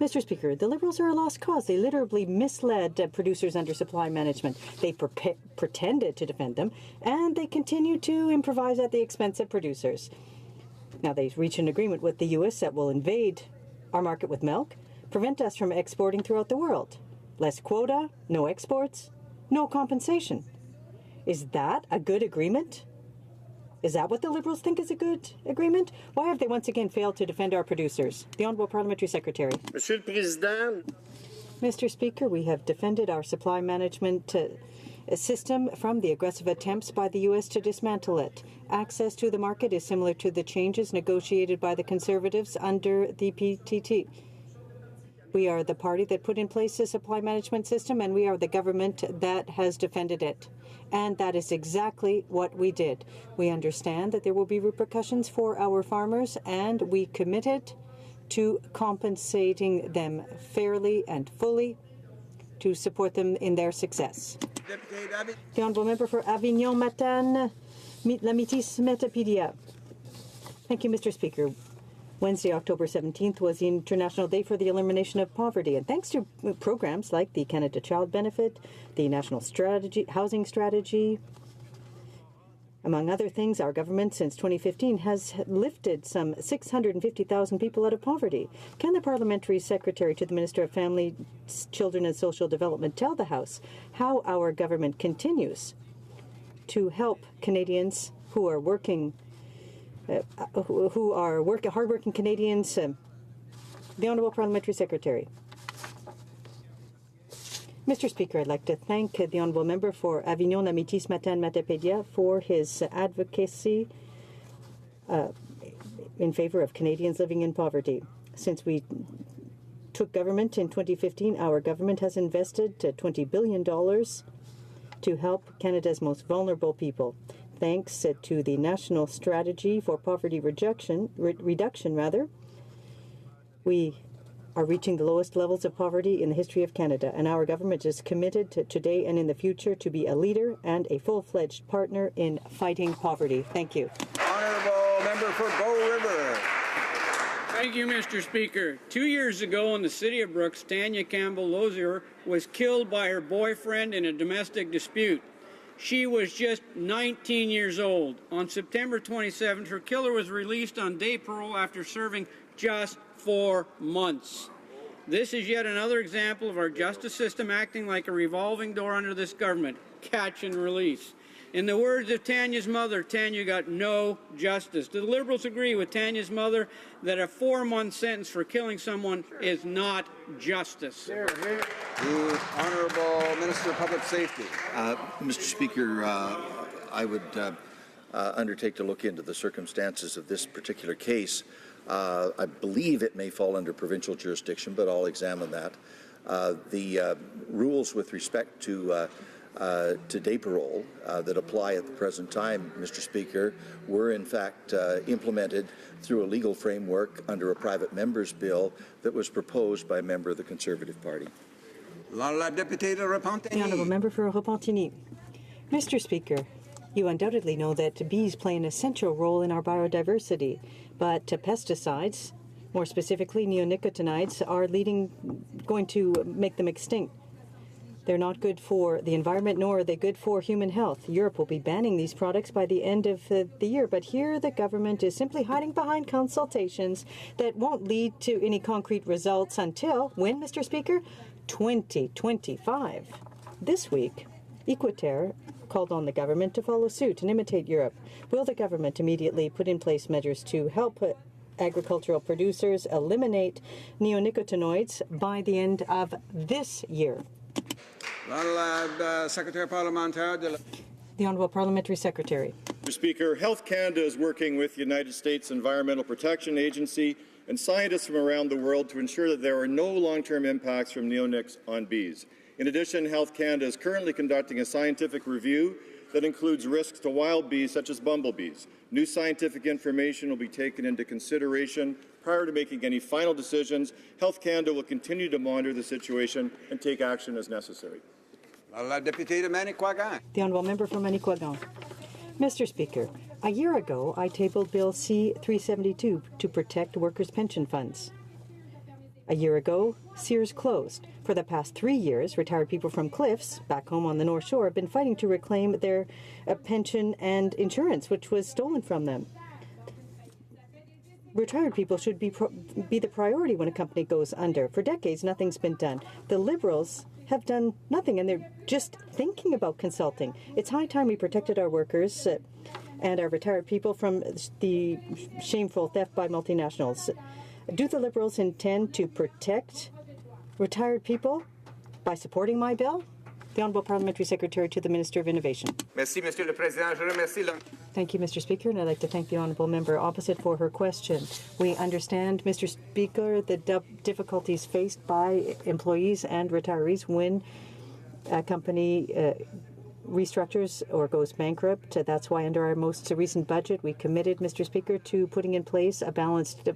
Mr. Speaker, the Liberals are a lost cause. They literally misled producers under supply management. They pretended to defend them, and they continue to improvise at the expense of producers. Now, they've reached an agreement with the U.S. that will invade our market with milk, prevent us from exporting throughout the world. Less quota, no exports, no compensation. Is that a good agreement? Is that what the Liberals think is a good agreement? Why have they once again failed to defend our producers? The Honourable Parliamentary Secretary. Monsieur le Président. Mr. Speaker, we have defended our supply management system from the aggressive attempts by the U.S. to dismantle it. Access to the market is similar to the changes negotiated by the Conservatives under the PTT. We are the party that put in place the supply management system, and we are the government that has defended it. And that is exactly what we did. We understand that there will be repercussions for our farmers, and we committed to compensating them fairly and fully to support them in their success. The Honourable Member for Avignon-Matane, Métis-Metapedia. Thank you, Mr. Speaker. Wednesday, October 17th, was the International Day for the Elimination of Poverty. And thanks to programs like the Canada Child Benefit, the National Housing Strategy, among other things, our government since 2015 has lifted some 650,000 people out of poverty. Can the Parliamentary Secretary to the Minister of Family, Children and Social Development tell the House how our government continues to help Canadians who are hardworking Canadians? The Honourable Parliamentary Secretary. Mr. Speaker, I'd like to thank the Honourable Member for Avignon-Métis-Matane-Matapedia for his advocacy in favour of Canadians living in poverty. Since we took government in 2015, our government has invested $20 billion to help Canada's most vulnerable people. Thanks to the National Strategy for Poverty Reduction, we are reaching the lowest levels of poverty in the history of Canada, and our government is committed today and in the future to be a leader and a full-fledged partner in fighting poverty. Thank you. Honourable Member for Bow River. Thank you, Mr. Speaker. 2 years ago in the city of Brooks, Tanya Campbell-Lozier was killed by her boyfriend in a domestic dispute. She was just 19 years old. On September 27th, her killer was released on day parole after serving just 4 months. This is yet another example of our justice system acting like a revolving door under this government. Catch and release. In the words of Tanya's mother, Tanya got no justice. Do the Liberals agree with Tanya's mother that a 4-month sentence for killing someone is not justice? The Honourable Minister of Public Safety. Mr. Speaker, I would undertake to look into the circumstances of this particular case. I believe it may fall under provincial jurisdiction, but I'll examine that. The rules with respect to day parole that apply at the present time, Mr. Speaker, were in fact implemented through a legal framework under a private member's bill that was proposed by a member of the Conservative Party. La députée de Repentigny. The Honourable Member for Repentigny. Mr. Speaker, you undoubtedly know that bees play an essential role in our biodiversity, but pesticides, more specifically neonicotinoids, are going to make them extinct. They're not good for the environment, nor are they good for human health. Europe will be banning these products by the end of the year, but here the government is simply hiding behind consultations that won't lead to any concrete results until, when, Mr. Speaker? 2025. This week, Equiterre called on the government to follow suit and imitate Europe. Will the government immediately put in place measures to help agricultural producers eliminate neonicotinoids by the end of this year? The Honourable Parliamentary Secretary. Mr. Speaker, Health Canada is working with the United States Environmental Protection Agency and scientists from around the world to ensure that there are no long-term impacts from neonics on bees. In addition, Health Canada is currently conducting a scientific review that includes risks to wild bees such as bumblebees. New scientific information will be taken into consideration prior to making any final decisions. Health Canada will continue to monitor the situation and take action as necessary. The Honourable Member from Manicouagan. Mr. Speaker, a year ago I tabled Bill C-372 to protect workers' pension funds. A year ago, Sears closed. For the past 3 years, retired people from Cliffs, back home on the North Shore, have been fighting to reclaim their pension and insurance, which was stolen from them. Retired people should be the priority when a company goes under. For decades, nothing's been done. The Liberals have done nothing, and they're just thinking about consulting. It's high time we protected our workers and our retired people from the shameful theft by multinationals. Do the Liberals intend to protect retired people by supporting my bill? The Honourable Parliamentary Secretary to the Minister of Innovation. Merci, Monsieur le Président. Je remercie le... Thank you, Mr. Speaker, and I'd like to thank the Honourable Member opposite for her question. We understand, Mr. Speaker, the difficulties faced by employees and retirees when a company restructures or goes bankrupt. That's why under our most recent budget we committed, Mr. Speaker, to putting in place a balanced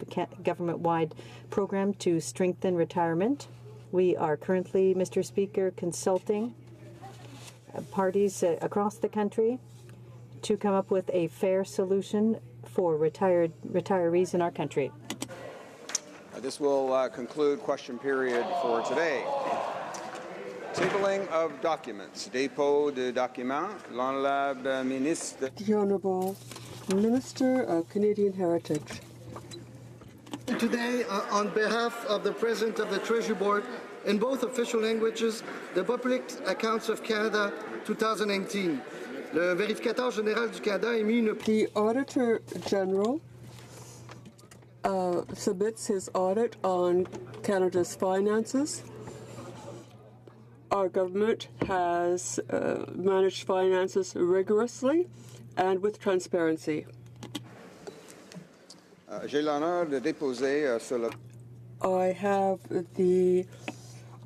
government-wide program to strengthen retirement. We are currently, Mr. Speaker, consulting parties across the country to come up with a fair solution for retirees in our country. This will conclude question period for today. Tabling of documents. Dépôt de documents. L'honorable ministre. The Honourable Minister of Canadian Heritage. Today, on behalf of the President of the Treasury Board, in both official languages, the Public Accounts of Canada 2018. Le vérificateur général du Canada émis une... The Auditor General submits his audit on Canada's finances. Our government has managed finances rigorously and with transparency. J'ai l'honneur de déposer sur le... I have the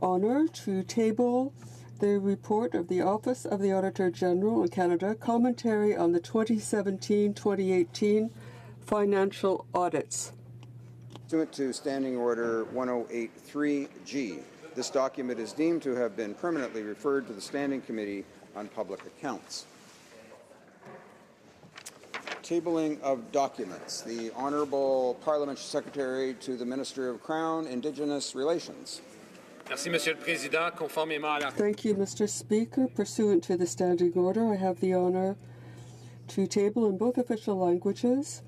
honor to table the report of the Office of the Auditor General in Canada, commentary on the 2017-2018 financial audits. Pursuant to Standing Order 1083G, this document is deemed to have been permanently referred to the Standing Committee on Public Accounts. Tabling of documents. The Honourable Parliamentary Secretary to the Minister of Crown Indigenous Relations. Merci, Monsieur le Président. Conformément à la... Thank you, Mr. Speaker. Pursuant to the Standing Order, I have the honor to table in both official languages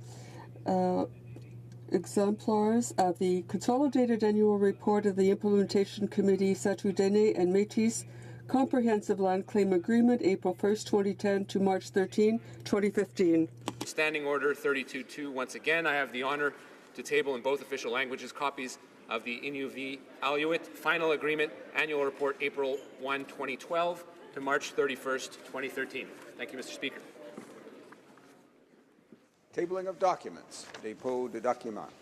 exemplars of the Consolidated Annual Report of the Implementation Committee Satudene and Métis Comprehensive Land Claim Agreement, April 1st, 2010 to March 13, 2015. Standing Order 32.2. Once again, I have the honor to table in both official languages copies of the Inuvi Aluit Final Agreement Annual Report, April 1, 2012 to March 31st, 2013. Thank you, Mr. Speaker. Tabling of documents. Dépôt de documents.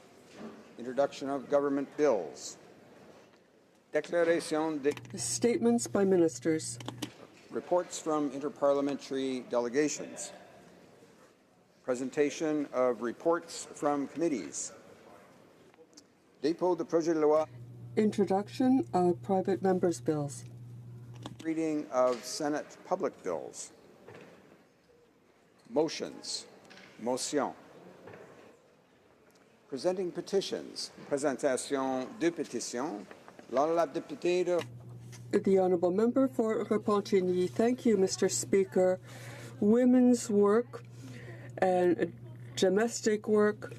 Introduction of government bills. Declaration de... Statements by ministers. Reports from interparliamentary delegations. Presentation of reports from committees. Dépôt de projet de loi. Introduction of private members' bills. Reading of Senate public bills. Motions. Motion. Presenting petitions. Présentation de pétitions. L'honorable député de... The Honourable Member for Repentigny. Thank you, Mr. Speaker. Women's work and domestic work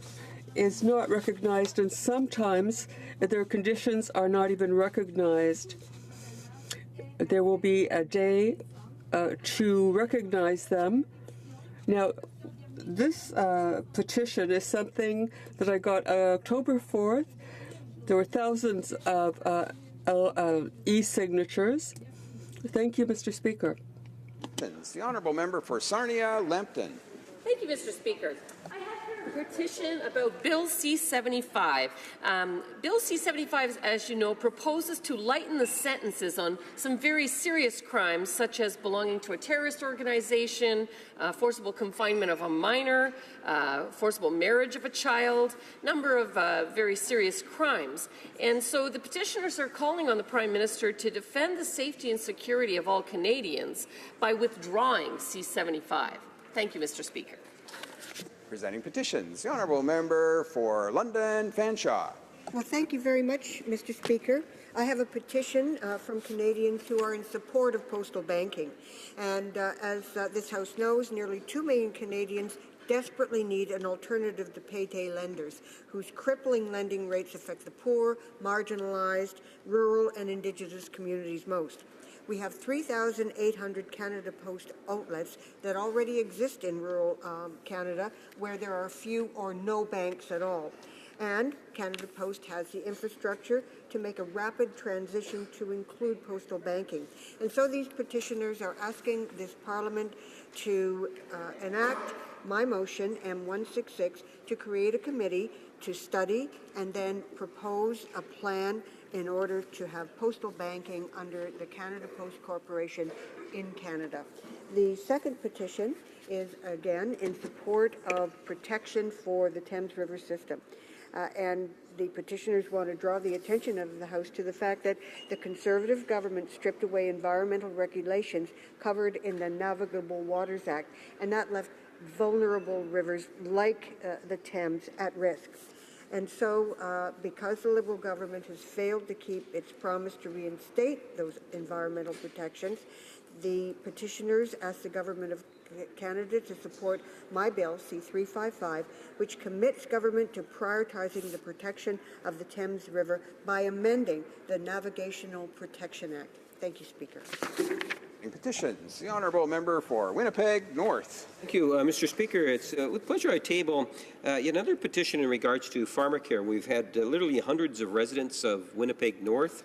is not recognized, and sometimes their conditions are not even recognized. There will be a day to recognize them. Now, this petition is something that I got October 4th. There were thousands of e-signatures. Thank you, Mr. Speaker. The Honourable Member for Sarnia-Lambton. Thank you, Mr. Speaker. I have here a petition about Bill C-75. Bill C-75, as you know, proposes to lighten the sentences on some very serious crimes, such as belonging to a terrorist organization, forcible confinement of a minor, forcible marriage of a child, number of very serious crimes. And so the petitioners are calling on the Prime Minister to defend the safety and security of all Canadians by withdrawing C-75. Thank you, Mr. Speaker. Presenting petitions, the Honourable Member for London Fanshawe. Well, thank you very much, Mr. Speaker. I have a petition from Canadians who are in support of postal banking. And as this House knows, nearly 2 million Canadians desperately need an alternative to payday lenders whose crippling lending rates affect the poor, marginalized, rural and Indigenous communities most. We have 3,800 Canada Post outlets that already exist in rural Canada, where there are few or no banks at all. And Canada Post has the infrastructure to make a rapid transition to include postal banking. And so these petitioners are asking this Parliament to enact my motion, M166, to create a committee to study and then propose a plan in order to have postal banking under the Canada Post Corporation in Canada. The second petition is, again, in support of protection for the Thames River system. And the petitioners want to draw the attention of the House to the fact that the Conservative government stripped away environmental regulations covered in the Navigable Waters Act, and that left vulnerable rivers like the Thames at risk. And so, because the Liberal government has failed to keep its promise to reinstate those environmental protections, the petitioners ask the Government of Canada to support my bill, C-355, which commits government to prioritizing the protection of the Thames River by amending the Navigational Protection Act. Thank you, Speaker. Petitions. The Honourable Member for Winnipeg North. Thank you, Mr. Speaker. It's with pleasure I table yet another petition in regards to pharmacare. We've had literally hundreds of residents of Winnipeg North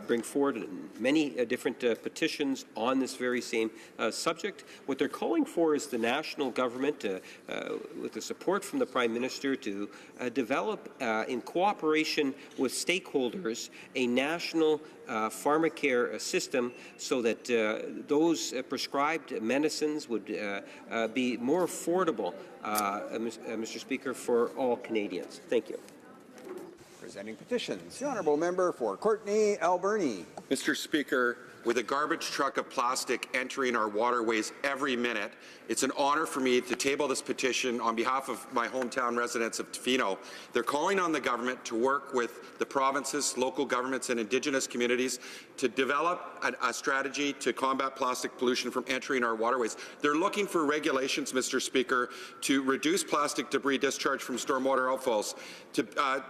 bring forward many different petitions on this very same subject. What they're calling for is the national government, with the support from the Prime Minister, to develop, in cooperation with stakeholders, a national pharmacare system so that those prescribed medicines would be more affordable, Mr. Speaker, for all Canadians. Thank you. Presenting petitions, the Honourable Member for Courtenay Alberni. Mr. Speaker, with a garbage truck of plastic entering our waterways every minute, it's an honour for me to table this petition on behalf of my hometown residents of Tofino. They're calling on the government to work with the provinces, local governments and Indigenous communities to develop a strategy to combat plastic pollution from entering our waterways. They're looking for regulations, Mr. Speaker, to reduce plastic debris discharge from stormwater outfalls, to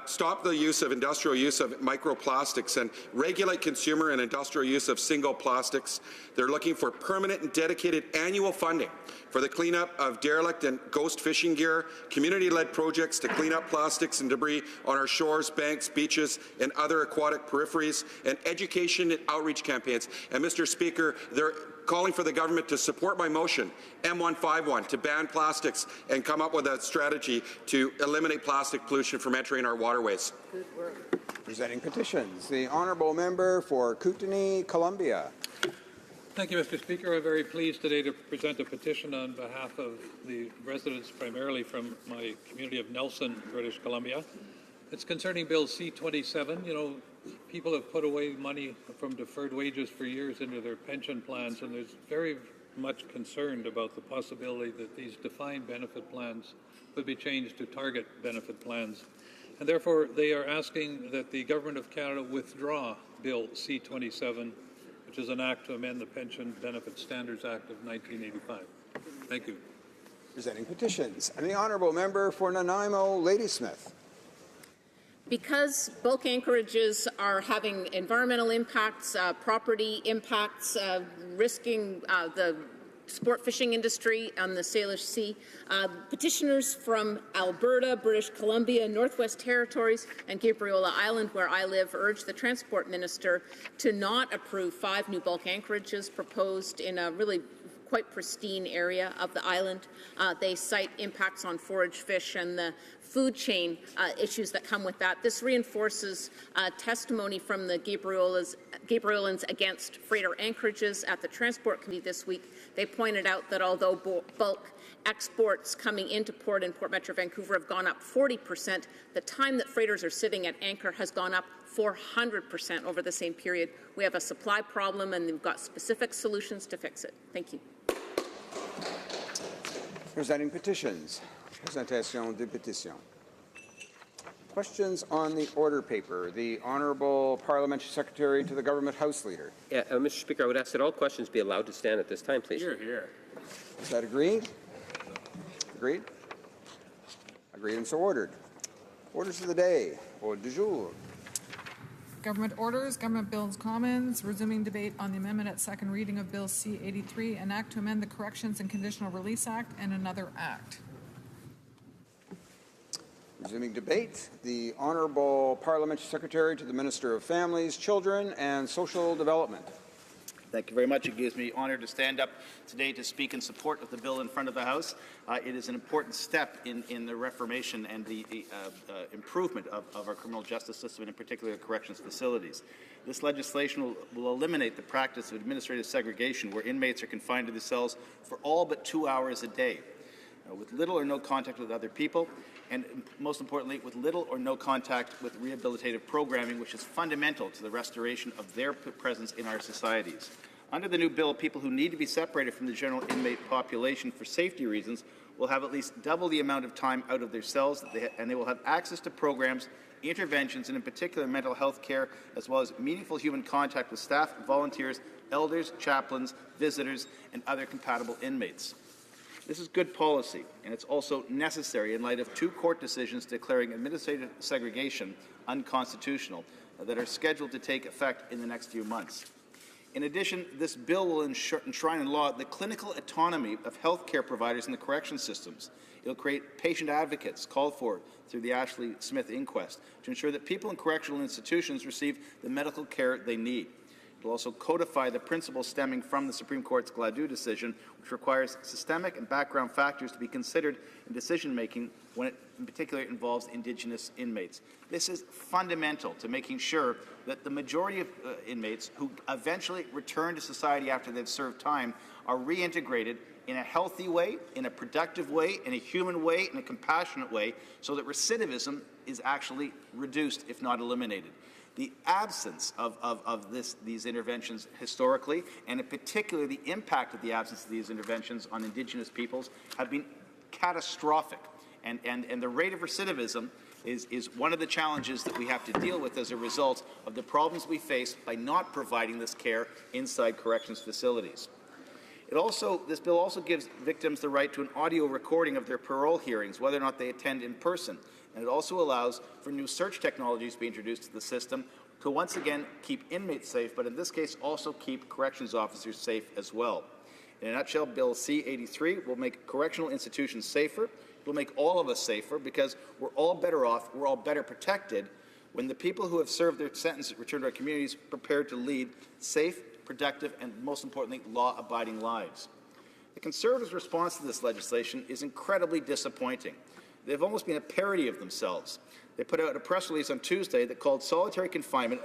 stop the industrial use of microplastics and regulate consumer and industrial use of single plastics. They're looking for permanent and dedicated annual funding for the cleanup of derelict and ghost fishing gear, community-led projects to clean up plastics and debris on our shores, banks, beaches, and other aquatic peripheries, and education and outreach campaigns. And Mr. Speaker, they're calling for the government to support my motion, M151, to ban plastics and come up with a strategy to eliminate plastic pollution from entering our waterways. Good work. Presenting petitions, the Honourable Member for Kootenay, Columbia. Thank you, Mr. Speaker. I'm very pleased today to present a petition on behalf of the residents, primarily from my community of Nelson, British Columbia. It's concerning Bill C-27. You know, people have put away money from deferred wages for years into their pension plans, and there's very much concerned about the possibility that these defined benefit plans would be changed to target benefit plans. and therefore they are asking that the Government of Canada withdraw Bill C-27, which is an act to amend the Pension Benefit Standards Act of 1985. Thank you. Presenting petitions. And the Honourable Member for Nanaimo, Ladysmith. Because bulk anchorages are having environmental impacts, property impacts, risking the sport fishing industry on the Salish Sea, petitioners from Alberta, British Columbia, Northwest Territories, and Gabriola Island, where I live, urge the Transport Minister to not approve 5 new bulk anchorages proposed in a really quite pristine area of the island. They cite impacts on forage fish and the food chain issues that come with that. This reinforces testimony from the Gabriolans against freighter anchorages at the Transport Committee this week. They pointed out that although bulk exports coming into port in Port Metro Vancouver have gone up 40%, the time that freighters are sitting at anchor has gone up 400% over the same period. We have a supply problem, and they've got specific solutions to fix it. Thank you. Presenting petitions. Presentation de petition. Questions on the order paper. The Honourable Parliamentary Secretary to the Government House Leader. Yeah, Mr. Speaker, I would ask that all questions be allowed to stand at this time, please. Hear, hear. Is that agreed? Agreed? Agreed and so ordered. Orders of the day. Ordre du jour. Government orders, Government Bills Commons, resuming debate on the amendment at second reading of Bill C-83, an act to amend the Corrections and Conditional Release Act, and another act. Resuming debate, the Honourable Parliamentary Secretary to the Minister of Families, Children and Social Development. Thank you very much. It gives me honor to stand up today to speak in support of the bill in front of the House. It is an important step in the reformation and the improvement of our criminal justice system, and in particular corrections facilities. This legislation will eliminate the practice of administrative segregation, where inmates are confined to the cells for all but 2 hours a day, with little or no contact with other people, and most importantly, with little or no contact with rehabilitative programming, which is fundamental to the restoration of their presence in our societies. Under the new bill, people who need to be separated from the general inmate population for safety reasons will have at least double the amount of time out of their cells, and they will have access to programs, interventions, and in particular mental health care, as well as meaningful human contact with staff, volunteers, elders, chaplains, visitors, and other compatible inmates. This is good policy, and it's also necessary in light of 2 court decisions declaring administrative segregation unconstitutional that are scheduled to take effect in the next few months. In addition, this bill will enshrine in law the clinical autonomy of health care providers in the correction systems. It will create patient advocates called for through the Ashley Smith inquest to ensure that people in correctional institutions receive the medical care they need. It will also codify the principles stemming from the Supreme Court's Gladue decision, which requires systemic and background factors to be considered in decision-making when it in particular involves Indigenous inmates. This is fundamental to making sure that the majority of inmates who eventually return to society after they've served time are reintegrated in a healthy way, in a productive way, in a human way, in a compassionate way, so that recidivism is actually reduced, if not eliminated. The absence of these interventions historically, and in particular the impact of the absence of these interventions on Indigenous peoples, have been catastrophic. And the rate of recidivism is one of the challenges that we have to deal with as a result of the problems we face by not providing this care inside corrections facilities. This bill also gives victims the right to an audio recording of their parole hearings, whether or not they attend in person. And it also allows for new search technologies to be introduced to the system to once again keep inmates safe, but in this case also keep corrections officers safe as well. In a nutshell, Bill C-83 will make correctional institutions safer. It will make all of us safer because we're all better off, we're all better protected when the people who have served their sentence return to our communities prepared to lead safe, productive, and most importantly, law-abiding lives. The Conservatives' response to this legislation is incredibly disappointing. They've almost been a parody of themselves. They put out a press release on Tuesday that called solitary confinement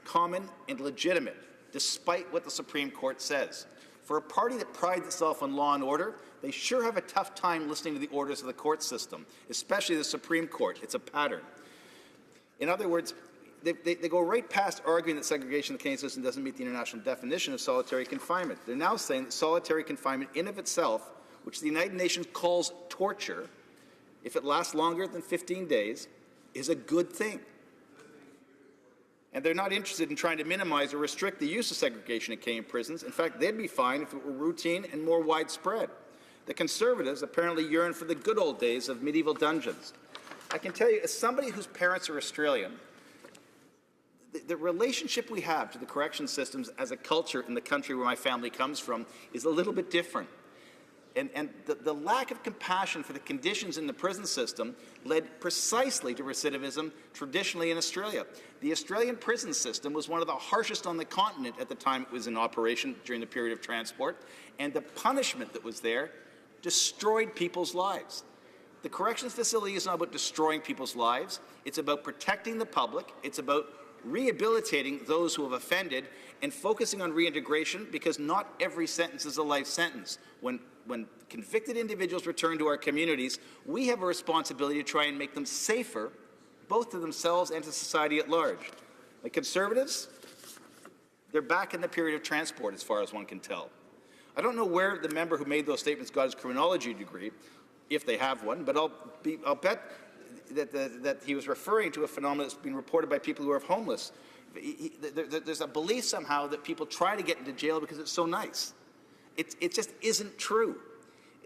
common and legitimate, despite what the Supreme Court says. For a party that prides itself on law and order, they sure have a tough time listening to the orders of the court system, especially the Supreme Court. It's a pattern. In other words, they go right past arguing that segregation in the Canadian system doesn't meet the international definition of solitary confinement. They're now saying that solitary confinement in of itself, which the United Nations calls torture, if it lasts longer than 15 days, is a good thing. And they're not interested in trying to minimize or restrict the use of segregation in Canadian prisons. In fact, they'd be fine if it were routine and more widespread. The Conservatives apparently yearn for the good old days of medieval dungeons. I can tell you, as somebody whose parents are Australian, the relationship we have to the correction systems as a culture in the country where my family comes from is a little bit different. And the lack of compassion for the conditions in the prison system led precisely to recidivism traditionally in Australia. The Australian prison system was one of the harshest on the continent at the time it was in operation during the period of transport, and the punishment that was there destroyed people's lives. The corrections facility is not about destroying people's lives. It's about protecting the public. It's about rehabilitating those who have offended and focusing on reintegration, because not every sentence is a life sentence. When convicted individuals return to our communities, we have a responsibility to try and make them safer, both to themselves and to society at large. The Conservatives, they're back in the period of transport as far as one can tell. I don't know where the member who made those statements got his criminology degree, if they have one, but I'll bet that he was referring to a phenomenon that's been reported by people who are homeless. There's a belief somehow that people try to get into jail because it's so nice. It just isn't true.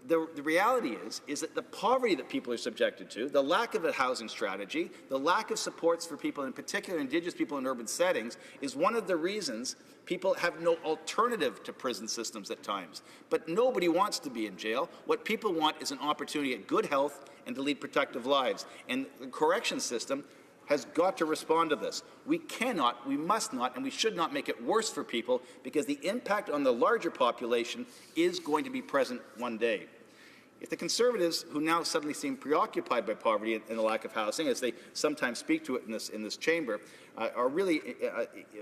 The reality is that the poverty that people are subjected to, the lack of a housing strategy, the lack of supports for people, in particular Indigenous people in urban settings, is one of the reasons people have no alternative to prison systems at times. But nobody wants to be in jail. What people want is an opportunity at good health and to lead productive lives. And the correction system has got to respond to this. We cannot, we must not, and we should not make it worse for people, because the impact on the larger population is going to be present one day. If the Conservatives, who now suddenly seem preoccupied by poverty and the lack of housing, as they sometimes speak to it in this chamber, are really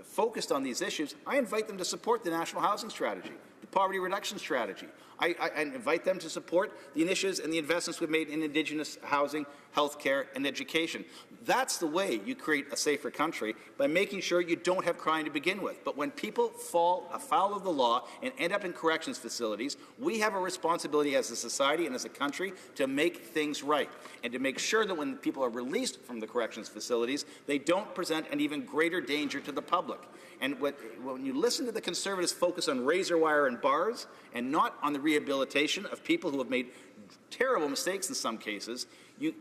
focused on these issues, I invite them to support the National Housing Strategy, the Poverty Reduction Strategy. I invite them to support the initiatives and the investments we've made in Indigenous housing, health care, and education. That's the way you create a safer country, by making sure you don't have crime to begin with. But when people fall afoul of the law and end up in corrections facilities, we have a responsibility as a society and as a country to make things right, and to make sure that when people are released from the corrections facilities, they don't present an even greater danger to the public. And when you listen to the Conservatives focus on razor wire and bars, and not on the rehabilitation of people who have made terrible mistakes in some cases, you're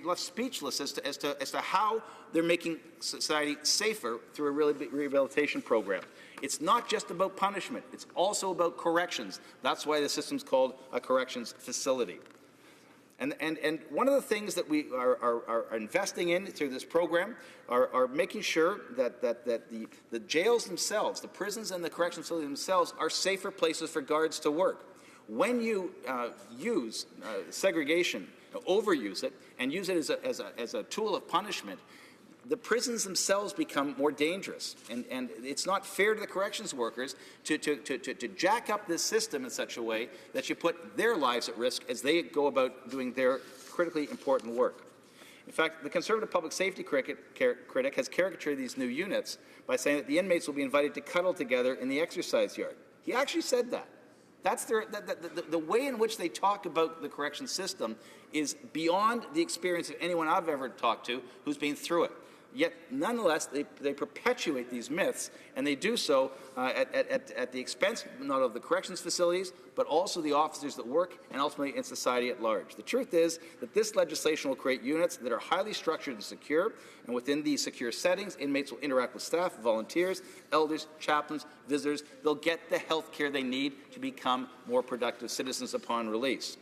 left speechless as to how they're making society safer through a rehabilitation program. It's not just about punishment. It's also about corrections. That's why the system's called a corrections facility. And one of the things that we are investing in through this program are making sure that the jails themselves, the prisons and the corrections facilities themselves, are safer places for guards to work. When you use segregation, overuse it, and use it as a tool of punishment, the prisons themselves become more dangerous. And it's not fair to the corrections workers to jack up this system in such a way that you put their lives at risk as they go about doing their critically important work. In fact, the Conservative public safety critic has caricatured these new units by saying that the inmates will be invited to cuddle together in the exercise yard. He actually said that. That's the way in which they talk about the correction system is beyond the experience of anyone I've ever talked to who's been through it. Yet, nonetheless, they perpetuate these myths, and they do so at the expense not of the corrections facilities, but also the officers that work, and ultimately in society at large. The truth is that this legislation will create units that are highly structured and secure, and within these secure settings, inmates will interact with staff, volunteers, elders, chaplains, visitors. They'll get the health care they need to become more productive citizens upon release.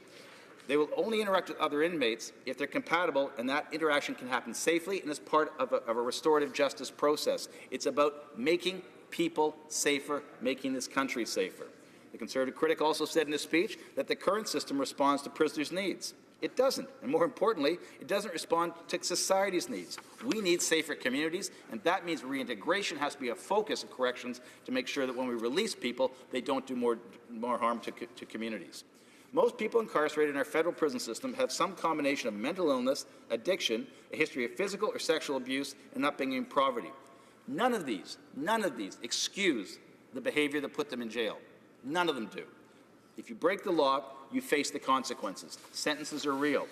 They will only interact with other inmates if they're compatible, and that interaction can happen safely and as part of a restorative justice process. It's about making people safer, making this country safer. The Conservative critic also said in his speech that the current system responds to prisoners' needs. It doesn't, and more importantly, it doesn't respond to society's needs. We need safer communities, and that means reintegration has to be a focus of corrections to make sure that when we release people, they don't do more harm to communities. Most people incarcerated in our federal prison system have some combination of mental illness, addiction, a history of physical or sexual abuse, and upbringing in poverty. None of these excuse the behavior that put them in jail. None of them do. If you break the law, you face the consequences. Sentences are real.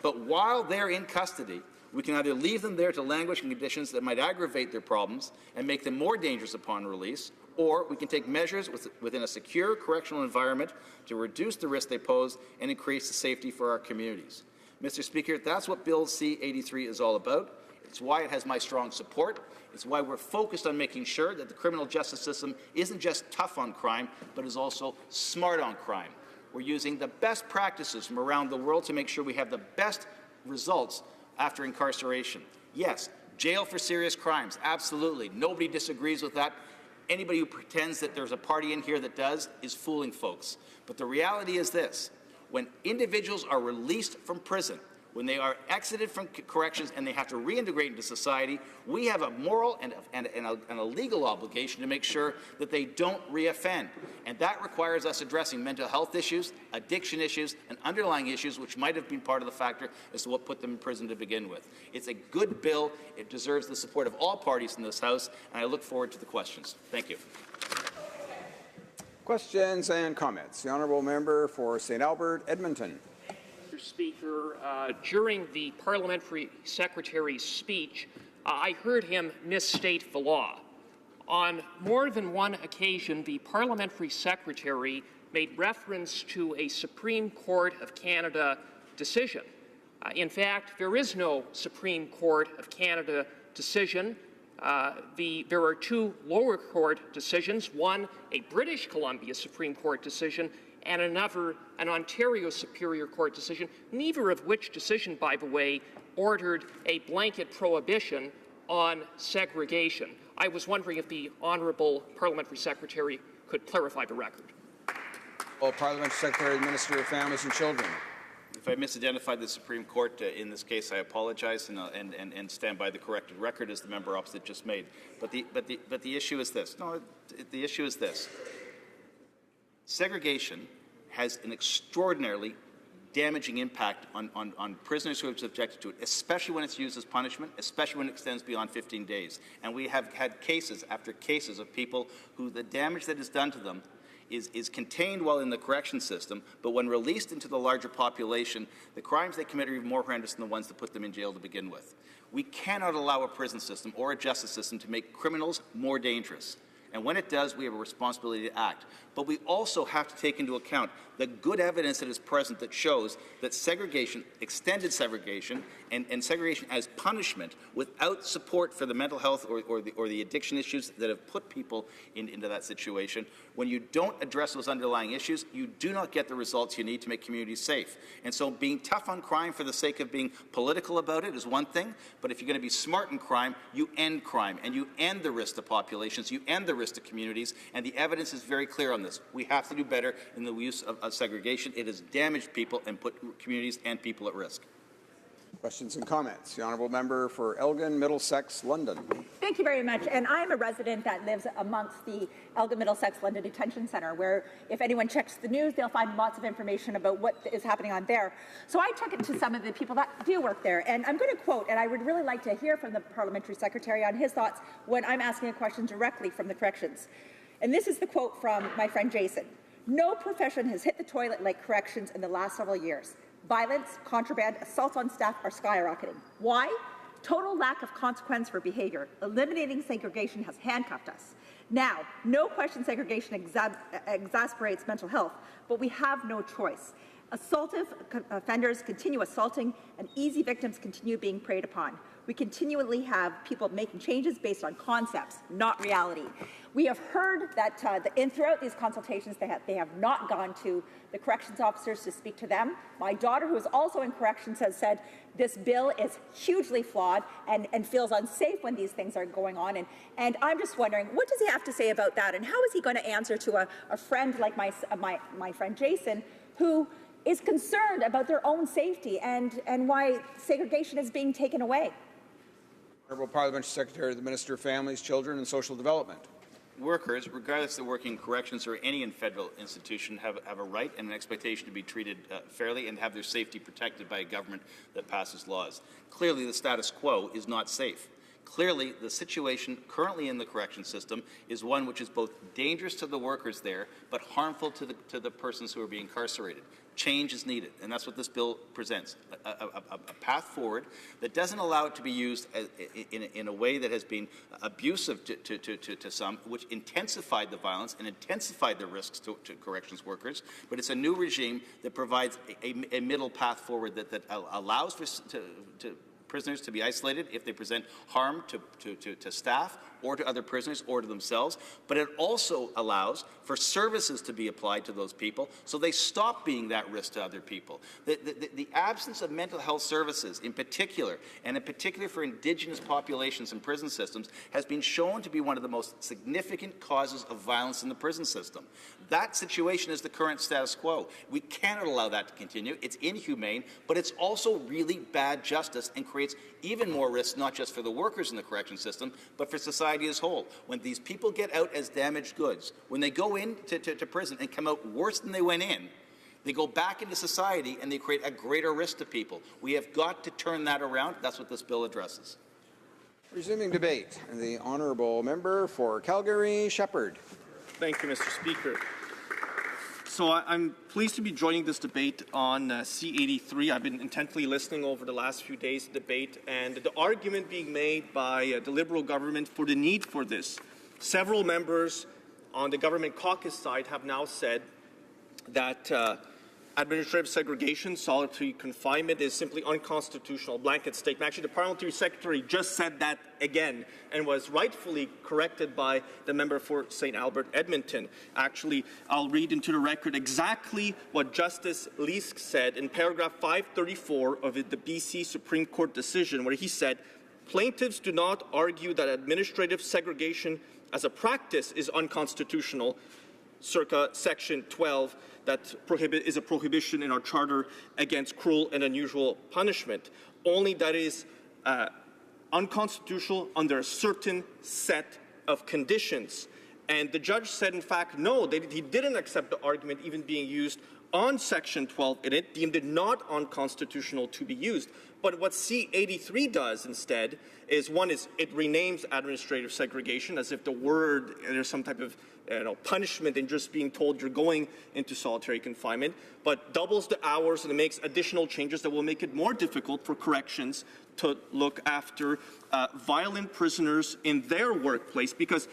But while they're in custody, we can either leave them there to languish in conditions that might aggravate their problems and make them more dangerous upon release, or we can take measures within a secure correctional environment to reduce the risk they pose and increase the safety for our communities. Mr. Speaker, that's what Bill C-83 is all about. It's why it has my strong support. It's why we're focused on making sure that the criminal justice system isn't just tough on crime, but is also smart on crime. We're using the best practices from around the world to make sure we have the best results after incarceration. Yes, jail for serious crimes, absolutely. Nobody disagrees with that. Anybody who pretends that there's a party in here that does is fooling folks. But the reality is this: when individuals are released from prison, when they are exited from corrections and they have to reintegrate into society, we have a moral and a legal obligation to make sure that they don't reoffend. And that requires us addressing mental health issues, addiction issues, and underlying issues which might have been part of the factor as to what put them in prison to begin with. It's a good bill. It deserves the support of all parties in this House, and I look forward to the questions. Thank you. Questions and comments. The Honourable Member for St. Albert, Edmonton. Mr. Speaker, during the parliamentary secretary's speech, I heard him misstate the law. On more than one occasion, the parliamentary secretary made reference to a Supreme Court of Canada decision. In fact, there is no Supreme Court of Canada decision. There are two lower court decisions, one a British Columbia Supreme Court decision and another an Ontario Superior Court decision, neither of which decision, by the way, ordered a blanket prohibition on segregation. I was wondering if the Honourable Parliamentary Secretary could clarify the record. Parliamentary Secretary, Minister of Families and Children. If I misidentified the Supreme Court in this case, I apologize and stand by the corrected record as the member opposite just made. But the issue is this. No, the issue is this. Segregation has an extraordinarily damaging impact on prisoners who are subjected to it, especially when it's used as punishment, especially when it extends beyond 15 days. And we have had cases after cases of people who the damage that is done to them is contained while in the correction system, but when released into the larger population, the crimes they commit are even more horrendous than the ones that put them in jail to begin with. We cannot allow a prison system or a justice system to make criminals more dangerous. And when it does, we have a responsibility to act. But we also have to take into account the good evidence that is present that shows that segregation, extended segregation, and segregation as punishment without support for the mental health or the addiction issues that have put people into that situation, when you don't address those underlying issues, you do not get the results you need to make communities safe. And so being tough on crime for the sake of being political about it is one thing, but if you're going to be smart in crime, you end crime, and you end the risk to populations, you end the risk to communities, and the evidence is very clear on this. We have to do better in the use of segregation. It has damaged people and put communities and people at risk. Questions and comments. The Honourable Member for Elgin, Middlesex, London. Thank you very much. And I'm a resident that lives amongst the Elgin, Middlesex, London Detention Centre, where if anyone checks the news, they'll find lots of information about what is happening on there. So I took it to some of the people that do work there. And I'm going to quote, and I would really like to hear from the Parliamentary Secretary on his thoughts when I'm asking a question directly from the corrections. And this is the quote from my friend Jason. "No profession has hit the toilet like corrections in the last several years. Violence, contraband, assaults on staff are skyrocketing. Why? Total lack of consequence for behavior. Eliminating segregation has handcuffed us. Now, no question segregation exasperates mental health, but we have no choice. Assaultive offenders continue assaulting, and easy victims continue being preyed upon. We continually have people making changes based on concepts, not reality." We have heard that throughout these consultations, they have not gone to the corrections officers to speak to them. My daughter, who is also in corrections, has said this bill is hugely flawed and feels unsafe when these things are going on. And I'm just wondering, what does he have to say about that? And how is he going to answer to a friend like my friend Jason, who is concerned about their own safety and why segregation is being taken away? Honourable Parliamentary Secretary to the Minister of Families, Children and Social Development. Workers, regardless of working in corrections or any in federal institution, have a right and an expectation to be treated fairly and have their safety protected by a government that passes laws. Clearly, the status quo is not safe. Clearly, the situation currently in the correction system is one which is both dangerous to the workers there, but harmful to the persons who are being incarcerated. change is needed, and that's what this bill presents, a path forward that doesn't allow it to be used in a way that has been abusive to some, which intensified the violence and intensified the risks to corrections workers, but it's a new regime that provides a middle path forward that allows prisoners to be isolated if they present harm to staff or to other prisoners or to themselves, but it also allows for services to be applied to those people so they stop being that risk to other people. The absence of mental health services in particular, and in particular for Indigenous populations in prison systems, has been shown to be one of the most significant causes of violence in the prison system. That situation is the current status quo. We cannot allow that to continue. It's inhumane, but it's also really bad justice and creates even more risk, not just for the workers in the correction system, but for society as a whole. When these people get out as damaged goods, when they go into prison and come out worse than they went in, they go back into society and they create a greater risk to people. We have got to turn that around. That's what this bill addresses. Resuming debate, the honourable member for Calgary, Shepherd. Thank you, Mr. Speaker. So I'm pleased to be joining this debate on C-83. I've been intently listening over the last few days' debate, and the argument being made by the Liberal government for the need for this. Several members on the government caucus side have now said that administrative segregation, solitary confinement is simply unconstitutional, blanket statement. Actually, the Parliamentary Secretary just said that again and was rightfully corrected by the member for St. Albert Edmonton. Actually, I'll read into the record exactly what Justice Leask said in paragraph 534 of the BC Supreme Court decision, where he said, "Plaintiffs do not argue that administrative segregation as a practice is unconstitutional, circa Section 12, that is a prohibition in our Charter against cruel and unusual punishment, only that is unconstitutional under a certain set of conditions." And the judge said, in fact, no, he didn't accept the argument even being used on Section 12 in it, deemed it not unconstitutional to be used. But what C-83 does instead is, one is it renames administrative segregation as if the word, there's some type of punishment in just being told you're going into solitary confinement, but doubles the hours and it makes additional changes that will make it more difficult for corrections to look after violent prisoners in their workplace. Because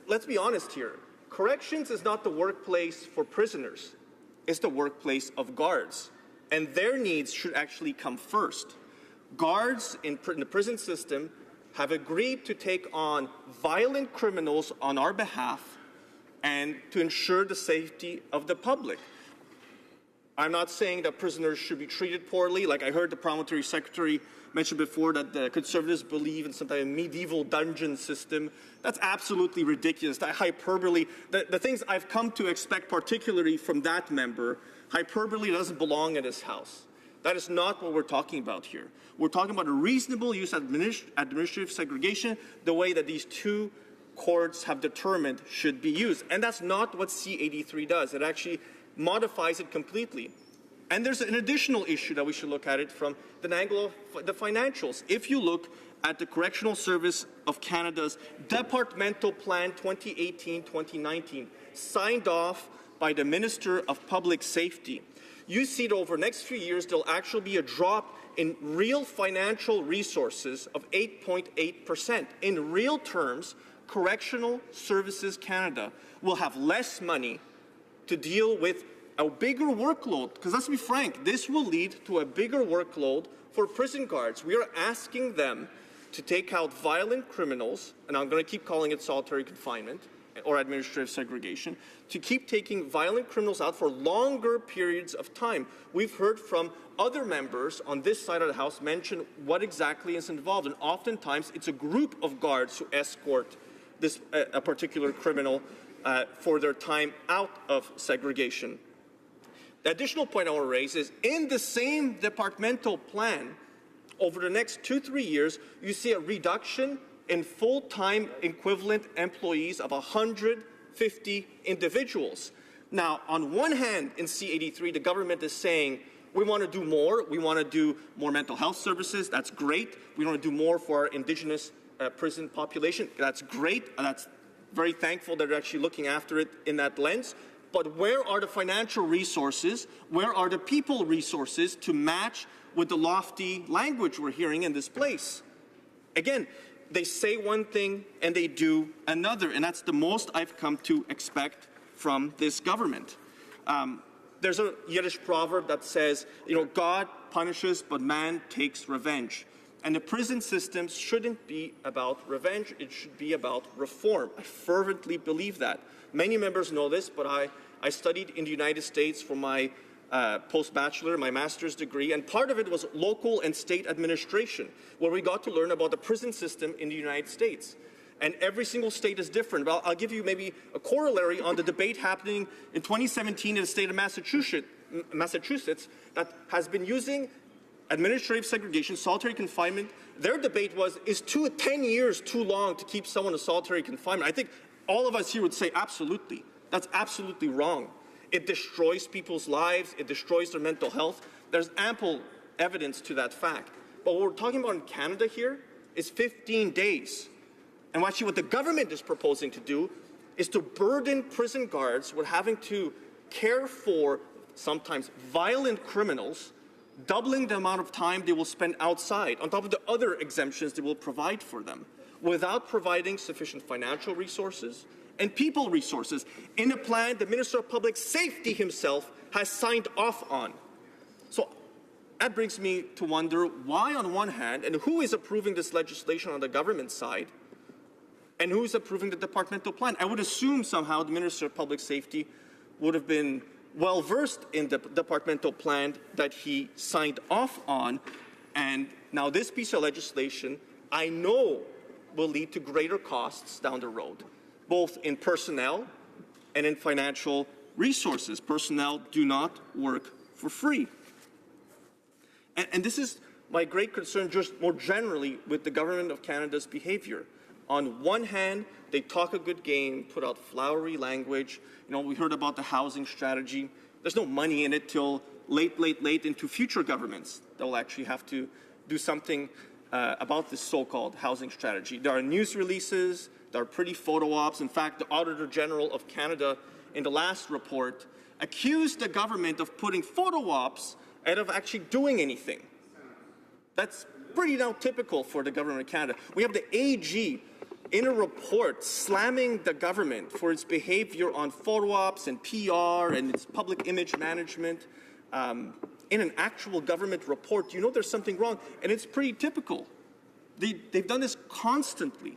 let's be honest here, corrections is not the workplace for prisoners. It's the workplace of guards, and their needs should actually come first. Guards in the prison system have agreed to take on violent criminals on our behalf and to ensure the safety of the public. I'm not saying that prisoners should be treated poorly. Like I heard the Parliamentary Secretary mention before that the Conservatives believe in some type of medieval dungeon system. That's absolutely ridiculous. That hyperbole, the things I've come to expect particularly from that member, hyperbole doesn't belong in this House. That is not what we're talking about here. We're talking about a reasonable use of administrative segregation, the way that these two courts have determined should be used. And that's not what C-83 does. It actually modifies it completely. And there's an additional issue that we should look at it from the angle of the financials. If you look at the Correctional Service of Canada's Departmental Plan 2018-2019, signed off by the Minister of Public Safety, you see that over the next few years, there'll actually be a drop in real financial resources of 8.8%. In real terms, Correctional Services Canada will have less money to deal with a bigger workload, because let's be frank, this will lead to a bigger workload for prison guards. We are asking them to take out violent criminals, and I'm going to keep calling it solitary confinement or administrative segregation, to keep taking violent criminals out for longer periods of time. We've heard from other members on this side of the House mention what exactly is involved, and oftentimes it's a group of guards who escort this a particular criminal for their time out of segregation. The additional point I want to raise is, in the same departmental plan, over the next 2-3 years, you see a reduction in full-time equivalent employees of 150 individuals. Now, on one hand, in C-83, the government is saying, we want to do more. We want to do more mental health services. That's great. We want to do more for our Indigenous prison population. That's great. And that's very thankful that they're actually looking after it in that lens. but where are the financial resources? Where are the people resources to match with the lofty language we're hearing in this place? Again, they say one thing and they do another, and that's the most I've come to expect from this government. There's a Yiddish proverb that says, God punishes, but man takes revenge. And the prison system shouldn't be about revenge. It should be about reform. I fervently believe that. Many members know this, but I studied in the United States for my post-bachelor, my master's degree, and part of it was local and state administration, where we got to learn about the prison system in the United States. And every single state is different. But I'll give you maybe a corollary on the debate happening in 2017 in the state of Massachusetts that has been using administrative segregation, solitary confinement. Their debate was, is 10 years too long to keep someone in solitary confinement? I think all of us here would say absolutely. That's absolutely wrong. It destroys people's lives. It destroys their mental health. There's ample evidence to that fact. But what we're talking about in Canada here is 15 days. And actually what the government is proposing to do is to burden prison guards with having to care for sometimes violent criminals, doubling the amount of time they will spend outside, on top of the other exemptions they will provide for them, without providing sufficient financial resources and people resources in a plan the Minister of Public Safety himself has signed off on. So that brings me to wonder why on one hand, and who is approving this legislation on the government side, and who is approving the departmental plan? I would assume somehow the Minister of Public Safety would have been well-versed in the departmental plan that he signed off on. And now this piece of legislation, I know, will lead to greater costs down the road, both in personnel and in financial resources. Personnel do not work for free. And this is my great concern just more generally with the Government of Canada's behavior. On one hand, they talk a good game, put out flowery language. We heard about the housing strategy. There's no money in it till late into future governments that will actually have to do something about this so-called housing strategy. There are news releases, there are pretty photo ops. In fact, the Auditor General of Canada in the last report accused the government of putting photo ops and of actually doing anything. That's pretty now typical for the Government of Canada. We have the AG in a report slamming the government for its behavior on photo ops and PR and its public image management. In an actual government report, there's something wrong, and it's pretty typical. They've done this constantly.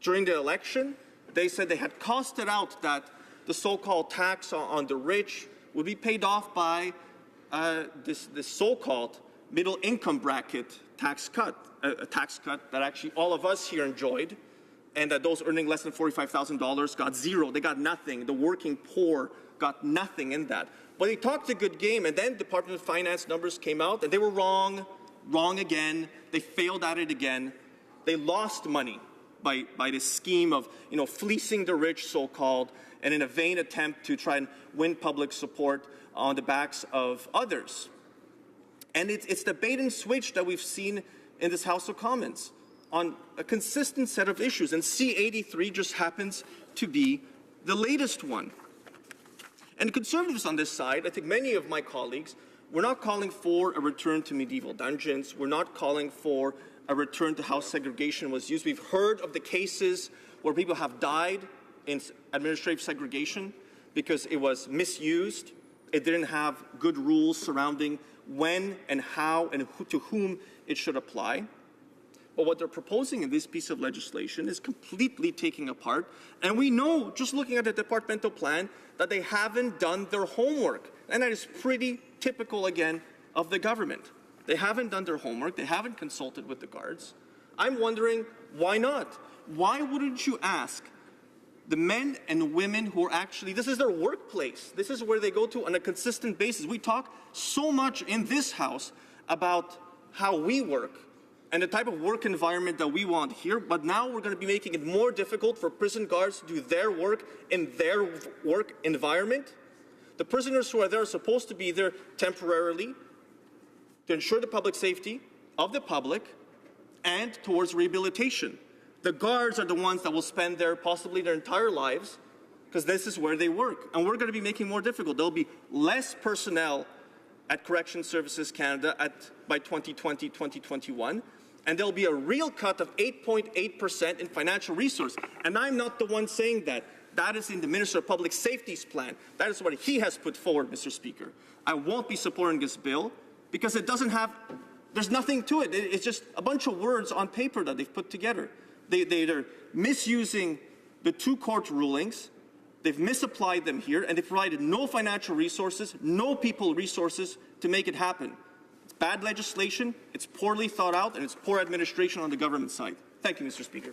During the election, they said they had costed out that the so-called tax on the rich would be paid off by this so-called middle income bracket tax cut, a tax cut that actually all of us here enjoyed, and that those earning less than $45,000 got zero. They got nothing. The working poor got nothing in that. But they talked a good game, and then Department of Finance numbers came out, and they were wrong again. They failed at it again. They lost money by this scheme of fleecing the rich, so-called, and in a vain attempt to try and win public support on the backs of others. And it's the bait and switch that we've seen in this House of Commons on a consistent set of issues. And C-83 just happens to be the latest one. And Conservatives on this side, I think many of my colleagues, we're not calling for a return to medieval dungeons. We're not calling for a return to how segregation was used. We've heard of the cases where people have died in administrative segregation because it was misused. It didn't have good rules surrounding when and how and to whom it should apply. But what they're proposing in this piece of legislation is completely taking apart. And we know, just looking at the departmental plan, that they haven't done their homework. And that is pretty typical, again, of the government. They haven't done their homework. They haven't consulted with the guards. I'm wondering, why not? Why wouldn't you ask the men and women who are actually, this is their workplace. This is where they go to on a consistent basis. We talk so much in this House about how we work and the type of work environment that we want here, but now we're going to be making it more difficult for prison guards to do their work in their work environment. The prisoners who are there are supposed to be there temporarily to ensure the public safety of the public and towards rehabilitation. The guards are the ones that will spend there possibly their entire lives because this is where they work. And we're going to be making it more difficult. There'll be less personnel at Corrections Services Canada by 2020, 2021. And there'll be a real cut of 8.8% in financial resource. And I'm not the one saying that. That is in the Minister of Public Safety's plan. That is what he has put forward, Mr. Speaker. I won't be supporting this bill because it doesn't have, there's nothing to it. It's just a bunch of words on paper that they've put together. They're misusing the two court rulings. They've misapplied them here, and they've provided no financial resources, no people resources to make it happen. It's bad legislation, it's poorly thought out, and it's poor administration on the government side. Thank you, Mr. Speaker.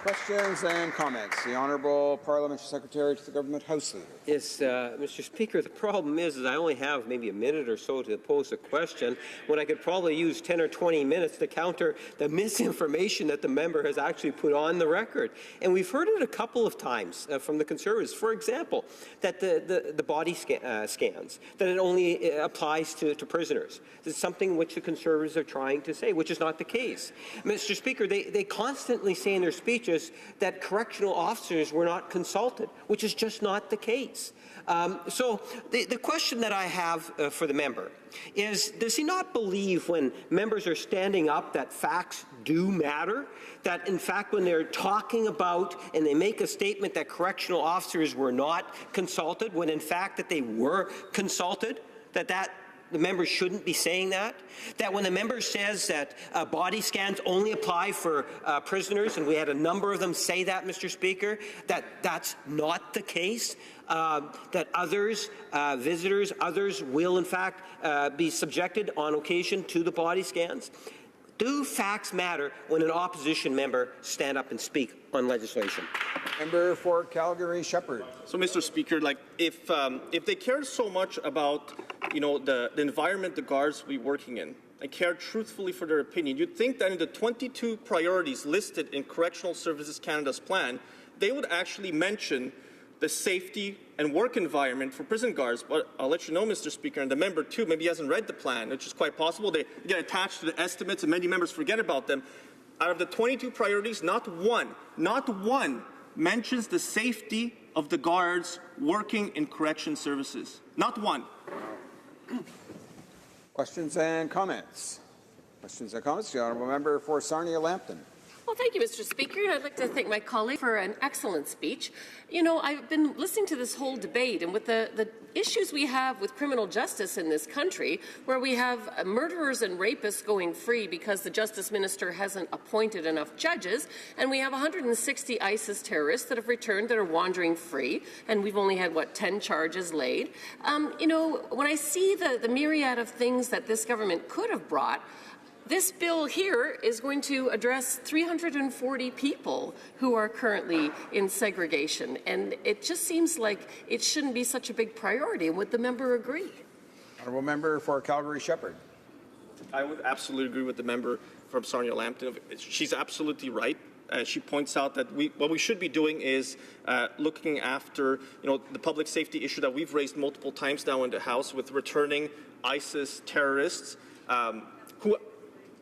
Questions and comments. The Honourable Parliamentary Secretary to the Government House Leader. Yes, Mr. Speaker, the problem is I only have maybe a minute or so to pose a question when I could probably use 10 or 20 minutes to counter the misinformation that the member has actually put on the record. And we've heard it a couple of times from the Conservatives. For example, that the body scans, that it only applies to prisoners. This is something which the Conservatives are trying to say, which is not the case. Mr. Speaker, they constantly say in their speeches that correctional officers were not consulted, which is just not the case. So the question that I have for the member is, does he not believe when members are standing up that facts do matter? That in fact when they're talking about and they make a statement that correctional officers were not consulted, when in fact that they were consulted, that the member shouldn't be saying that? That when the member says that body scans only apply for prisoners, and we had a number of them say that, Mr. Speaker, that's not the case? That others, visitors, others will in fact be subjected on occasion to the body scans? Do facts matter when an opposition member stand up and speak on legislation? Member for Calgary Shepherd. So, Mr. Speaker, like if they cared so much about the environment the guards will be working in, and cared truthfully for their opinion, you'd think that in the 22 priorities listed in Correctional Services Canada's plan, they would actually mention the safety and work environment for prison guards. But I'll let you know, Mr. Speaker, and the member too, maybe he hasn't read the plan, which is quite possible. They get attached to the estimates and many members forget about them. Out of the 22 priorities, not one mentions the safety of the guards working in correction services. Not one. Questions and comments. Questions and comments. The Honourable Member for Sarnia-Lambton. Well, thank you, Mr. Speaker. I'd like to thank my colleague for an excellent speech. You know, I've been listening to this whole debate, and with the issues we have with criminal justice in this country, where we have murderers and rapists going free because the Justice Minister hasn't appointed enough judges, and we have 160 ISIS terrorists that have returned that are wandering free, and we've only had, 10 charges laid. You know, when I see the myriad of things that this government could have brought, this bill here is going to address 340 people who are currently in segregation, and it just seems like it shouldn't be such a big priority. Would the member agree? Honourable Member for Calgary Shepherd. I would absolutely agree with the member from Sarnia-Lambton. She's absolutely right. She points out that what we should be doing is looking after the public safety issue that we've raised multiple times now in the House with returning ISIS terrorists who,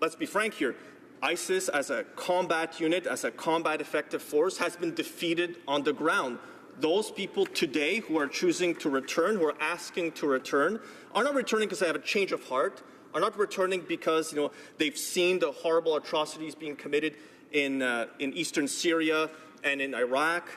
let's be frank here, ISIS as a combat unit, as a combat effective force, has been defeated on the ground. Those people today who are choosing to return, who are asking to return, are not returning because they have a change of heart, are not returning because they've seen the horrible atrocities being committed in eastern Syria and in Iraq.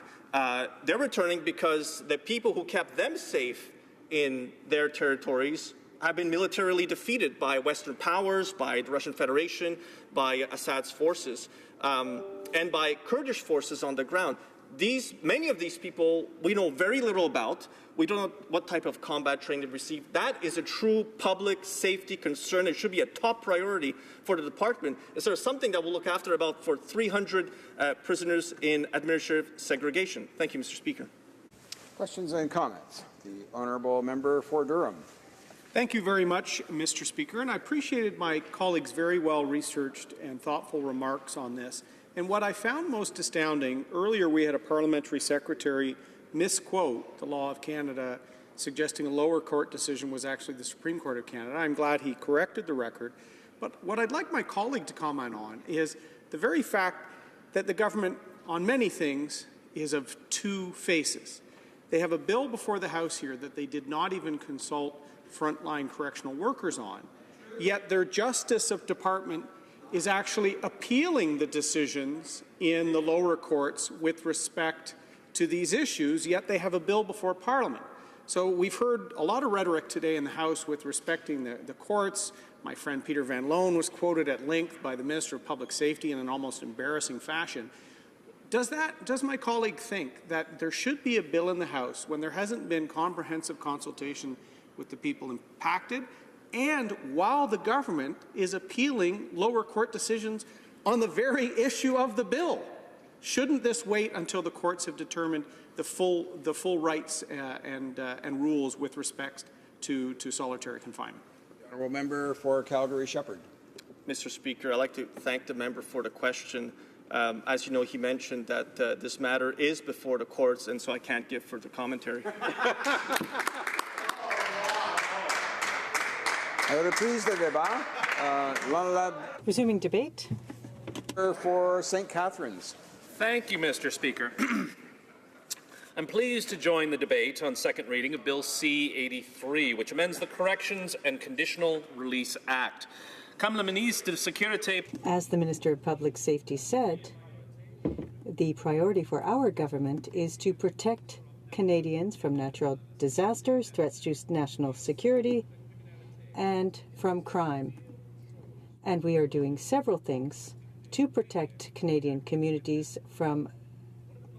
They're returning because the people who kept them safe in their territories have been militarily defeated by Western powers, by the Russian Federation, by Assad's forces, and by Kurdish forces on the ground. Many of these people we know very little about. We don't know what type of combat training they've received. That is a true public safety concern. It should be a top priority for the department. Is there something that we'll look after about for 300 prisoners in administrative segregation? Thank you, Mr. Speaker. Questions and comments. The Honourable Member for Durham. Thank you very much, Mr. Speaker, and I appreciated my colleagues' very well-researched and thoughtful remarks on this. And what I found most astounding, earlier we had a parliamentary secretary misquote the law of Canada, suggesting a lower court decision was actually the Supreme Court of Canada. I'm glad he corrected the record. But what I'd like my colleague to comment on is the very fact that the government, on many things, is of two faces. They have a bill before the House here that they did not even consult frontline correctional workers on, yet their Justice of Department is actually appealing the decisions in the lower courts with respect to these issues, yet they have a bill before Parliament. So we've heard a lot of rhetoric today in the House with respecting the courts. My friend Peter Van Loan was quoted at length by the Minister of Public Safety in an almost embarrassing fashion. Does my colleague think that there should be a bill in the House when there hasn't been comprehensive consultation with the people impacted, and while the government is appealing lower court decisions on the very issue of the bill? Shouldn't this wait until the courts have determined the full rights and rules with respect to solitary confinement? Honourable member for Calgary-Shepherd. Mr. Speaker, I'd like to thank the member for the question. As you know, he mentioned that this matter is before the courts, and so I can't give further commentary. Resuming debate. For St. Catharines. Thank you, Mr. Speaker. I'm pleased to join the debate on second reading of Bill C-83, which amends the Corrections and Conditional Release Act. Comme le ministre de Sécurité. As the Minister of Public Safety said, the priority for our government is to protect Canadians from natural disasters, threats to national security, and from crime. And we are doing several things to protect Canadian communities from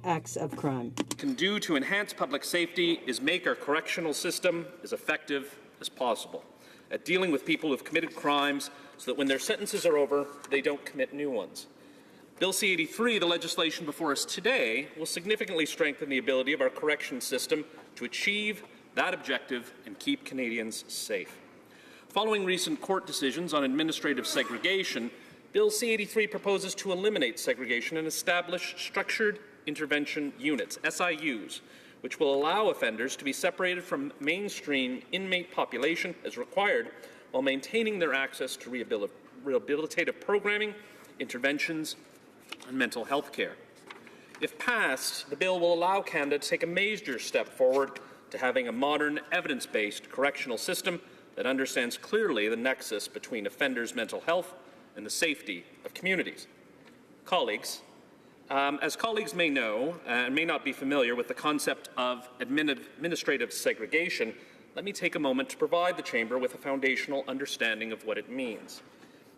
acts of crime. Can do to enhance public safety is make our correctional system as effective as possible at dealing with people who have committed crimes so that when their sentences are over, they don't commit new ones. Bill C-83, the legislation before us today, will significantly strengthen the ability of our correction system to achieve that objective and keep Canadians safe. Following recent court decisions on administrative segregation, Bill C-83 proposes to eliminate segregation and establish structured intervention units, SIUs, which will allow offenders to be separated from mainstream inmate population as required while maintaining their access to rehabilitative programming, interventions, and mental health care. If passed, the bill will allow Canada to take a major step forward to having a modern, evidence-based correctional system that understands clearly the nexus between offenders' mental health and the safety of communities. Colleagues, as colleagues may know and may not be familiar with the concept of administrative segregation, let me take a moment to provide the Chamber with a foundational understanding of what it means.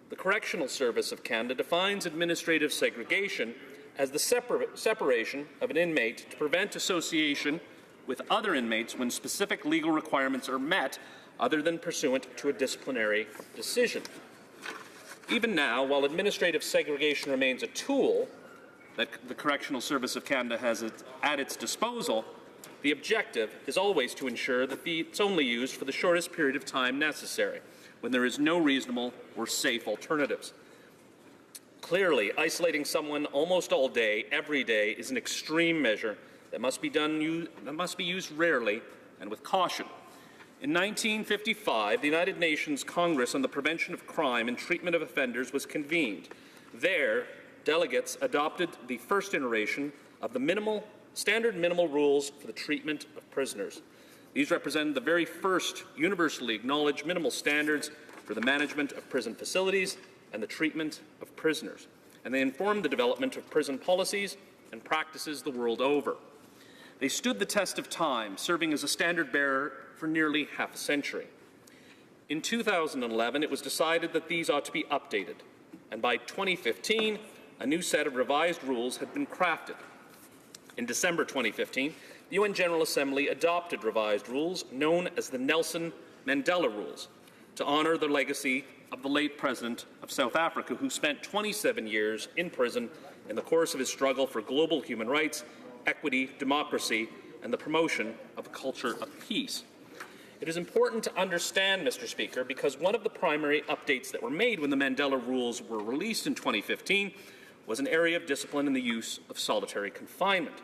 The Correctional Service of Canada defines administrative segregation as the separation of an inmate to prevent association with other inmates when specific legal requirements are met other than pursuant to a disciplinary decision. Even now, while administrative segregation remains a tool that the Correctional Service of Canada has at its disposal, the objective is always to ensure that it's only used for the shortest period of time necessary, when there is no reasonable or safe alternatives. Clearly, isolating someone almost all day, every day, is an extreme measure that must be used rarely and with caution. In 1955, the United Nations Congress on the Prevention of Crime and Treatment of Offenders was convened. There, delegates adopted the first iteration of the standard minimal rules for the treatment of prisoners. These represent the very first universally acknowledged minimal standards for the management of prison facilities and the treatment of prisoners, and they informed the development of prison policies and practices the world over. They stood the test of time, serving as a standard bearer for nearly half a century. In 2011, it was decided that these ought to be updated, and by 2015, a new set of revised rules had been crafted. In December 2015, the UN General Assembly adopted revised rules known as the Nelson Mandela Rules to honor the legacy of the late President of South Africa, who spent 27 years in prison in the course of his struggle for global human rights, equity, democracy, and the promotion of a culture of peace. It is important to understand, Mr. Speaker, because one of the primary updates that were made when the Mandela Rules were released in 2015 was an area of discipline in the use of solitary confinement.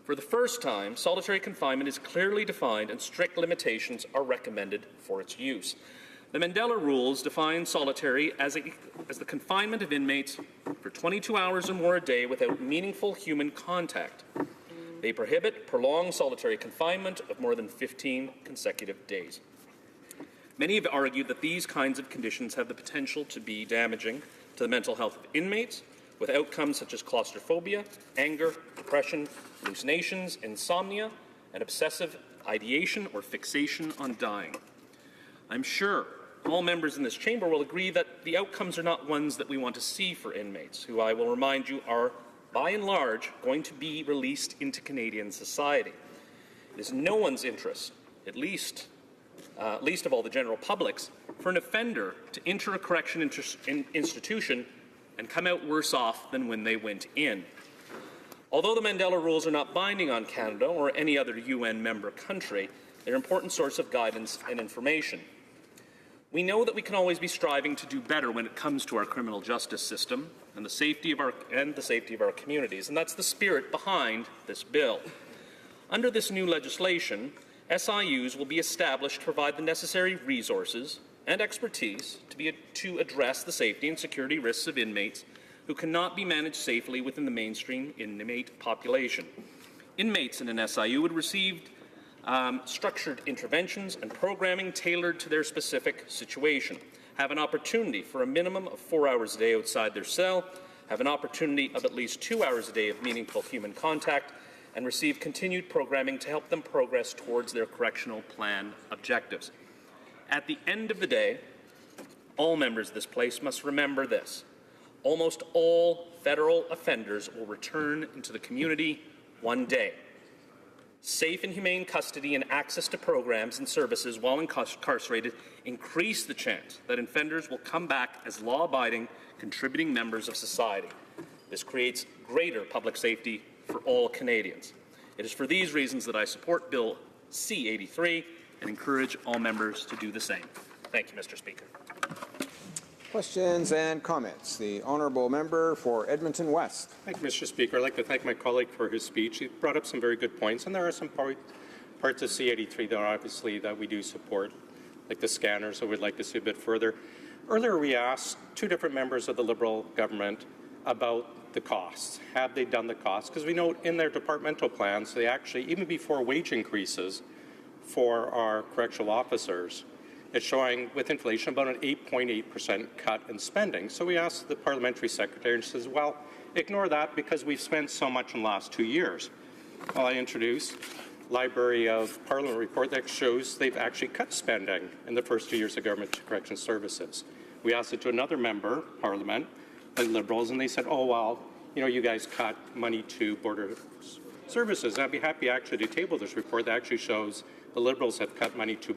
For the first time, solitary confinement is clearly defined and strict limitations are recommended for its use. The Mandela Rules define solitary as the confinement of inmates for 22 hours or more a day without meaningful human contact. They prohibit prolonged solitary confinement of more than 15 consecutive days. Many have argued that these kinds of conditions have the potential to be damaging to the mental health of inmates, with outcomes such as claustrophobia, anger, depression, hallucinations, insomnia, and obsessive ideation or fixation on dying. I'm sure all members in this chamber will agree that the outcomes are not ones that we want to see for inmates, who I will remind you are, by and large, going to be released into Canadian society. It is no one's interest, at least of all the general public's, for an offender to enter a correction institution and come out worse off than when they went in. Although the Mandela rules are not binding on Canada or any other UN member country, they're an important source of guidance and information. We know that we can always be striving to do better when it comes to our criminal justice system and the safety of our communities, and that's the spirit behind this bill. Under this new legislation, SIUs will be established to provide the necessary resources and expertise to address the safety and security risks of inmates who cannot be managed safely within the mainstream inmate population. Inmates in an SIU would receive structured interventions and programming tailored to their specific situation, have an opportunity for a minimum of 4 hours a day outside their cell, have an opportunity of at least 2 hours a day of meaningful human contact, and receive continued programming to help them progress towards their correctional plan objectives. At the end of the day, all members of this place must remember this. Almost all federal offenders will return into the community one day. Safe and humane custody and access to programs and services while incarcerated increase the chance that offenders will come back as law-abiding, contributing members of society. This creates greater public safety for all Canadians. It is for these reasons that I support Bill C-83 and encourage all members to do the same. Thank you, Mr. Speaker. Questions and comments. The honourable member for Edmonton West. Thank you, Mr. Speaker. I'd like to thank my colleague for his speech. He brought up some very good points, and there are some parts of C-83 that obviously that we do support, like the scanners, so we'd like to see a bit further. Earlier, we asked two different members of the Liberal government about the costs. Have they done the costs? Because we know in their departmental plans, they actually, even before wage increases for our correctional officers, it's showing with inflation about an 8.8% cut in spending. So we asked the parliamentary secretary and she says, well, ignore that because we've spent so much in the last 2 years. Well, I introduced Library of Parliament report that shows they've actually cut spending in the first 2 years of government correction services. We asked it to another member, Parliament, the Liberals, and they said, oh, well, you know, you guys cut money to border services. And I'd be happy actually to table this report that actually shows the Liberals have cut money to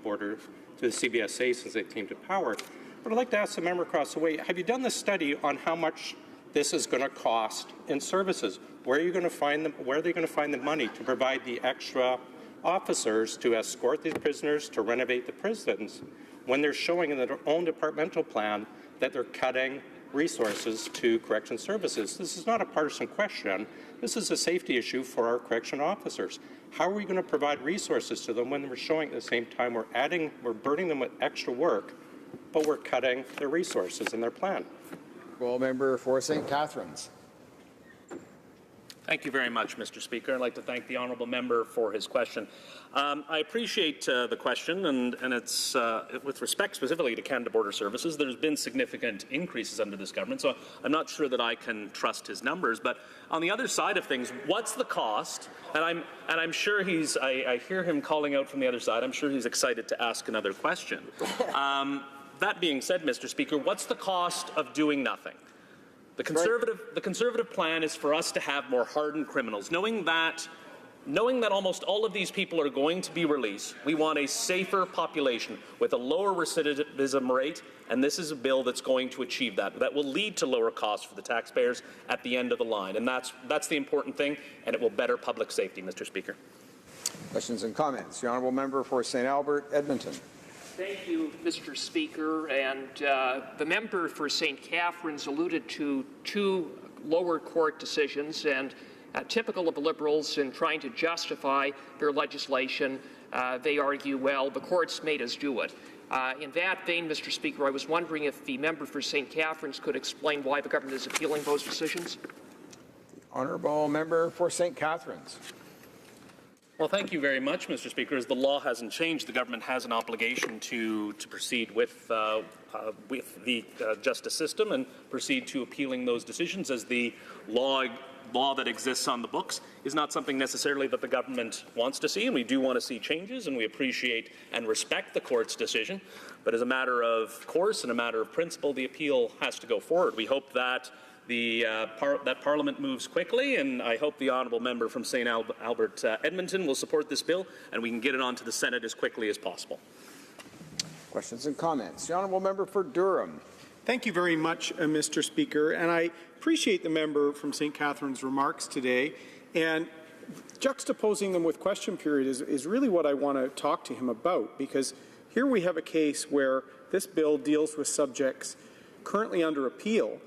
the CBSA since they came to power. But I'd like to ask the member across the way, have you done the study on how much this is going to cost in services? Where are you going to find them? Where are they going to find the money to provide the extra officers to escort these prisoners, to renovate the prisons, when they're showing in their own departmental plan that they're cutting resources to correction services? This is not a partisan question. This is a safety issue for our correction officers. How are we going to provide resources to them when we're showing at the same time we're burdening them with extra work, but we're cutting their resources in their plan? Well, member for St. Catharines. Thank you very much, Mr. Speaker. I'd like to thank the honourable member for his question. I appreciate the question, and it's with respect specifically to Canada Border Services. There's been significant increases under this government, so I'm not sure that I can trust his numbers. But on the other side of things, what's the cost? And I'm sure I hear him calling out from the other side. I'm sure he's excited to ask another question. That being said, Mr. Speaker, what's the cost of doing nothing? The Conservative plan is for us to have more hardened criminals. Knowing that almost all of these people are going to be released, we want a safer population with a lower recidivism rate, and this is a bill that's going to achieve that. That will lead to lower costs for the taxpayers at the end of the line, and that's the important thing, and it will better public safety, Mr. Speaker. Questions and comments. The honourable member for St. Albert, Edmonton. Thank you, Mr. Speaker. And the member for St. Catharines alluded to two lower court decisions, and typical of the Liberals in trying to justify their legislation, they argue, well, the courts made us do it. In that vein, Mr. Speaker, I was wondering if the member for St. Catharines could explain why the government is appealing those decisions. The honourable member for St. Catharines. Well, thank you very much, Mr. Speaker. As the law hasn't changed, the government has an obligation to proceed with the justice system and proceed to appealing those decisions, as the law that exists on the books is not something necessarily that the government wants to see, and we do want to see changes, and we appreciate and respect the court's decision. But as a matter of course and a matter of principle, the appeal has to go forward. We hope that that Parliament moves quickly, and I hope the honourable member from St. Albert Edmonton will support this bill, and we can get it on to the Senate as quickly as possible. Questions and comments. The honourable member for Durham. Thank you very much, Mr. Speaker, and I appreciate the member from St. Catharines' remarks today, and juxtaposing them with question period is really what I want to talk to him about, because here we have a case where this bill deals with subjects currently under appeal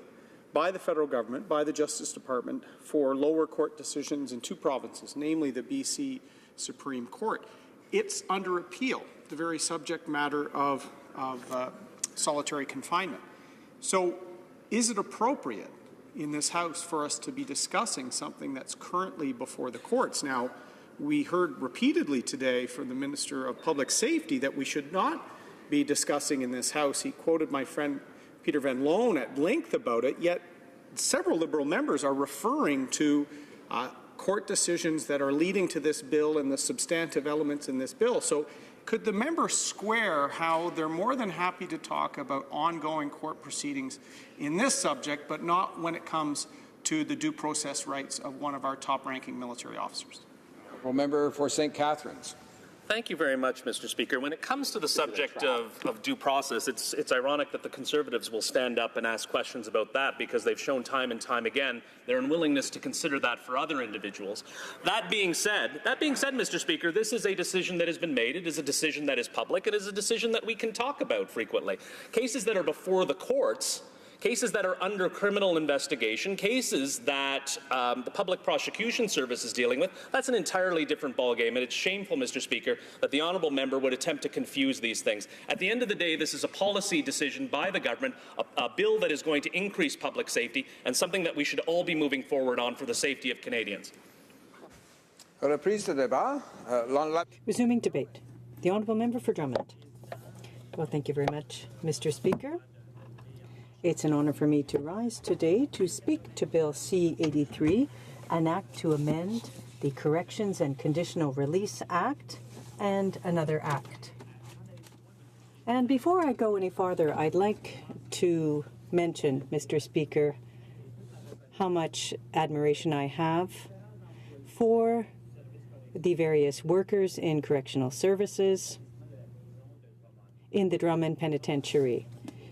by the federal government, by the Justice Department, for lower court decisions in two provinces, namely the BC Supreme Court. It's under appeal, the very subject matter of solitary confinement. So is it appropriate in this House for us to be discussing something that's currently before the courts? Now, we heard repeatedly today from the Minister of Public Safety that we should not be discussing in this House. He quoted my friend Peter Van Loan at length about it, yet several Liberal members are referring to court decisions that are leading to this bill and the substantive elements in this bill. So could the member square how they're more than happy to talk about ongoing court proceedings in this subject, but not when it comes to the due process rights of one of our top-ranking military officers? Honourable member for St. Catharines. Thank you very much, Mr. Speaker. When it comes to the subject of due process, it's ironic that the Conservatives will stand up and ask questions about that, because they've shown time and time again their unwillingness to consider that for other individuals. That being said, Mr. Speaker, this is a decision that has been made. It is a decision that is public. It is a decision that we can talk about frequently. Cases that are before the courts, cases that are under criminal investigation, cases that the Public Prosecution Service is dealing with, that's an entirely different ballgame, and it's shameful, Mr. Speaker, that the honourable member would attempt to confuse these things. At the end of the day, this is a policy decision by the government, a bill that is going to increase public safety, and something that we should all be moving forward on for the safety of Canadians. Resuming debate. The honourable member for Drummond. Well, thank you very much, Mr. Speaker. It's an honour for me to rise today to speak to Bill C-83, an act to amend the Corrections and Conditional Release Act and another act. And before I go any farther, I'd like to mention, Mr. Speaker, how much admiration I have for the various workers in correctional services in the Drummond Penitentiary.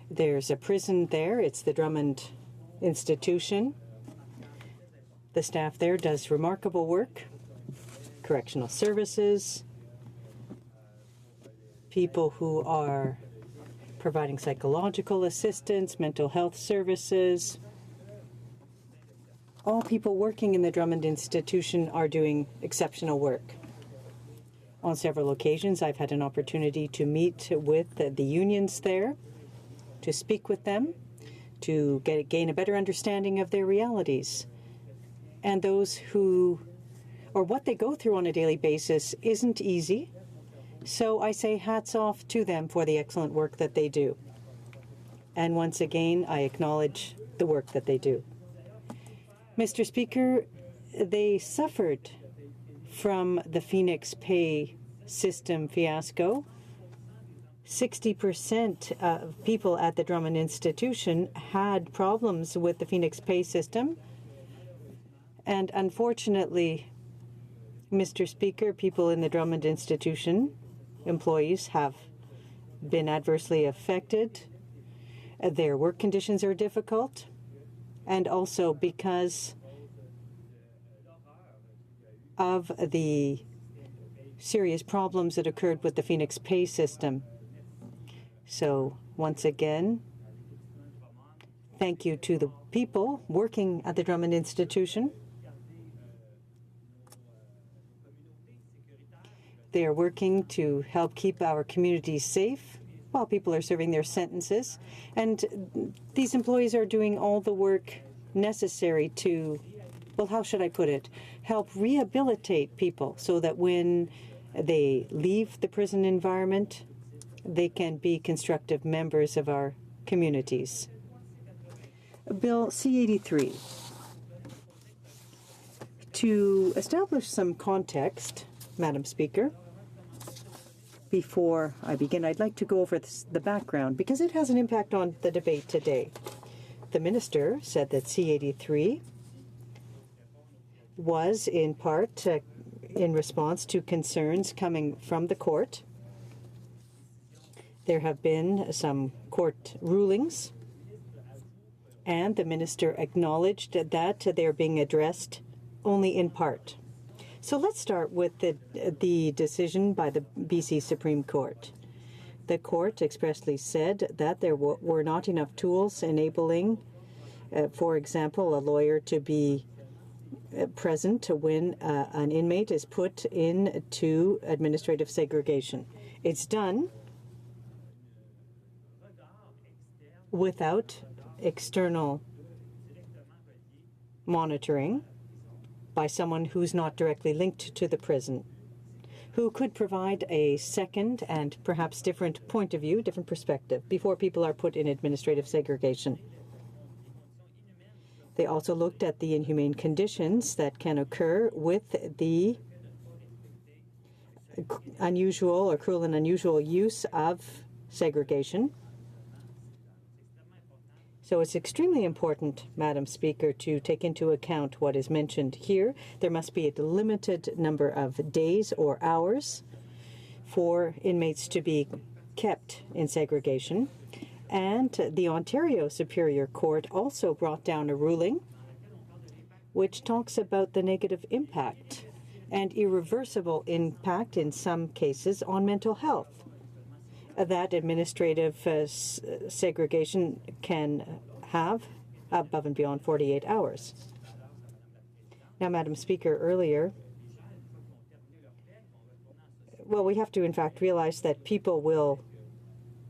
There's a prison there. It's the Drummond Institution. The staff there does remarkable work. Correctional services, people who are providing psychological assistance, mental health services. All people working in the Drummond Institution are doing exceptional work. On several occasions, I've had an opportunity to meet with the unions there, to speak with them, to gain a better understanding of their realities. And those who, or what they go through on a daily basis isn't easy. So I say hats off to them for the excellent work that they do. And once again, I acknowledge the work that they do. Mr. Speaker, they suffered from the Phoenix pay system fiasco. 60% of people at the Drummond Institution had problems with the Phoenix pay system. And unfortunately, Mr. Speaker, people in the Drummond Institution, employees, have been adversely affected. Their work conditions are difficult. And also because of the serious problems that occurred with the Phoenix pay system. So, once again, thank you to the people working at the Drummond Institution. They are working to help keep our communities safe while people are serving their sentences. And these employees are doing all the work necessary to well, how should I put it, help rehabilitate people so that when they leave the prison environment, they can be constructive members of our communities. Bill C-83. To establish some context, Madam Speaker, before I begin, I'd like to go over the background because it has an impact on the debate today. The minister said that C-83 was in part in response to concerns coming from the court. There have been some court rulings, and the minister acknowledged that they're being addressed only in part. So let's start with the decision by the BC Supreme Court. The court expressly said that there were not enough tools enabling, for example, a lawyer to be present when an inmate is put into administrative segregation. It's done without external monitoring by someone who's not directly linked to the prison, who could provide a second and perhaps different point of view, different perspective, before people are put in administrative segregation. They also looked at the inhumane conditions that can occur with the unusual or cruel and unusual use of segregation. So it's extremely important, Madam Speaker, to take into account what is mentioned here. There must be a limited number of days or hours for inmates to be kept in segregation. And the Ontario Superior Court also brought down a ruling which talks about the negative impact and irreversible impact in some cases on mental health that administrative segregation can have above and beyond 48 hours. Now, Madam Speaker, earlier, well, we have to in fact realize that people will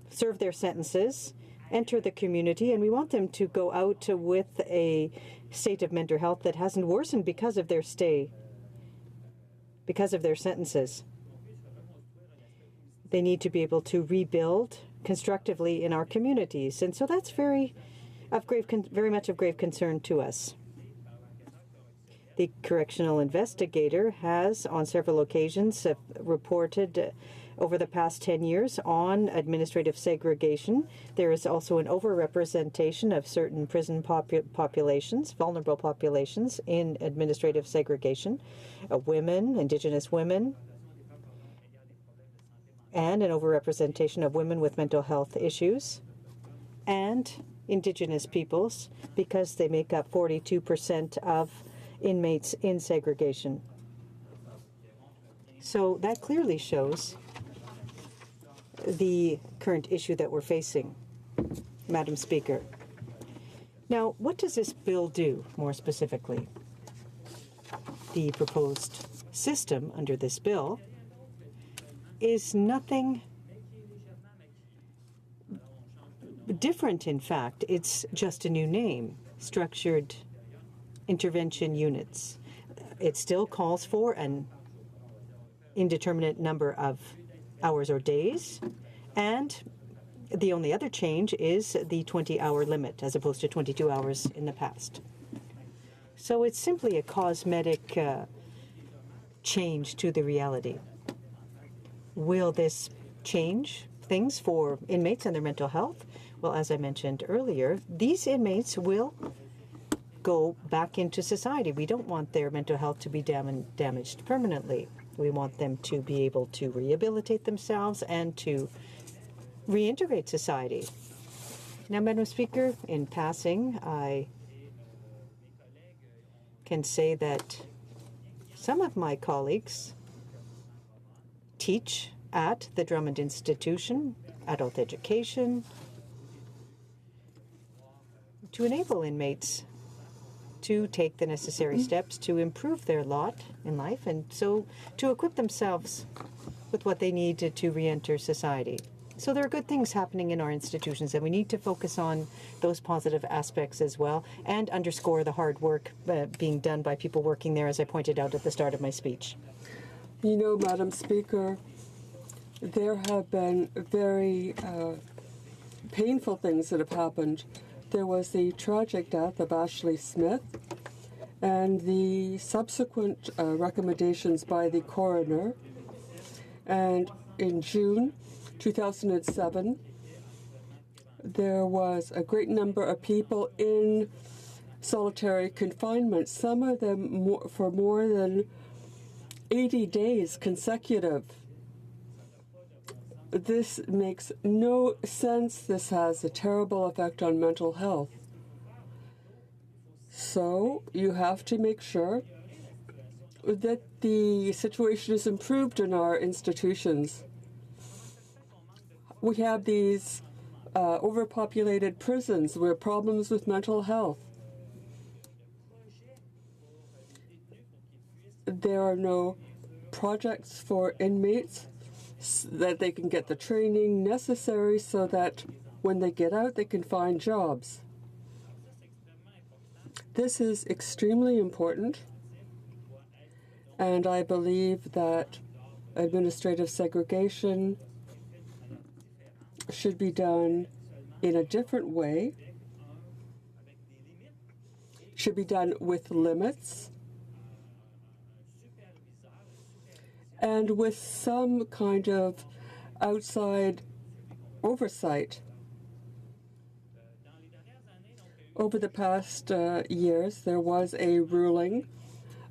serve their sentences, enter the community, and we want them to go out with a state of mental health that hasn't worsened because of their stay, because of their sentences. They need to be able to rebuild constructively in our communities. And so that's very much of grave concern to us. The correctional investigator has on several occasions reported over the past 10 years on administrative segregation. There is also an overrepresentation of certain prison populations, vulnerable populations, in administrative segregation, women, Indigenous women, and an overrepresentation of women with mental health issues, and Indigenous peoples, because they make up 42% of inmates in segregation. So that clearly shows the current issue that we're facing, Madam Speaker. Now, what does this bill do, more specifically? The proposed system under this bill is nothing different, in fact. It's just a new name, structured intervention units. It still calls for an indeterminate number of hours or days, and the only other change is the 20-hour limit as opposed to 22 hours in the past. So it's simply a cosmetic change to the reality. Will this change things for inmates and their mental health? Well, as I mentioned earlier, these inmates will go back into society. We don't want their mental health to be damaged permanently. We want them to be able to rehabilitate themselves and to reintegrate society. Now, Madam Speaker, in passing, I can say that some of my colleagues teach at the Drummond Institution, adult education, to enable inmates to take the necessary steps to improve their lot in life and so to equip themselves with what they need to re-enter society. So there are good things happening in our institutions, and we need to focus on those positive aspects as well and underscore the hard work being done by people working there, as I pointed out at the start of my speech. You know, Madam Speaker, there have been very painful things that have happened. There was the tragic death of Ashley Smith and the subsequent recommendations by the coroner. And in June 2007, there was a great number of people in solitary confinement, some of them for more than 80 days consecutive. This makes no sense. This has a terrible effect on mental health. So you have to make sure that the situation is improved in our institutions. We have these overpopulated prisons where problems with mental health. There are no projects for inmates that they can get the training necessary so that when they get out, they can find jobs. This is extremely important, and I believe that administrative segregation should be done in a different way, should be done with limits, and with some kind of outside oversight. Over the past years, there was a ruling,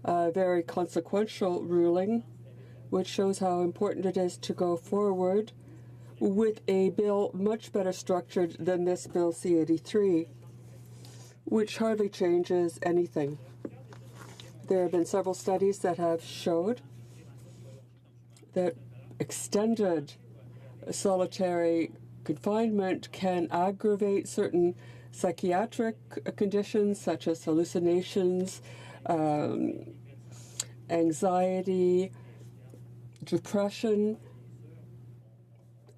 a very consequential ruling, which shows how important it is to go forward with a bill much better structured than this Bill C-83, which hardly changes anything. There have been several studies that have showed that extended solitary confinement can aggravate certain psychiatric conditions such as hallucinations, anxiety, depression,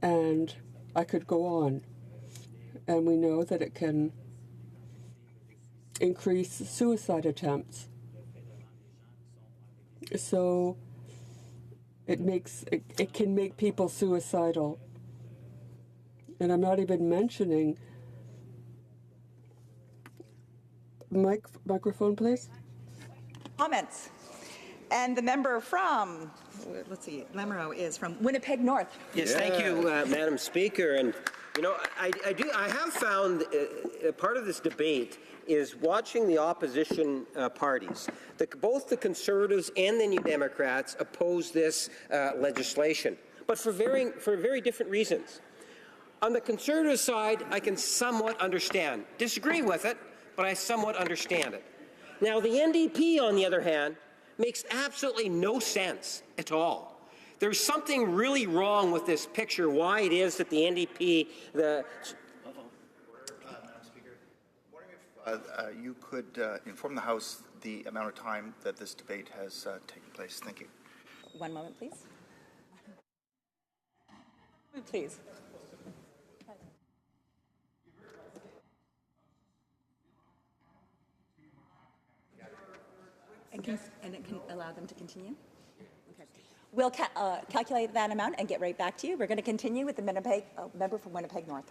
and I could go on. And we know that it can increase suicide attempts. So it can make people suicidal. And I'm not even mentioning microphone, please. Comments. And the member from, let's see, Lamoureux is from Winnipeg North. Yes, thank you, Madam Speaker. And you know, I have found part of this debate is watching the opposition parties. Both the Conservatives and the New Democrats oppose this legislation, but for very different reasons. On the Conservative side, I can somewhat understand. Disagree with it, but I somewhat understand it. Now, the NDP, on the other hand, makes absolutely no sense at all. There's something really wrong with this picture, why it is that the NDP, Madam Speaker, I'm wondering if you could inform the House the amount of time that this debate has taken place. Thank you. One moment, please. Please. And it can allow them to continue? Okay. We'll calculate that amount and get right back to you. We're going to continue with the member from Winnipeg North.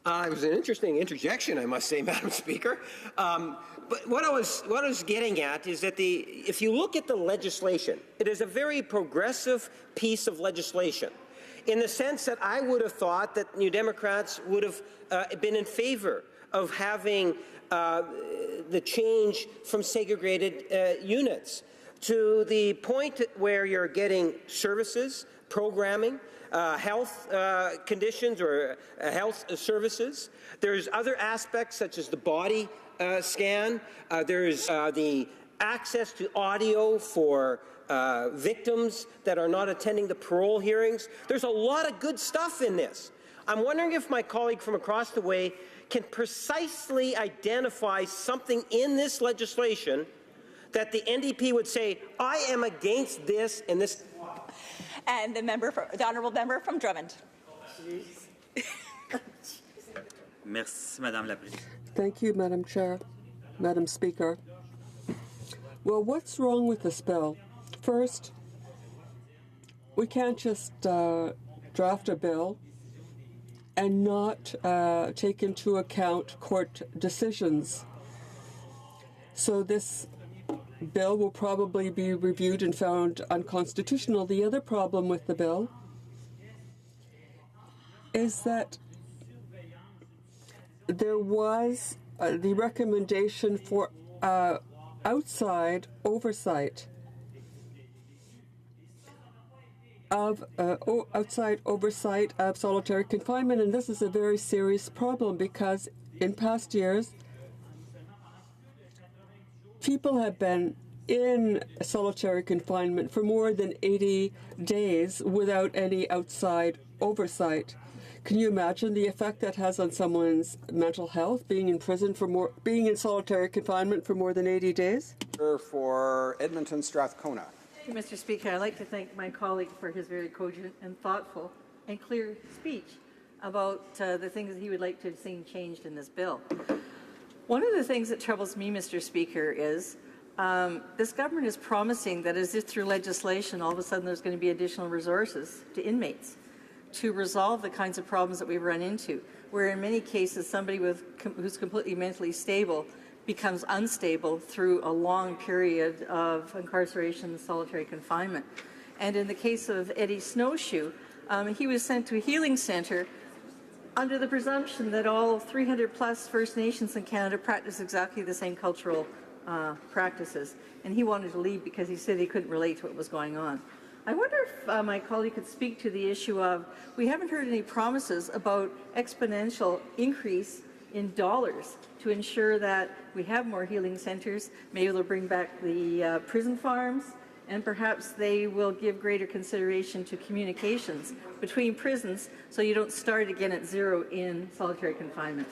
It was an interesting interjection, I must say, Madam Speaker. But what I was getting at is that if you look at the legislation, it is a very progressive piece of legislation, in the sense that I would have thought that New Democrats would have been in favor of having the change from segregated units to the point where you're getting services, programming, health conditions or health services. There's other aspects such as the body scan. There's the access to audio for victims that are not attending the parole hearings. There's a lot of good stuff in this. I'm wondering if my colleague from across the way can precisely identify something in this legislation that the NDP would say, I am against this and this. And the honourable member from Drummond. Merci, Madame la Présidente. Thank you, Madam Chair, Madam Speaker. Well, what's wrong with this bill? First, we can't just draft a bill and not take into account court decisions. So this bill will probably be reviewed and found unconstitutional. The other problem with the bill is that there was the recommendation for outside oversight of solitary confinement, and this is a very serious problem because in past years people have been in solitary confinement for more than 80 days without any outside oversight. Can you imagine the effect that has on someone's mental health, being in prison being in solitary confinement for more than 80 days? For Edmonton Strathcona. Thank you, Mr. Speaker. I'd like to thank my colleague for his very cogent and thoughtful and clear speech about the things that he would like to have seen changed in this bill. One of the things that troubles me, Mr. Speaker, is this government is promising that as if through legislation, all of a sudden there's going to be additional resources to inmates to resolve the kinds of problems that we've run into, where in many cases somebody who's completely mentally stable becomes unstable through a long period of incarceration and solitary confinement. And in the case of Eddie Snowshoe, he was sent to a healing centre under the presumption that all 300 plus First Nations in Canada practice exactly the same cultural practices. And he wanted to leave because he said he couldn't relate to what was going on. I wonder if my colleague could speak to the issue of, we haven't heard any promises about exponential increase in dollars to ensure that we have more healing centres. Maybe they'll bring back the prison farms, and perhaps they will give greater consideration to communications between prisons so you don't start again at zero in solitary confinement.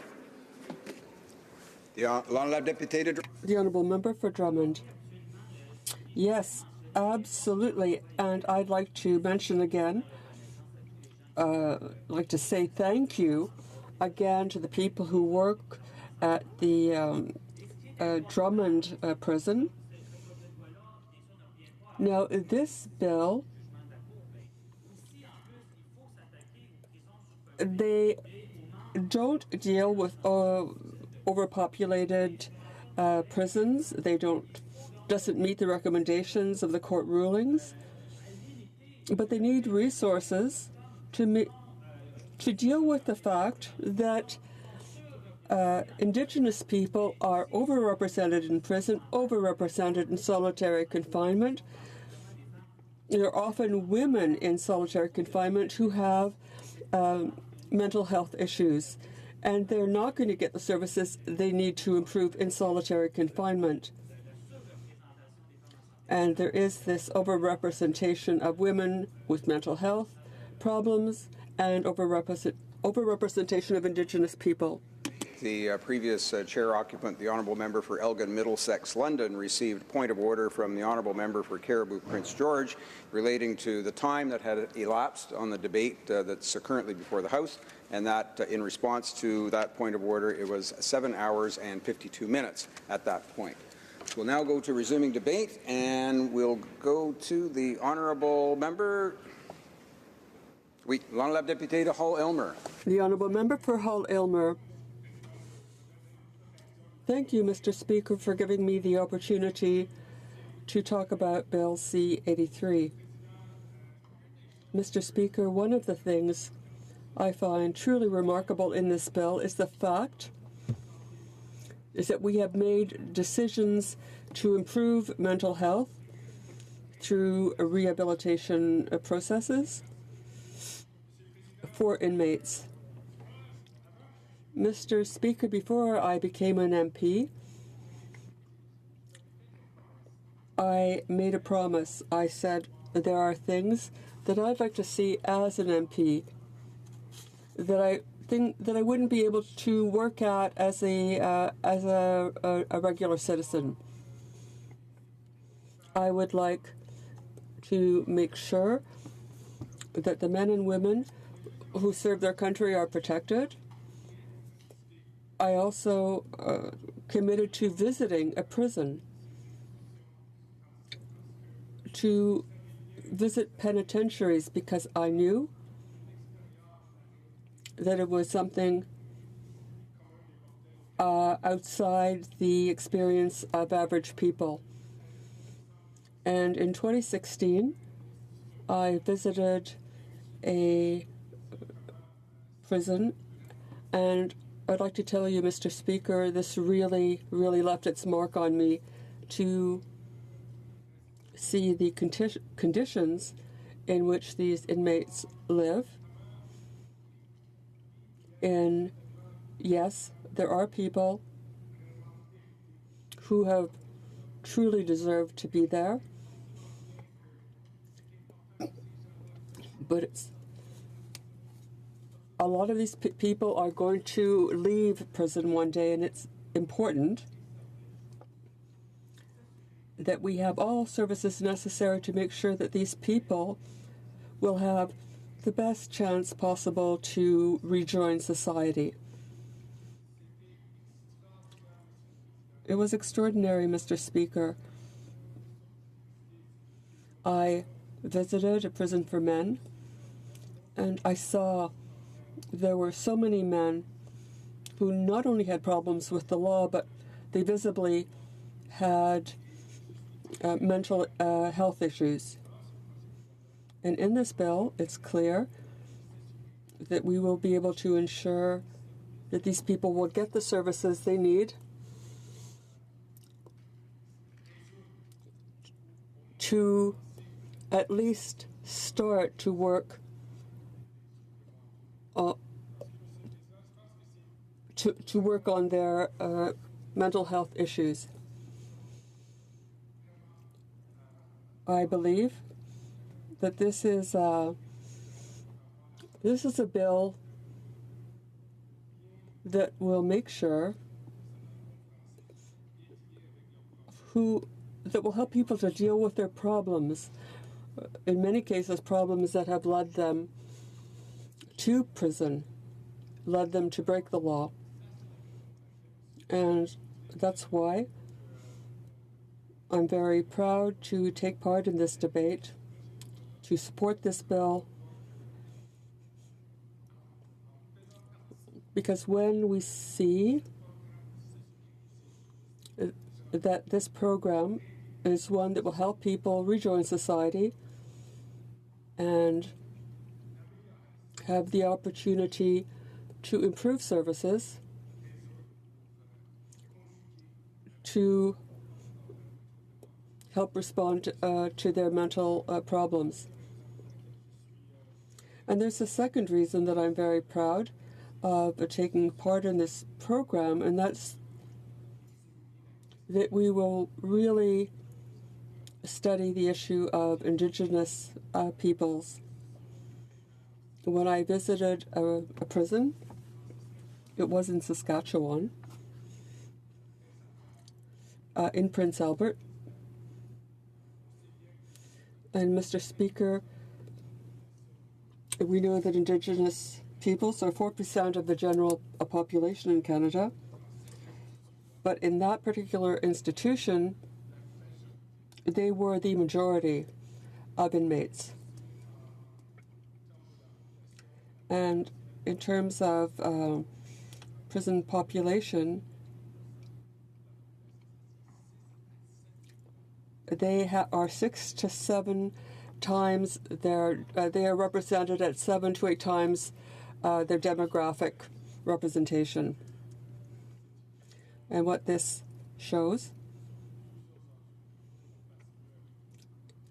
The Honourable Member for Drummond. Yes, absolutely. And I'd like to mention again, like to say thank you again to the people who work at the Drummond prison. Now, this bill, they don't deal with overpopulated prisons. They doesn't meet the recommendations of the court rulings, but they need resources to deal with the fact that Indigenous people are overrepresented in prison, overrepresented in solitary confinement. There are often women in solitary confinement who have mental health issues, and they're not going to get the services they need to improve in solitary confinement. And there is this overrepresentation of women with mental health problems and overrepresentation of Indigenous people. The previous chair occupant, the Honourable Member for Elgin Middlesex London, received point of order from the Honourable Member for Caribou Prince George relating to the time that had elapsed on the debate that's currently before the House, and that in response to that point of order, it was 7 hours and 52 minutes at that point. We'll now go to resuming debate, and we'll go to the Honourable Member. Oui, l'Honourable Député de Hull-Aylmer. The Honourable Member for Hull-Aylmer. Thank you, Mr. Speaker, for giving me the opportunity to talk about Bill C-83. Mr. Speaker, one of the things I find truly remarkable in this bill is the fact is that we have made decisions to improve mental health through rehabilitation processes for inmates. Mr. Speaker, before I became an MP, I made a promise. I said there are things that I'd like to see as an MP that I think that I wouldn't be able to work at as a regular citizen. I would like to make sure that the men and women who serve their country are protected. I also committed to visiting a prison, to visit penitentiaries, because I knew that it was something outside the experience of average people. And in 2016, I visited a prison, and I'd like to tell you, Mr. Speaker, this really, really left its mark on me, to see the conditions in which these inmates live. And yes, there are people who have truly deserved to be there, but a lot of these people are going to leave prison one day, and it's important that we have all services necessary to make sure that these people will have the best chance possible to rejoin society. It was extraordinary, Mr. Speaker. I visited a prison for men, and I saw there were so many men who not only had problems with the law, but they visibly had mental health issues. And in this bill, it's clear that we will be able to ensure that these people will get the services they need to at least start to work to work on their mental health issues. I believe that this is a bill that will make sure that will help people to deal with their problems. In many cases, problems that have led them to prison, led them to break the law. And that's why I'm very proud to take part in this debate, to support this bill, because when we see that this program is one that will help people rejoin society and have the opportunity to improve services, to help respond to their mental problems. And there's a second reason that I'm very proud of taking part in this program, and that's that we will really study the issue of Indigenous peoples. When I visited a prison, it was in Saskatchewan, in Prince Albert. And Mr. Speaker, we know that Indigenous peoples are 4% of the general population in Canada. But in that particular institution, they were the majority of inmates. And in terms of prison population, they are 6 to 7 times they are represented at 7 to 8 times their demographic representation. And what this shows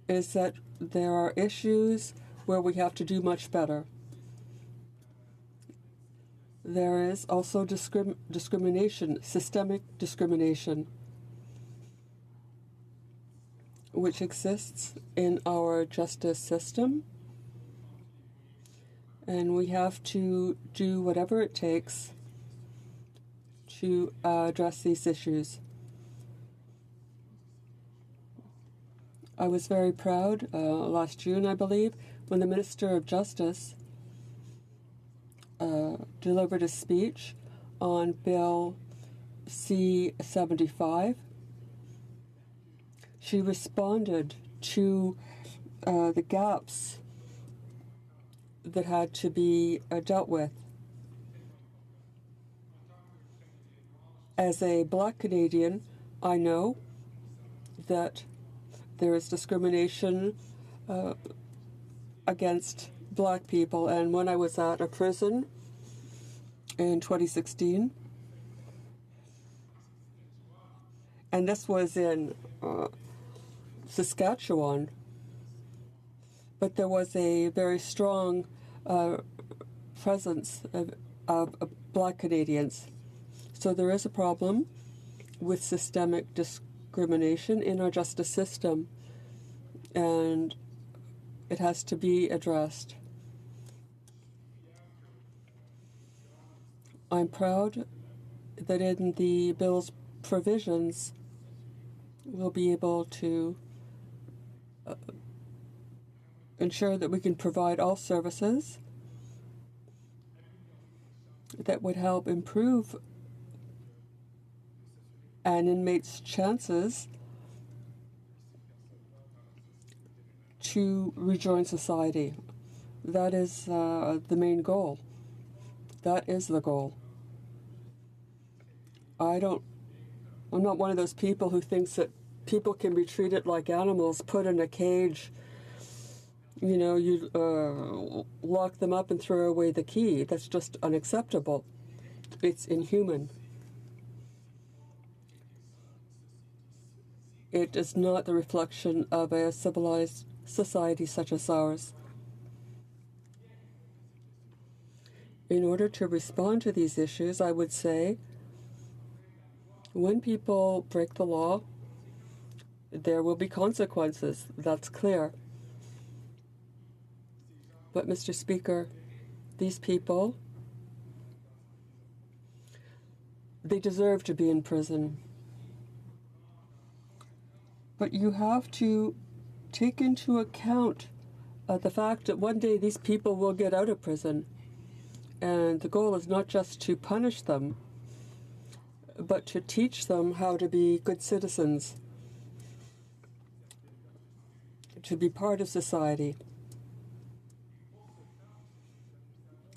is that there are issues where we have to do much better. There is also discrimination, systemic discrimination, which exists in our justice system, and we have to do whatever it takes to address these issues. I was very proud last June, I believe, when the Minister of Justice delivered a speech on Bill C-75. She responded to the gaps that had to be dealt with. As a Black Canadian, I know that there is discrimination against Black people, and when I was at a prison in 2016, and this was in Saskatchewan, but there was a very strong presence of Black Canadians. So there is a problem with systemic discrimination in our justice system, and it has to be addressed. I'm proud that in the bill's provisions we'll be able to ensure that we can provide all services that would help improve an inmate's chances to rejoin society. That is the main goal. That is the goal. I'm not one of those people who thinks that people can be treated like animals, put in a cage, you lock them up and throw away the key. That's just unacceptable. It's inhuman. It is not the reflection of a civilized society such as ours. In order to respond to these issues, I would say when people break the law, there will be consequences. That's clear. But, Mr. Speaker, these people, they deserve to be in prison. But you have to take into account the fact that one day these people will get out of prison. And the goal is not just to punish them, but to teach them how to be good citizens, to be part of society.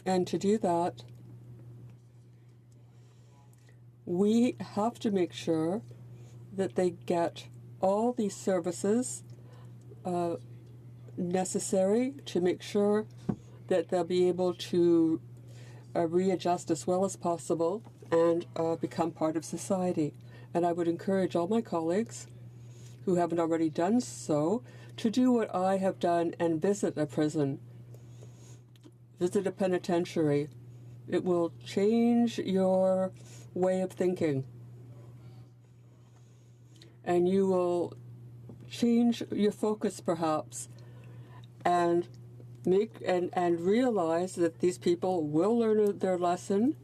And to do that, we have to make sure that they get all these services necessary to make sure that they'll be able to readjust as well as possible and become part of society. And I would encourage all my colleagues who haven't already done so to do what I have done and visit a prison, visit a penitentiary. It will change your way of thinking. And you will change your focus perhaps and realize that these people will learn their lesson.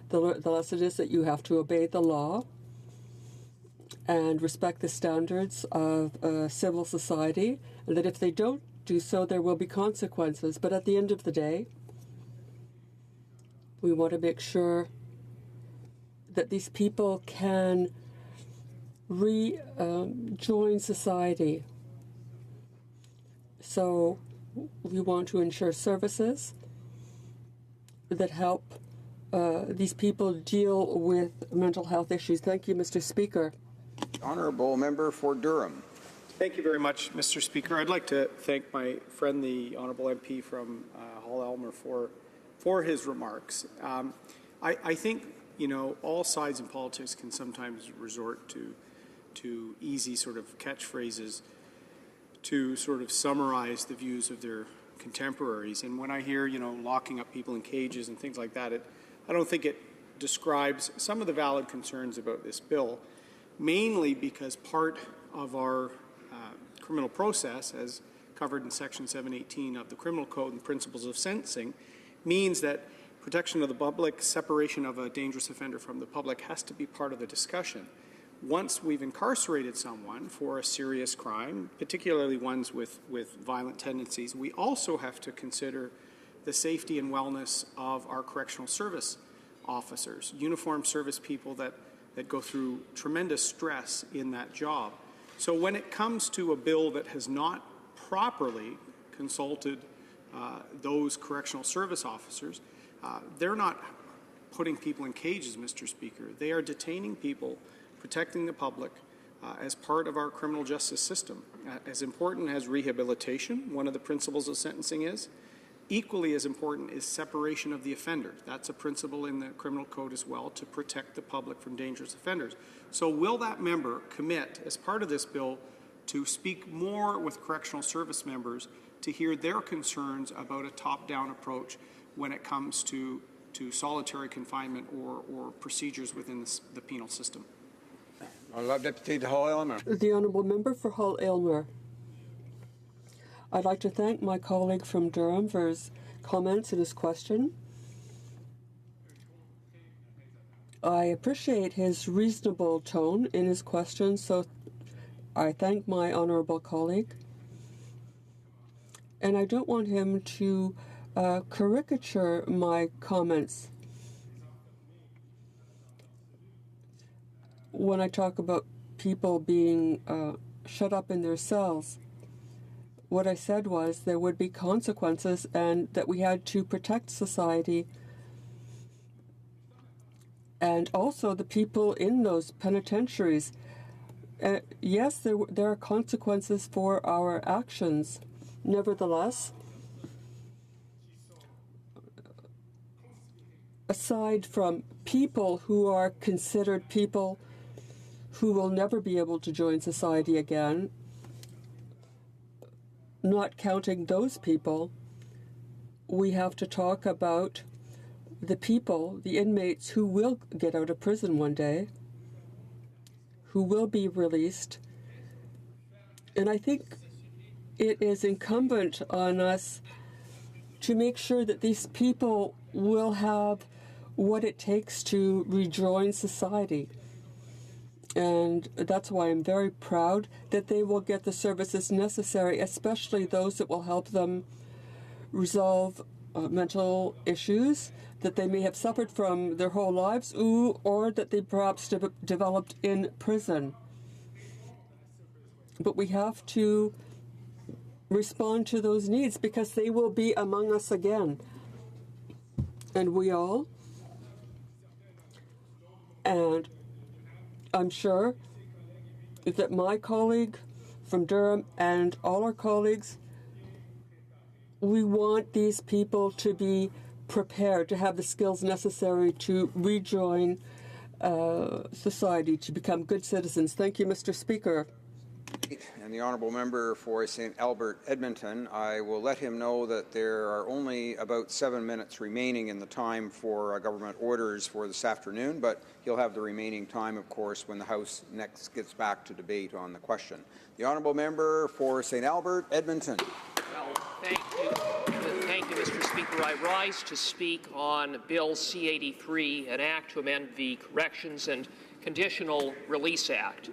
The lesson is that you have to obey the law and respect the standards of civil society, and that if they don't do so, there will be consequences. But at the end of the day, we want to make sure that these people can rejoin society. So we want to ensure services that help these people deal with mental health issues. Thank you, Mr. Speaker. Honourable Member for Durham. Thank you very much, Mr. Speaker. I'd like to thank my friend, the Honourable MP from Hull Elmer, for his remarks. I think, all sides in politics can sometimes resort to easy sort of catchphrases to sort of summarize the views of their contemporaries. And when I hear, locking up people in cages and things like that, I don't think it describes some of the valid concerns about this bill, mainly because part of our criminal process, as covered in Section 718 of the Criminal Code and Principles of Sentencing, means that protection of the public, separation of a dangerous offender from the public has to be part of the discussion. Once we've incarcerated someone for a serious crime, particularly ones with violent tendencies, we also have to consider the safety and wellness of our correctional service officers, uniformed service people that go through tremendous stress in that job. So when it comes to a bill that has not properly consulted those correctional service officers, they're not putting people in cages, Mr. Speaker. They are detaining people, protecting the public as part of our criminal justice system. As important as rehabilitation, one of the principles of sentencing is, equally as important is separation of the offender. That's a principle in the criminal code as well, to protect the public from dangerous offenders. So will that member commit, as part of this bill, to speak more with correctional service members to hear their concerns about a top-down approach when it comes to solitary confinement or procedures within the penal system? Deputy de Hull-Aylmer. The Honourable Member for Hull-Aylmer. I'd like to thank my colleague from Durham for his comments and his question. I appreciate his reasonable tone in his question, so I thank my honourable colleague. And I don't want him to caricature my comments when I talk about people being shut up in their cells. What I said was there would be consequences and that we had to protect society and also the people in those penitentiaries. Yes, there are consequences for our actions. Nevertheless, aside from people who are considered people who will never be able to join society again, not counting those people, we have to talk about the people, the inmates who will get out of prison one day, who will be released. And I think it is incumbent on us to make sure that these people will have what it takes to rejoin society. And that's why I'm very proud that they will get the services necessary, especially those that will help them resolve mental issues that they may have suffered from their whole lives, or that they perhaps developed in prison. But we have to respond to those needs because they will be among us again. And we all, and I'm sure that my colleague from Durham and all our colleagues, we want these people to be prepared, to have the skills necessary to rejoin society, to become good citizens. Thank you, Mr. Speaker. And the honourable member for St. Albert Edmonton, I will let him know that there are only about 7 minutes remaining in the time for government orders for this afternoon, but he'll have the remaining time, of course, when the House next gets back to debate on the question. The honourable member for St. Albert Edmonton. Well, thank you, Mr. Speaker. I rise to speak on Bill C-83, an act to amend the Corrections and Conditional Release Act.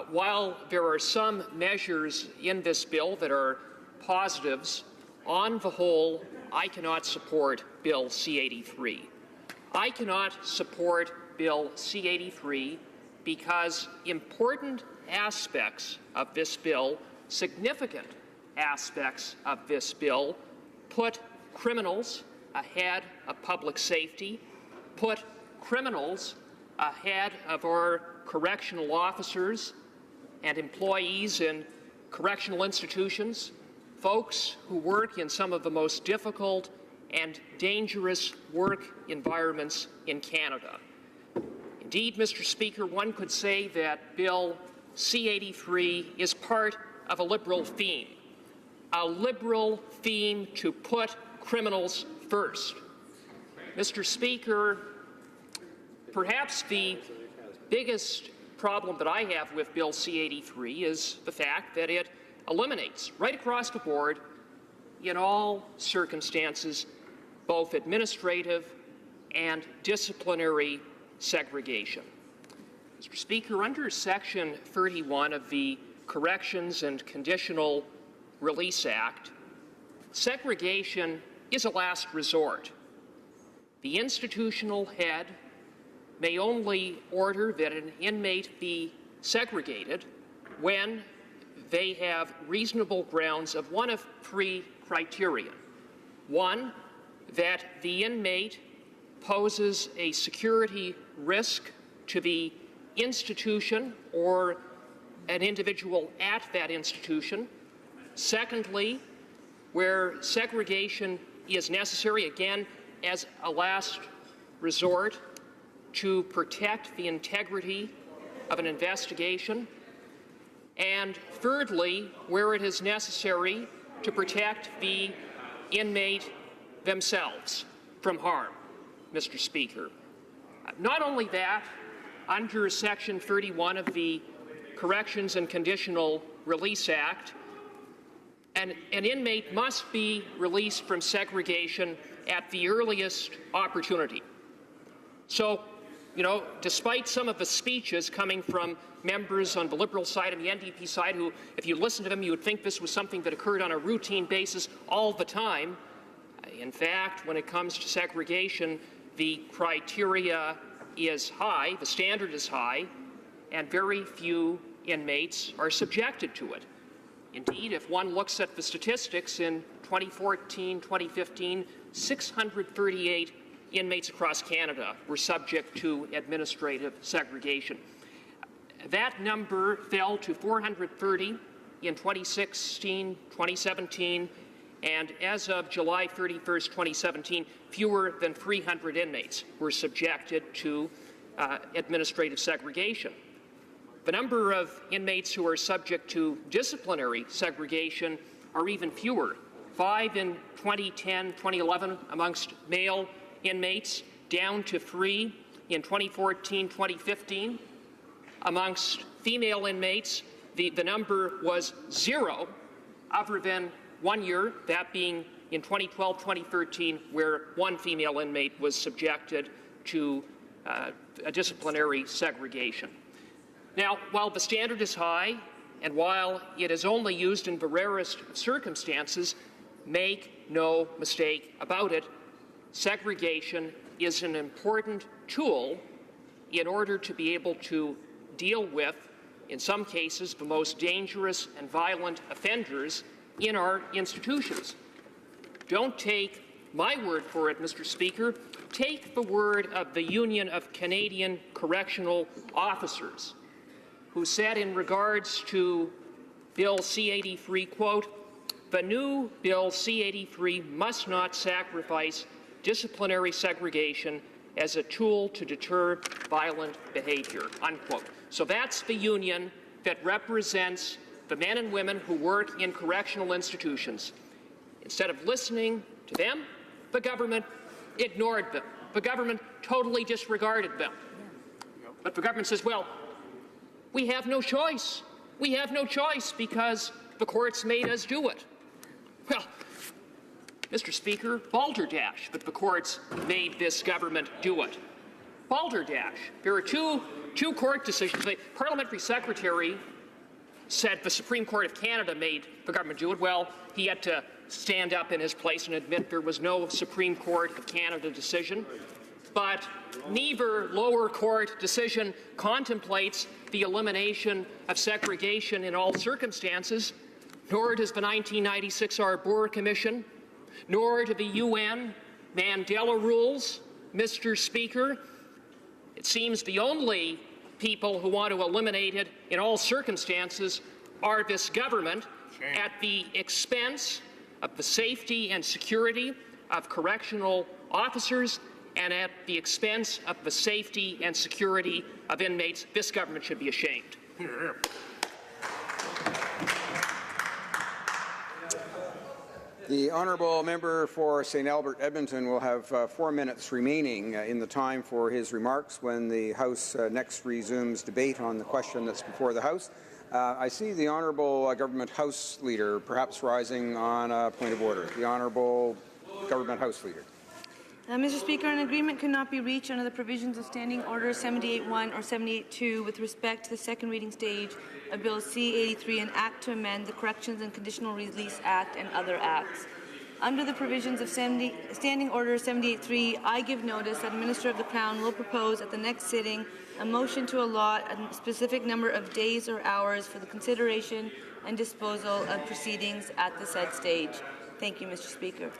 While there are some measures in this bill that are positives, on the whole, I cannot support Bill C-83. I cannot support Bill C-83 because important aspects of this bill, significant aspects of this bill, put criminals ahead of public safety, put criminals ahead of our correctional officers and employees in correctional institutions, folks who work in some of the most difficult and dangerous work environments in Canada. Indeed, Mr. Speaker, one could say that Bill C-83 is part of a liberal theme to put criminals first. Mr. Speaker, perhaps the biggest problem that I have with Bill C-83 is the fact that it eliminates, right across the board, in all circumstances, both administrative and disciplinary segregation. Mr. Speaker, under Section 31 of the Corrections and Conditional Release Act, segregation is a last resort. The institutional head may only order that an inmate be segregated when they have reasonable grounds of one of three criteria. One, that the inmate poses a security risk to the institution or an individual at that institution. Secondly, where segregation is necessary, again, as a last resort to protect the integrity of an investigation. And thirdly, where it is necessary to protect the inmate themselves from harm, Mr. Speaker. Not only that, under Section 31 of the Corrections and Conditional Release Act, an inmate must be released from segregation at the earliest opportunity. So, you know, despite some of the speeches coming from members on the Liberal side and the NDP side who, if you listen to them, you would think this was something that occurred on a routine basis all the time. In fact, when it comes to segregation, the criteria is high, the standard is high, and very few inmates are subjected to it. Indeed, if one looks at the statistics in 2014, 2015, 638 inmates across Canada were subject to administrative segregation. That number fell to 430 in 2016, 2017, and as of July 31st, 2017, fewer than 300 inmates were subjected to administrative segregation. The number of inmates who are subject to disciplinary segregation are even fewer. 5 in 2010, 2011 amongst male inmates, down to 3 in 2014, 2015. Amongst female inmates, the number was 0, other than 1 year, that being in 2012, 2013, where 1 female inmate was subjected to a disciplinary segregation. Now, while the standard is high, and while it is only used in the rarest circumstances, make no mistake about it, segregation is an important tool in order to be able to deal with, in some cases, the most dangerous and violent offenders in our institutions. Don't take my word for it, Mr. Speaker. Take the word of the Union of Canadian Correctional Officers, who said in regards to Bill C-83, quote, "The new Bill C-83 must not sacrifice disciplinary segregation as a tool to deter violent behavior," unquote. So that's the union that represents the men and women who work in correctional institutions. Instead of listening to them, the government ignored them. The government totally disregarded them. But the government says, well, we have no choice. We have no choice because the courts made us do it. Well, Mr. Speaker, balderdash that the courts made this government do it. Balderdash. There are two court decisions. The parliamentary secretary said the Supreme Court of Canada made the government do it. Well, he had to stand up in his place and admit there was no Supreme Court of Canada decision. But neither lower court decision contemplates the elimination of segregation in all circumstances, nor does the 1996 Arbor Commission, nor do the UN Mandela rules, Mr. Speaker. It seems the only people who want to eliminate it in all circumstances are this government at the expense of the safety and security of correctional officers and at the expense of the safety and security of inmates. This government should be ashamed. The honourable member for St. Albert Edmonton will have 4 minutes remaining in the time for his remarks when the House next resumes debate on the question that's before the House. I see the honourable Government House Leader perhaps rising on a point of order. The honourable Government House Leader. Mr. Speaker, an agreement cannot be reached under the provisions of Standing Order 78.1 or 78.2 with respect to the second reading stage of Bill C-83, an act to amend the Corrections and Conditional Release Act and other acts. Under the provisions of Standing Order 78.3, I give notice that the Minister of the Crown will propose at the next sitting a motion to allot a specific number of days or hours for the consideration and disposal of proceedings at the said stage. Thank you, Mr. Speaker.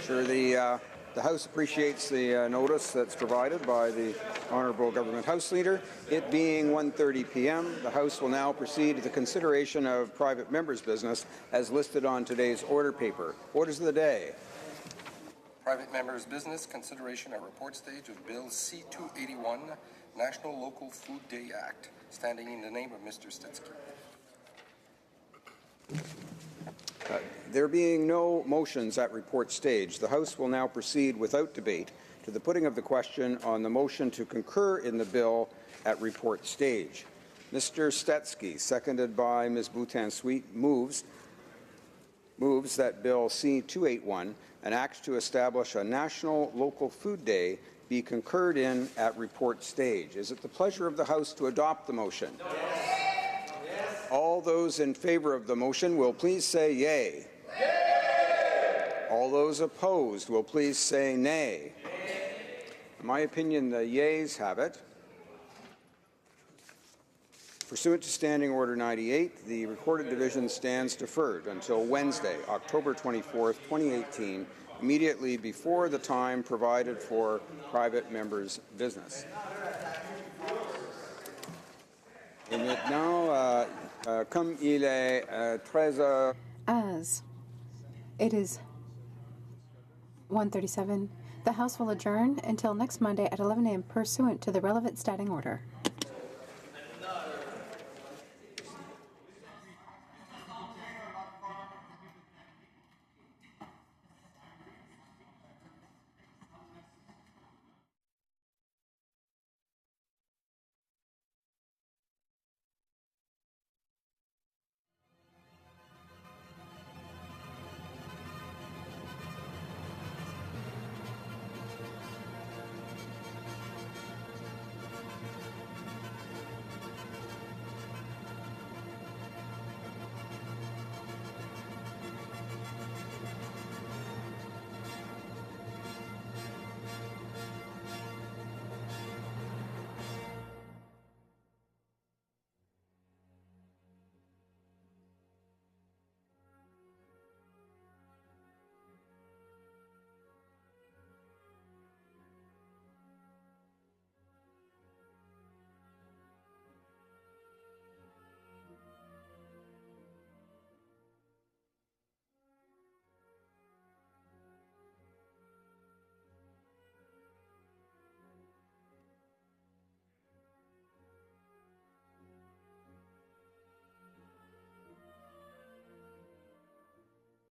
Sure, the House appreciates the notice that's provided by the Honourable Government House Leader. It being 1:30 p.m., the House will now proceed to the consideration of private members' business as listed on today's order paper. Orders of the day. Private members' business, consideration at report stage of Bill C-281, National Local Food Day Act, standing in the name of Mr. Stetsky. There being no motions at report stage, the House will now proceed without debate to the putting of the question on the motion to concur in the bill at report stage. Mr. Stetsky, seconded by Ms. Boutin-Sweet, moves that Bill C-281, an act to establish a National Local Food Day, be concurred in at report stage. Is it the pleasure of the House to adopt the motion? Yes. All those in favour of the motion will please say yea. Yay. All those opposed will please say nay. Nay. In my opinion, the yeas have it. Pursuant to Standing Order 98, the recorded division stands deferred until Wednesday, October 24th, 2018, immediately before the time provided for private members' business. Et maintenant, comme il est 13h... As it is 1:37, the House will adjourn until next Monday at 11 a.m. pursuant to the relevant standing order.